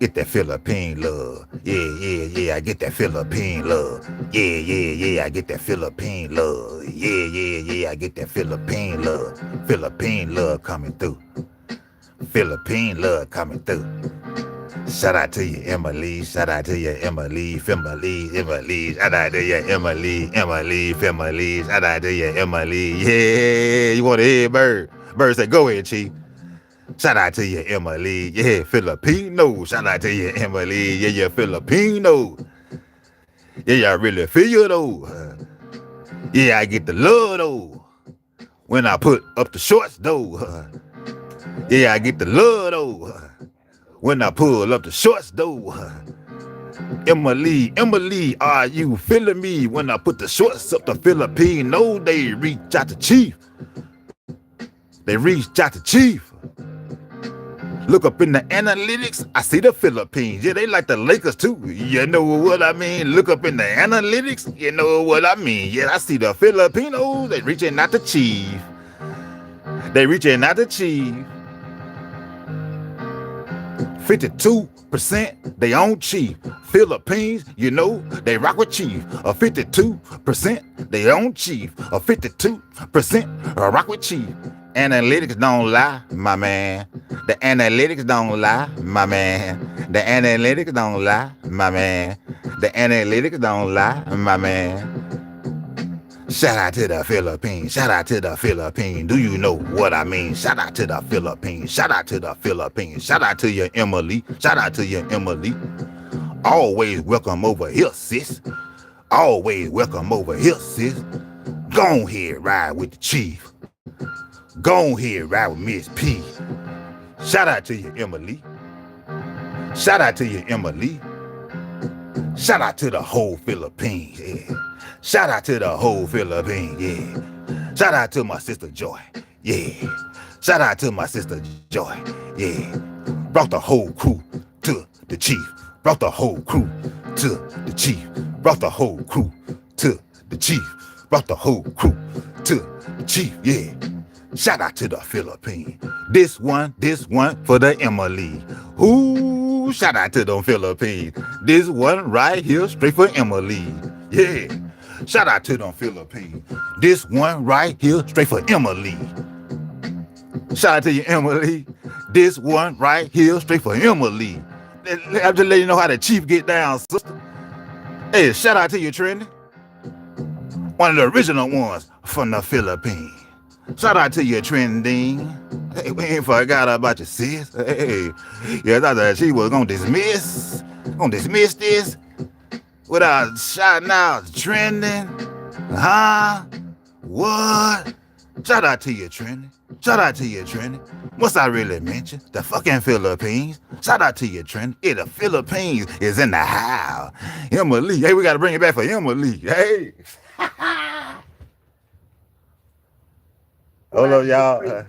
Get that Philippine love. Yeah, yeah, yeah. I get that Philippine love. Yeah, yeah, yeah. I get that Philippine love. Yeah, yeah, yeah. I get that Philippine love. Philippine love coming through. Philippine love coming through. Shout out to you, Emily. Shout out to you, Emily. Emily. Shout out to you, Emily. Emily. Shout out to you, Emily. Yeah, you want to hear Bird? Bird said, "Go ahead, Chief." Shout out to you, Emily. Yeah, Filipino. Shout out to you, Emily. Yeah, you're Filipino. Yeah, I really feel you though. Yeah, I get the love though. When I put up the shorts though. Yeah, I get the love though. When I pull up the shorts though. Emily, are you feeling me? When I put the shorts up the Filipino, they reach out to Chief. They reach out to Chief. Look up in the analytics, I see the Philippines. Yeah, they like the Lakers too. You know what I mean? Look up in the analytics, you know what I mean? Yeah, I see the Filipinos, they reaching out to Chief. They reaching out to Chief. 52% they own Chief. Philippines, you know, they rock with Chief. 52% they own Chief. 52% rock with Chief. Analytics don't lie, my man. The analytics don't lie, my man. The analytics don't lie, my man. The analytics don't lie, my man. Shout out to the Philippines. Shout out to the Philippines. Do you know what I mean? Shout out to the Philippines. Shout out to the Philippines. Shout out to you, Emily. Shout out to you, Emily. Always welcome over here, sis. Always welcome over here, sis. Go ahead, ride with the Chief. Go ahead, ride with Miss P. Shout out to you, Emily. Shout out to you, Emily. Shout out to the whole Philippines, yeah. Shout out to the whole Philippines, yeah. Shout out to my sister Joy, yeah. Shout out to my sister Joy, yeah. Brought the whole crew to the Chief. Brought the whole crew to the Chief. Brought the whole crew to the Chief. Brought the whole crew to the Chief, yeah. Shout out to the Philippines. This one for the Emily. Ooh, shout out to the Philippines. This one right here, straight for Emily. Yeah. Shout out to the Philippines. This one right here, straight for Emily. Shout out to you, Emily. This one right here, straight for Emily. I'm just letting you know how the Chief get down, sister. Hey, shout out to you, Trendy. One of the original ones from the Philippines. Shout out to you, Trending. Hey, we ain't forgot about you, sis. Hey, yeah, I thought she was gonna dismiss this without shouting out Trending. Huh? What? Shout out to you, Trending. Shout out to you, Trending. What's I really mention? The fucking Philippines. Shout out to you, Trending. Yeah, the Philippines is in the house. Emily. Hey, we gotta bring it back for Emily. Hey. Hold on, y'all.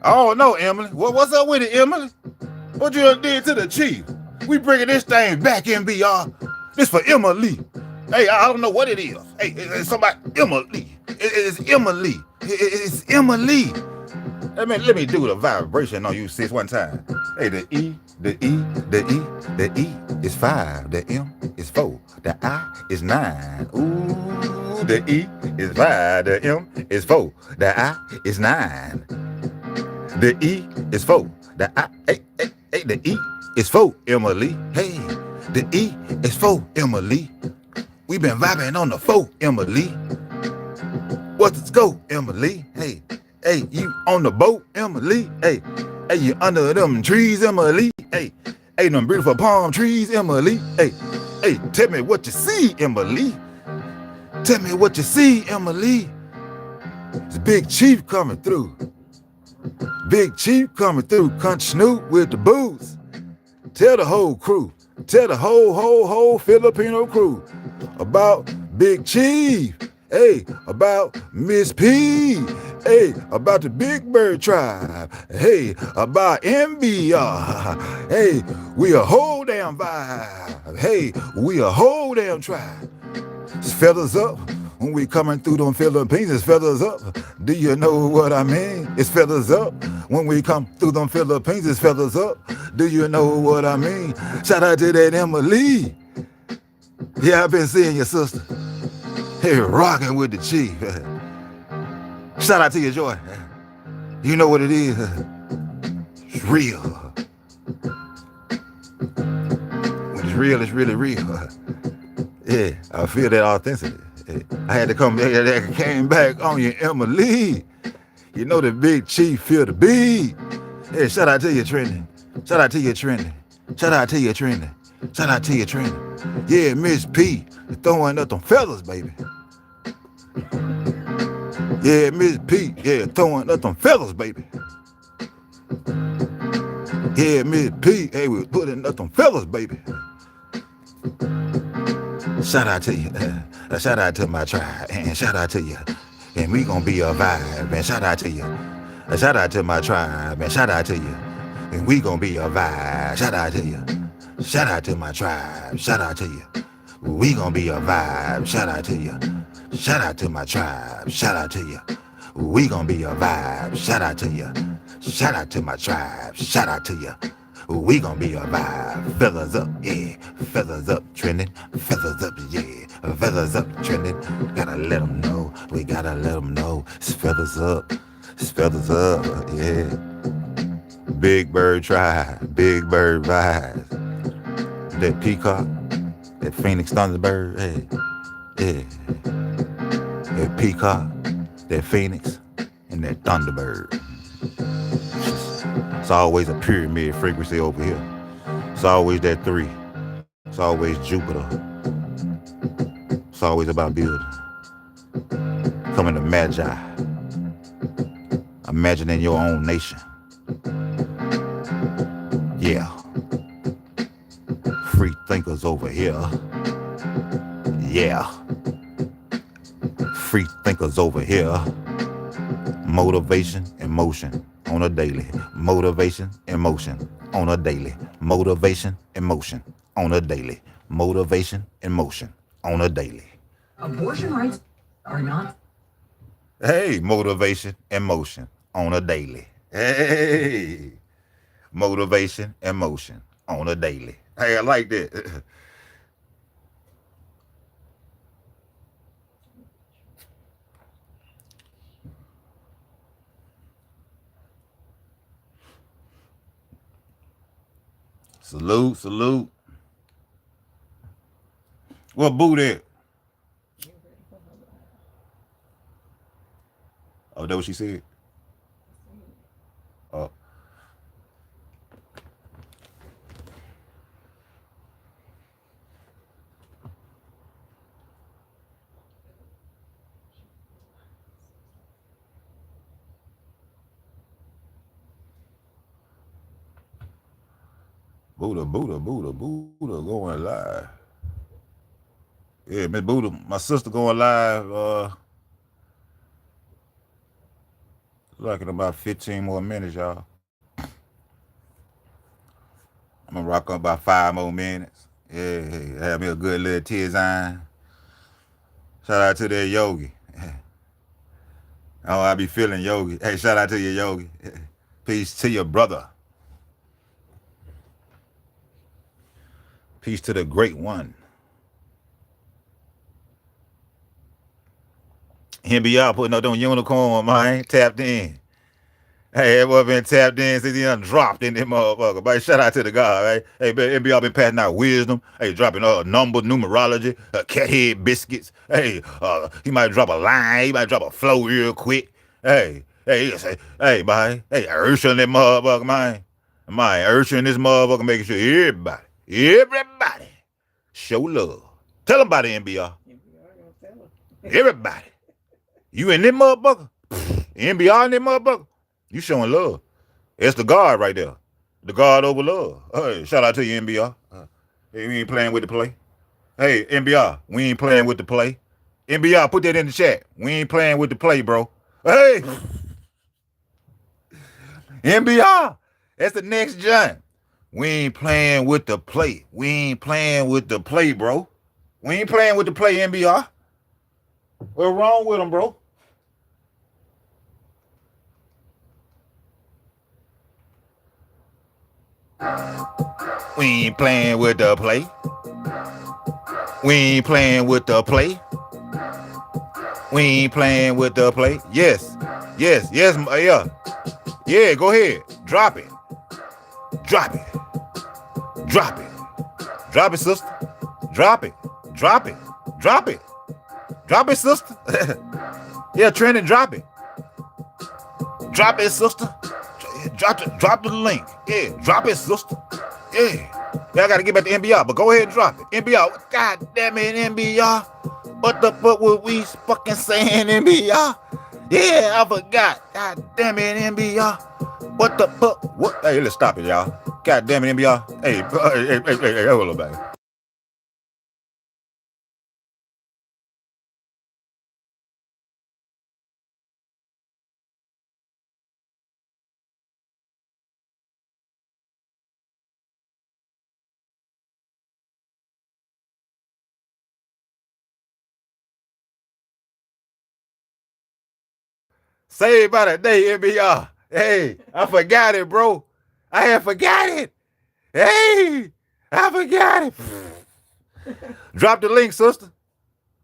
Oh no, Emily. What's up with it, Emily? What you done did to the chief? We bringing this thing back in, BR. This for Emily. Hey, I don't know what it is. Hey, it's somebody, Emily. It's Emily. It's Emily. Let me do the vibration on you, sis, one time. Hey, the E, the E, the E, the E is 5. The M is 4. The I is 9. Ooh, the E is 5. The M is 4. The I is 9. The E is 4. The I, hey, the E is 4, Emily. Hey, the E is 4, Emily. We been vibing on the 4, Emily. Let's go, Emily. Hey, you on the boat, Emily. Hey, you under them trees, Emily. Hey, them beautiful palm trees, Emily. Hey, tell me what you see, Emily. Tell me what you see, Emily. It's Big Chief coming through. Big Chief coming through. Country Snoop with the boots. Tell the whole crew. Tell the whole Filipino crew about Big Chief. Hey, about Miss P. Hey, about the Big Bird Tribe. Hey, about MBR. Hey, we a whole damn vibe. Hey, we a whole damn tribe. It's feathers up when we coming through them Philippines. It's feathers up. Do you know what I mean? It's feathers up when we come through them Philippines. It's feathers up. Do you know what I mean? Shout out to that Emily. Yeah, I've been seeing your sister. Hey, rocking with the chief. Shout out to you, Joy. You know what it is. It's real. When it's real, it's really real. Yeah, I feel that authenticity. I had to come back. I came back on you, Emily. You know the Big Chief feel the beat. Hey, shout out to you, Trendy. Shout out to you, Trendy. Shout out to you, Trendy. Shout out to you, Trendy. Yeah, Miss P throwing up them feathers, baby. Yeah, Miss P, yeah, throwing up them feathers, baby. Yeah, Miss P, hey, we putting up them feathers, baby. Shout out to you. Shout out to my tribe. And shout out to you. And we gonna be a vibe. And shout out to you. Shout out to my tribe. And shout out to you. And we gonna be a vibe. Shout out to you. Shout out to my tribe. Shout out to you. We gonna be a vibe. Shout out to you. Shout out to my tribe. Shout out to you. We gonna be a vibe. Shout out to you. Shout out to my tribe. Shout out to you. We gonna be a vibe. Feathers up, yeah. Feathers up, trending. Feathers up, yeah. Feathers up, trending. Gotta let them know. We gotta let them know. It's feathers up. It's feathers up, yeah. Big Bird Tribe. Big Bird vibes. That peacock. That Phoenix Thunderbird. Hey, yeah. That peacock. That Phoenix. And that Thunderbird. It's always a pyramid frequency over here. It's always that 3. It's always Jupiter. It's always about building. Coming to Magi. Imagining your own nation. Yeah. Free thinkers over here. Yeah. Free thinkers over here. Motivation and motion. On a daily. Motivation and motion on a daily. Motivation and motion on a daily. Motivation and motion on a daily. Abortion rights are not. Hey, motivation and motion on a daily. Hey, motivation and motion on a daily. Hey, I like that. Salute, salute. What boot at? Oh, that what she said? Oh. Buddha going live. Yeah, Miss Buddha, my sister going live Like in about 15 more minutes, y'all. I'm gonna rock up about 5 more minutes. Yeah, have me a good little tisane. Shout out to that Yogi. Oh, I be feeling Yogi. Hey, shout out to you, Yogi. Peace to your brother. Peace to the great one. Him be out putting up them unicorn, man. Tapped in. Hey, that boy been tapped in since he done dropped in that motherfucker. But shout out to the God, right? Hey, be all been passing out wisdom. Hey, dropping number, numerology, cat head biscuits. Hey, he might drop a line. He might drop a flow real quick. He say, hey, man. Hey, urging that motherfucker, man. Man, urging this motherfucker, making sure everybody show love. Tell them about the NBR. Everybody. You in this motherfucker? NBR in this motherfucker? You showing love. It's the God right there. The God over love. Hey, shout out to you, NBR. Hey, we ain't playing with the play. Hey, NBR, we ain't playing with the play. NBR, put that in the chat. We ain't playing with the play, bro. Hey! NBR, that's the next giant. We ain't playing with the play. We ain't playing with the play, bro. We ain't playing with the play, NBR. What's wrong with them, bro? We ain't playing with the play. We ain't playing with the play. We ain't playing with the play. Yes, yeah. Yeah, go ahead. Drop it. Drop it. Drop it. Drop it, sister. Drop it. Drop it. Drop it. Drop it, sister. Yeah, Trent, drop it. Drop it, sister. Drop the link. Yeah, drop it, sister. Yeah. I gotta get back to NBR, but go ahead and drop it. NBR. God damn it, NBR. What the fuck were we fucking saying, NBR? Yeah, I forgot. God damn it, NBR. What the fuck? What? Hey, let's stop it, y'all. God damn it, NBR. Hey, hold on, baby. Say about a day, NBR. Hey, I forgot it, bro. I had forgot it. Hey, I forgot it. Drop the link, sister.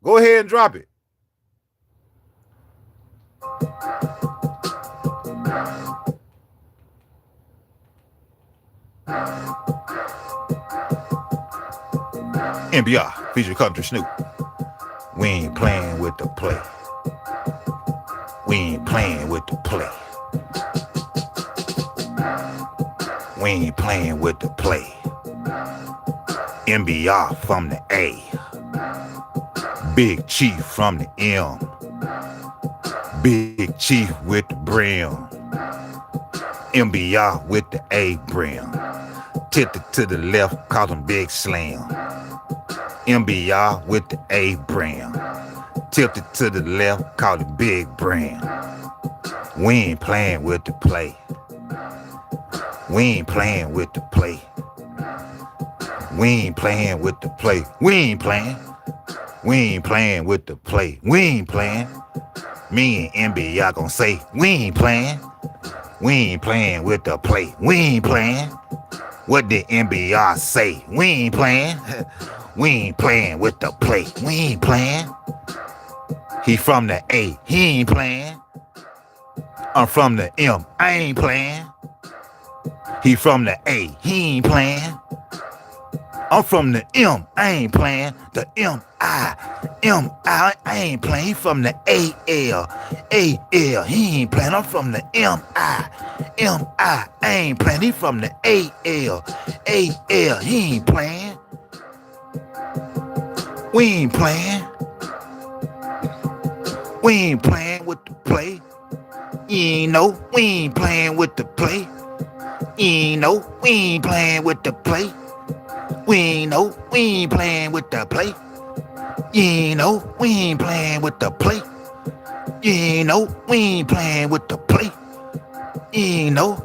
Go ahead and drop it. NBR, feature country Snoop. We ain't playing with the play. We ain't playing with the play. We ain't playing with the play. NBR from the A. Big Chief from the M. Big Chief with the brim. NBR with the A brim. Tilted to the left, call him Big Slam. NBR with the A brim. Tilted to the left, call it Big Brim. We ain't playing with the play. We ain't playing with the play. We ain't playing with the play. We ain't playing. We ain't playing with the play. We ain't playing. Me and NBR gon' say, we ain't playing. We ain't playing with the play. We ain't playing. What did NBR say? We ain't playing. We ain't playing with the play. We ain't playing. He from the A. He ain't playing. I'm from the M. I ain't playing. He from the A. He ain't playing. I'm from the M. I ain't playing. The M.I. I ain't playing. He from the A.L. A.L. He ain't playing. I'm from the M.I. M.I. I ain't playing. He from the A.L. A.L. He ain't playing. We ain't playing. We ain't playing with the play. You ain't know we ain't playing with the play. You ain't know we ain't playing with the play. We ain't know we ain't playing with the play. You ain't know we ain't playing with the play. You ain't know we ain't playing with the play. You know.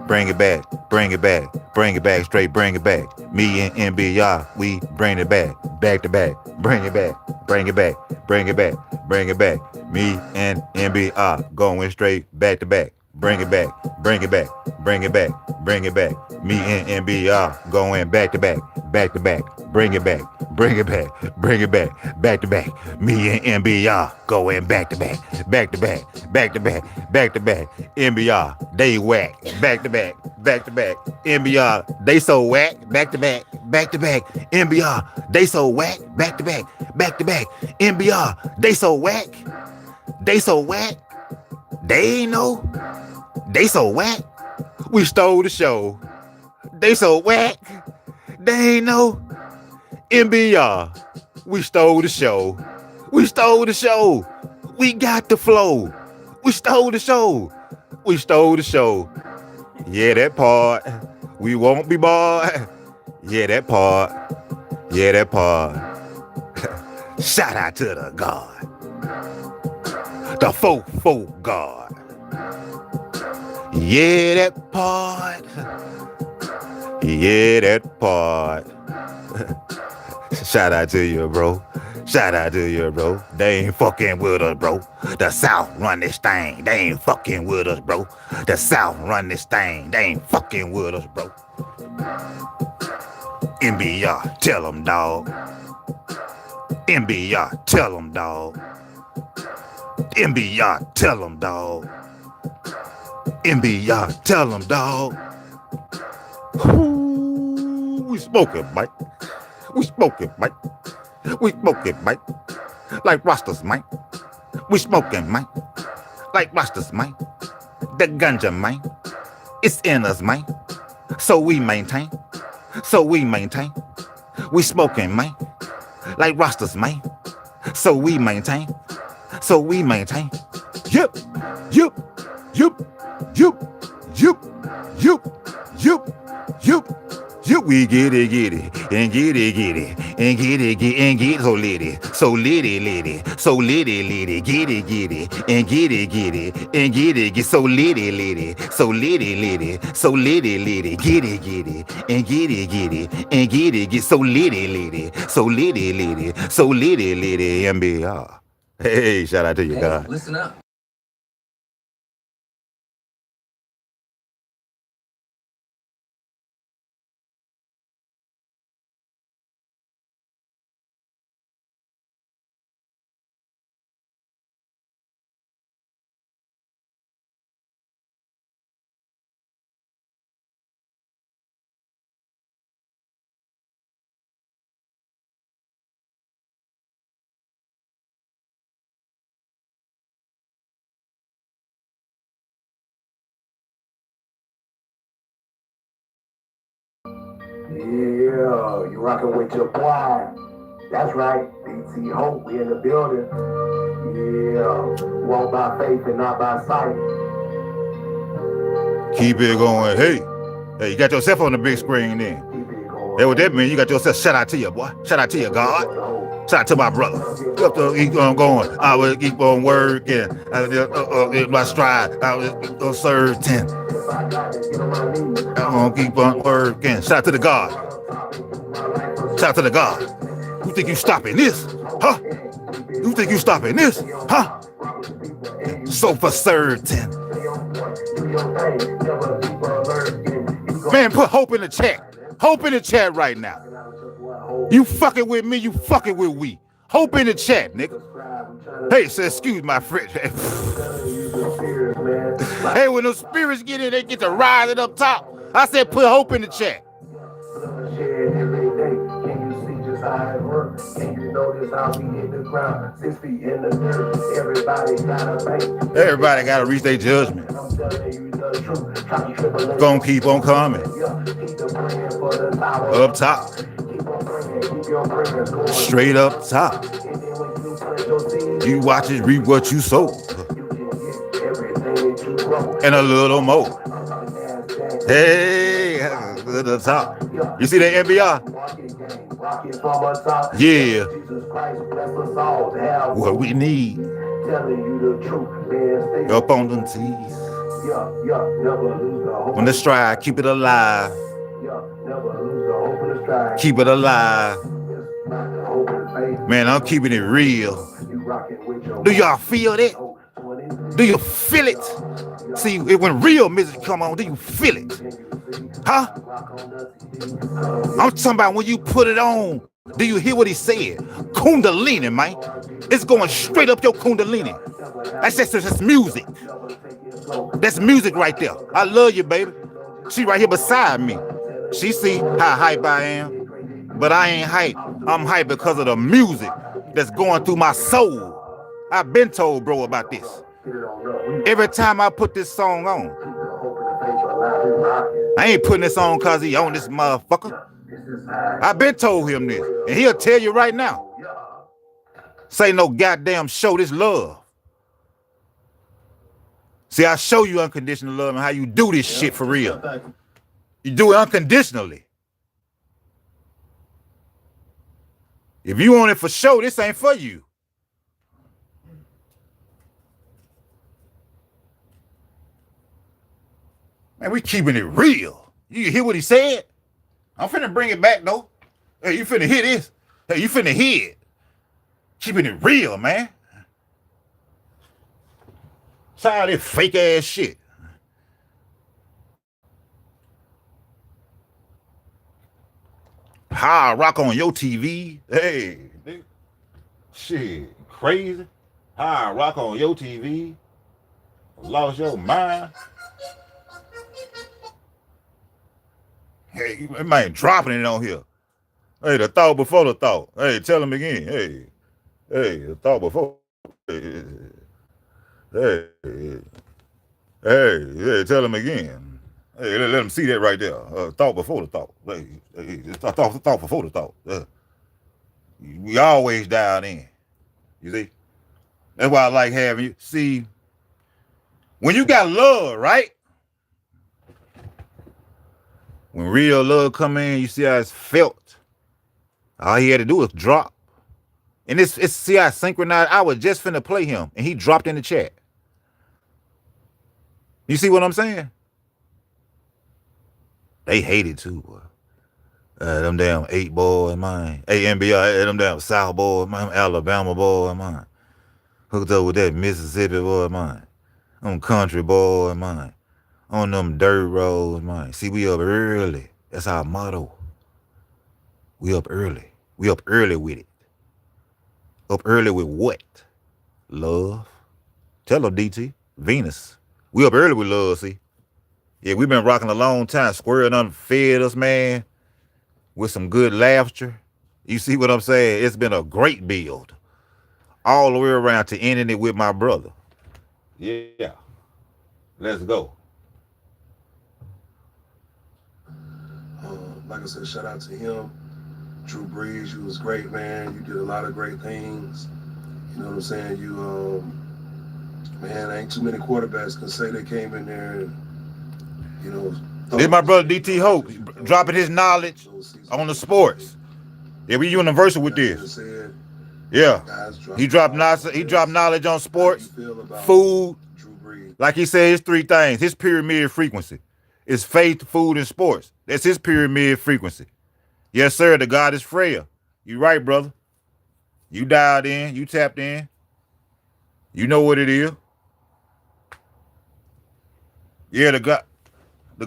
Bring it back, bring it back, bring it back straight, bring it back. Me and NBR, we bring it back to back. Bring it back, bring it back, bring it back, bring it back. Me and NBR going straight back to back. Bring it back, bring it back, bring it back, bring it back. Me and NBR going back to back, bring it back, bring it back, bring it back to back. Me and NBR going back to back, back to back, back to back, back to back. NBR, they whack, back to back, back to back. NBR, they so whack, back to back, back to back. NBR, they so whack, back to back, back to back. NBR, they so whack, they so whack. They ain't know. They so whack. We stole the show. They so whack. They ain't know. NBR. We stole the show. We stole the show. We got the flow. We stole the show. We stole the show. Yeah, that part. We won't be barred. Yeah, that part. Yeah, that part. Shout out to the God. The faux God. Yeah, that part. Yeah, that part. Shout out to you, bro. Shout out to you, bro. They ain't fucking with us, bro. The South run this thing. They ain't fucking with us, bro. The South run this thing. They ain't fucking with us, bro. NBR, tell them, dog. NBR, tell them, dog. NBR, tell them, dog. NBR, tell them, dog. Ooh, we smoking, Mike. We smoking, Mike. We smoking, Mike. Like Rastas, Mike. We smoking, Mike. Like Rastas, Mike. The ganja, Mike. It's in us, Mike. So we maintain. So we maintain. We smoking, Mike. Like Rastas, Mike. So we maintain. So we maintain. Yup, yup, yup, yup, yup, yup, yup, yup, yup. We get it, and get it, and get it, and get so litty, so litty, so litty, get it, and get it, and get it, get so litty, so litty, so litty, get it, and get it, and get it, get so litty, so litty, so litty, NBR. Hey, shout out to you, God. Listen up. Yeah, you rocking with your boy. That's right, BT Hope, we in the building. Yeah, walk by faith and not by sight. Keep it going. Hey, you got yourself on the big screen then. Keep it going. That's what that means. You got yourself. Shout out to you, boy. Shout out to you, God. Shout out to my brother. Keep on going. I will keep on working. My stride. I will serve 10. I'm gonna keep on working. Shout out to the God. Shout out to the God. You think you stopping this? Huh? You think you stopping this? Huh? So for certain. Man, put hope in the chat. Hope in the chat right now. You fucking with me, you fucking with we. Hope in the chat, nigga. Hey, so excuse my French. Hey, when those spirits get in, they get to rising up top. I said put hope in the chat. Everybody gotta reach their judgment. Gonna keep on coming. Up top. Straight up top. You watch it, reap what you sow. And a little more. Hey, to the top. You see that NBR? Yeah. What we need. Up on them T's. Never lose the hope. When the stride, keep it alive. Never lose the hope in the stride. Keep it alive. The hope and the faith. Man, I'm keeping it real. You rocking with your Do y'all feel that? Do you feel it? See, when real music come on, do you feel it? Huh? I'm talking about when you put it on. Do you hear what he said? Kundalini, man. It's going straight up your Kundalini. That's music. That's music right there. I love you, baby. She right here beside me. She see how hype I am. But I ain't hype. I'm hype because of the music that's going through my soul. I've been told, bro, about this. Every time I put this song on, I ain't putting this on because he on this motherfucker. I've been told him this. And he'll tell you right now. Say no goddamn show this love. See, I show you unconditional love and how you do this shit for real. You do it unconditionally. If you want it for show, this ain't for you. Man, we keeping it real. You hear what he said? I'm finna bring it back, though. Hey, you finna hear this? Hey, you finna hear it. Keeping it real, man. Tired of this fake ass shit. How I rock on your TV. Hey, shit, crazy. How I rock on your TV. Lost your mind. Hey, man, dropping it on here. Hey, the thought before the thought. Hey, tell him again. Hey, the thought before. Hey, tell him again. Hey, let him see that right there. Thought before the thought. Hey, thought before the thought. We always dialed in. You see? That's why I like having you. See, when you got love, right? When real love come in, you see how it's felt. All he had to do was drop. And it's see how synchronized. I was just finna play him, and he dropped in the chat. You see what I'm saying? They hate it too, boy. Them damn 8 boys, man. NBA, them damn South boys, man. Alabama boys, man. Hooked up with that Mississippi boy, man. Them country boys, man. On them dirt roads, man. See, we up early. That's our motto. We up early. We up early with it. Up early with what? Love. Tell them, DT. Venus. We up early with love, see. Yeah, we've been rocking a long time. Squirrel done fed us, man, with some good laughter. You see what I'm saying? It's been a great build. All the way around to ending it with my brother. Yeah. Let's go. Like I said, shout out to him. Drew Brees, you was great, man. You did a lot of great things. You know what I'm saying? You, man, ain't too many quarterbacks can say they came in there and, you know. This my brother DT Hope, dropping his knowledge on the sports. Yeah, we universal with this. Yeah, he dropped knowledge on sports, food. Like he said, it's 3 things. His pyramid frequency is faith, food, and sports. That's his pyramid frequency. Yes, sir. The God is Freya. You right, brother. You dialed in. You tapped in. You know what it is. Yeah, the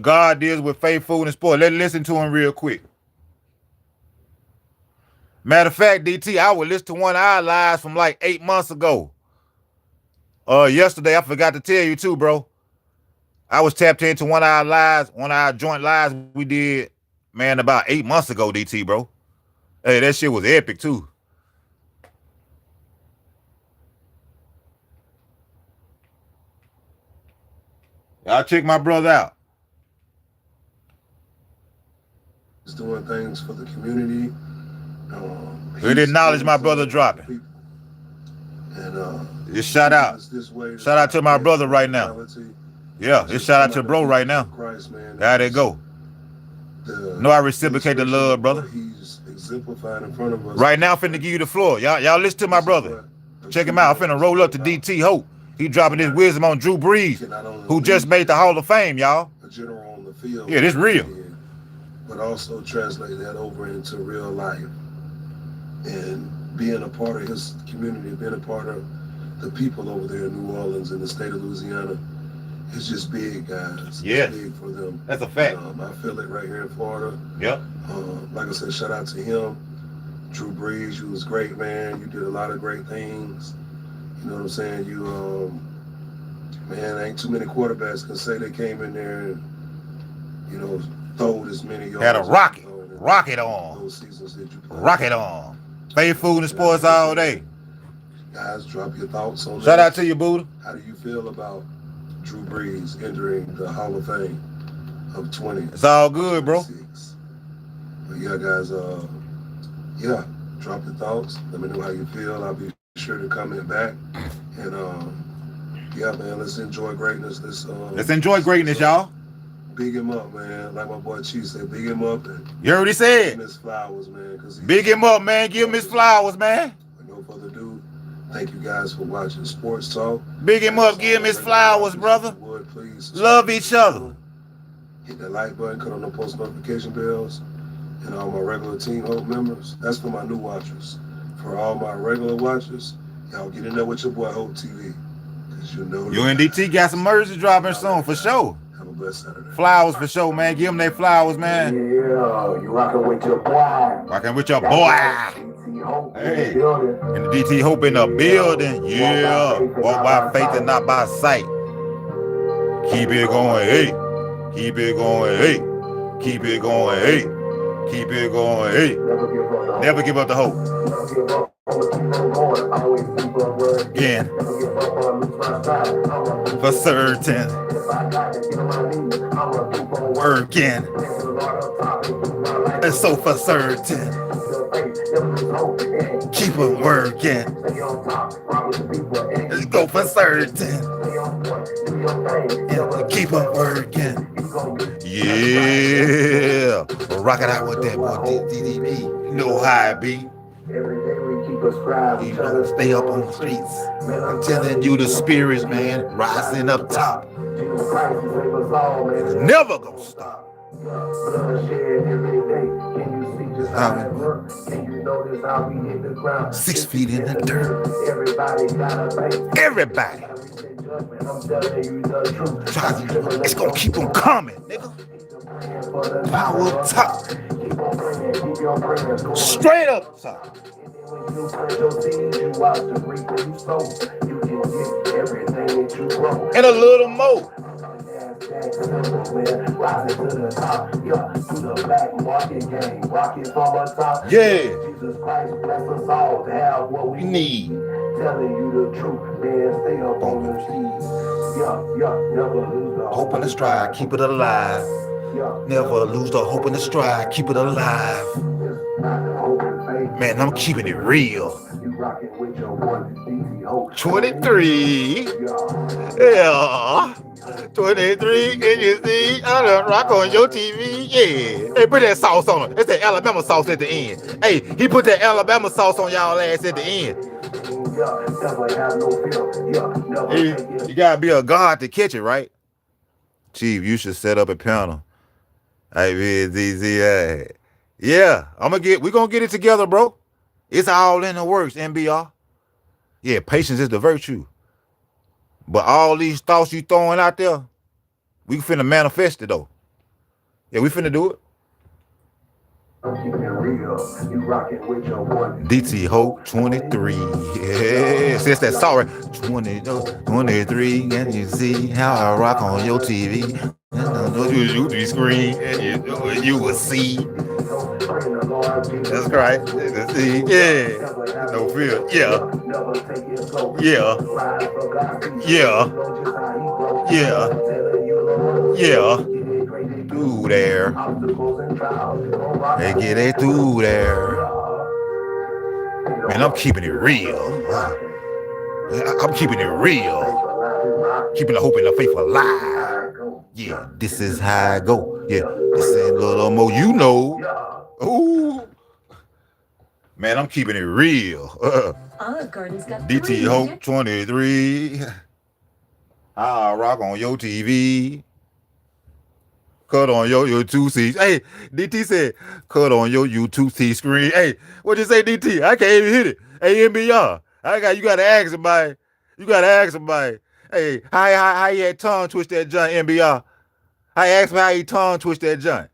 God deals with faith, food, and sport. Let's listen to him real quick. Matter of fact, DT, I would listen to one of our lives from like 8 months ago. Yesterday, I forgot to tell you too, bro. I was tapped into one of our lives, one of our joint lives we did, man, about 8 months ago, DT, bro. Hey, that shit was epic too. I'll check my brother out. He's doing things for the community. We didn't acknowledge my brother dropping. And just shout out. Shout out to my brother right now. Yeah, just shout out to bro right now. There they go. No, I reciprocate the love, brother. He's exemplified in front of us. Right now, I'm finna give you the floor. Y'all listen to my brother. Check him out. I'm finna roll up to DT Hope He dropping his wisdom on Drew Brees, who just made the Hall of Fame, y'all. A general on the field. Yeah, this real. But also translate that over into real life. And being a part of his community, being a part of the people over there in New Orleans and the state of Louisiana, it's just big, guys. Yes. It's big for them. That's a fact. I feel it right here in Florida. Yep. Like I said, shout out to him. Drew Brees, you was great, man. You did a lot of great things. You know what I'm saying? You, man, ain't too many quarterbacks can say they came in there and, you know, throwed as many yards. Had a rocket on. Those seasons that you played. Rocket on. Faith, food, and sports all day. Guys, drop your thoughts on that. Shout out to you, Buddha. How do you feel about Drew Brees entering the Hall of Fame of 20? It's all good, bro. But yeah, guys, yeah, drop your thoughts. Let me know how you feel. I'll be sure to comment back. And yeah, man, let's enjoy greatness. Let's enjoy greatness, y'all. Big him up, man. Like my boy Chief said, big him up. And you already said. Give him his flowers, man. Big him up, man. Give him his flowers, man. With no further ado, thank you guys for watching Sports Talk. Big him up. Give him his flowers, brother. Please love each other. Hit that like button, cut on the post notification bells. And all my regular Team Hope members, that's for my new watchers. For all my regular watchers, y'all get in there with your boy Hope TV. Cause you know UNDT got some merch dropping soon for sure. Have a blessed Saturday. Flowers for sure, man. Give them their flowers, man. Yeah, you rocking with your boy. Rocking with your boy. Hey, and the DT Hope in the building. Yeah. Walk by faith and not by sight. Keep it going, hey. Keep it going, hey. Keep it going, hey. Keep it going, hey. Never give up the hope. Again. For certain. Working. And so for certain. Keep on working. Let's go for certain. And keep on working. Yeah. Rock it out with that boy DDB. You know how it be. Every day we keep us scribed. You know, stay up on the streets. I'm telling you the spirits, man, rising up top. Jesus Christ to save us all, man. It's never gonna stop. Bloodshed every day. Can you see just how it works? Can you notice how we hit the ground? 6 feet in the dirt. Everybody gotta pay. Everybody. I'm telling you the truth. It's gonna keep on coming, nigga. Power up top. Straight up top. And a little more. Yeah. Jesus Christ bless us all to have what we need. Telling you the truth, man. Stay up on your seas. Never lose the hope in the stride, keep it alive. Never lose the hope in the stride, keep it alive. Man, I'm keeping it real. 23. Yeah. 23, can you see? I done rock on your TV. Yeah. Hey, put that sauce on it. It's that Alabama sauce at the end. Hey, he put that Alabama sauce on y'all ass at the end. You gotta be a god to catch it, right? Chief, you should set up a panel. Yeah, we're gonna get it together, bro. It's all in the works, NBR. Yeah, patience is the virtue. But all these thoughts you throwing out there, we finna manifest it though. Yeah, we finna do it. DT Hope 23. Yeah, since that sorry 23, and you see how I rock on your TV. You be screen and you will see. That's right. See, yeah. No fear. Yeah. Yeah. Yeah. Yeah. Yeah. Through there. They get it through there. Man, I'm keeping it real. I'm keeping it real. Keeping the hope and the faith alive. Yeah, this is how I go. Yeah, this is a little more, you know. Ooh. Man, I'm keeping it real. Olive Garden's got DT Hope 23. I rock on your TV. Cut on your 2C. Hey, DT said, cut on your U2C screen. Hey, what you say, DT? I can't even hit it. Hey, NBR. You gotta ask somebody. You gotta ask somebody. Hey, how he had tongue twist that joint, NBR? I asked him how he tongue twist that joint.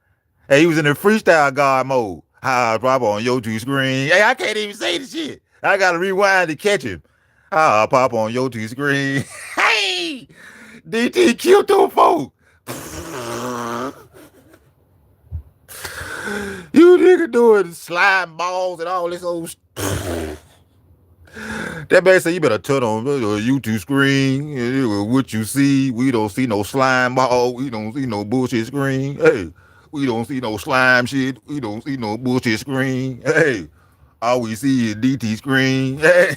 Hey, he was in the freestyle god mode. I drop on your 2 screen. Hey, I can't even say the shit. I gotta rewind to catch him. I pop on your 2 screen. Hey, DT killed them folks. You nigga doing slime balls and all this old That man said you better turn on the YouTube screen. What you see, we don't see no slime ball. We don't see no bullshit screen. Hey, we don't see no slime shit. We don't see no bullshit screen. Hey, all we see is DT screen. Hey.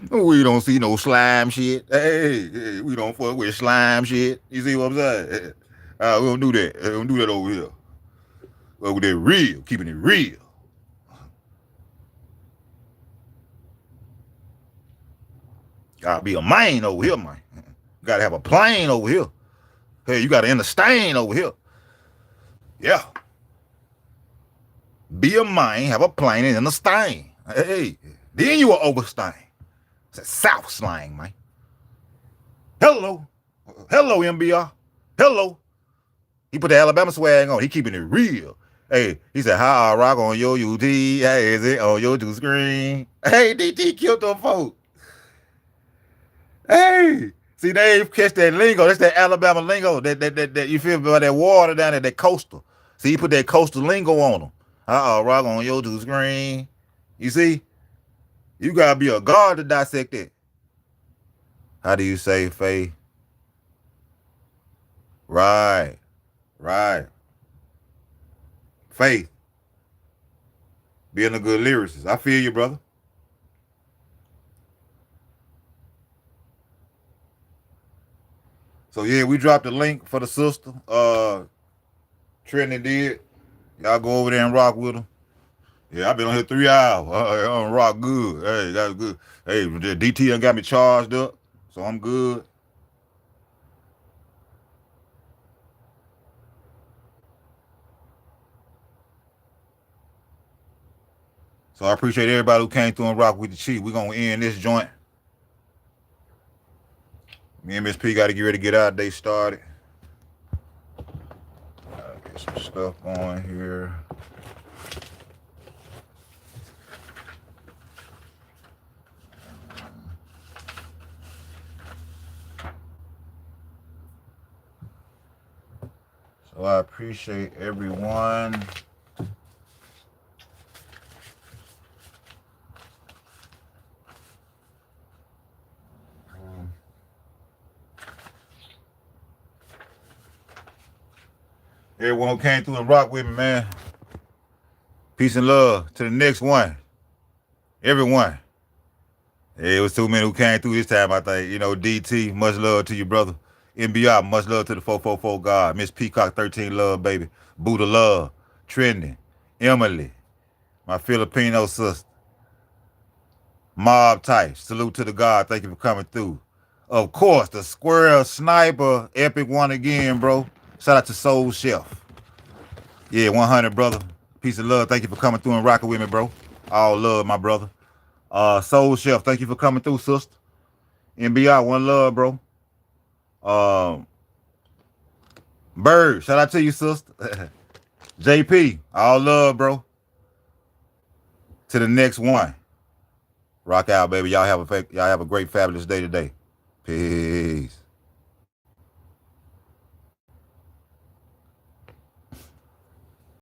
We don't see no slime shit. Hey, we don't fuck with slime shit. You see what I'm saying? We don't do that. We don't do that over here. Over there, real, keeping it real. Gotta be a man over here, man. Gotta have a plane over here. Hey, you gotta understand over here. Yeah. Be a man, have a plane, and understand. Hey, then you will overstand. It's a South slang, man. Hello. Hello, MBR. Hello. He put the Alabama swag on. He keeping it real. Hey, he said, how I rock on your UT. Hey, is it on your 2 screen? Hey, DT killed them folks. Hey, see, they catch that lingo. That's that Alabama lingo. That you feel about that water down there, that coastal. See, he put that coastal lingo on them. Rock on your 2 screen. You see? You gotta be a guard to dissect it. How do you say faith? Right. Faith. Being a good lyricist. I feel you, brother. So yeah, we dropped the link for the sister. Trinity did. Y'all go over there and rock with them. Yeah, I've been on here 3 hours. I'm rock good. Hey, that's good. Hey, the DT done got me charged up, so I'm good. So I appreciate everybody who came through and rock with the Chief. We're gonna end this joint. Me and Miss P got to get ready to get out. They started. Get some stuff going here. So I appreciate everyone. Everyone who came through and rock with me, man. Peace and love to the next one. Everyone. Yeah, it was too many who came through this time, I think. You know, DT, much love to you, brother. NBR, much love to the 444 God. Miss Peacock, 13 love, baby. Buddha love. Trending. Emily. My Filipino sister. Mob type. Salute to the God. Thank you for coming through. Of course, the Squirrel Sniper. Epic one again, bro. Shout out to Soul Chef. Yeah, 100, brother. Peace of love. Thank you for coming through and rocking with me, bro. All love, my brother. Soul Chef, thank you for coming through, sister. NBR, one love, bro. Bird, shout out to you, sister. JP, all love, bro. To the next one. Rock out, baby. Y'all have a great, fabulous day today. Peace.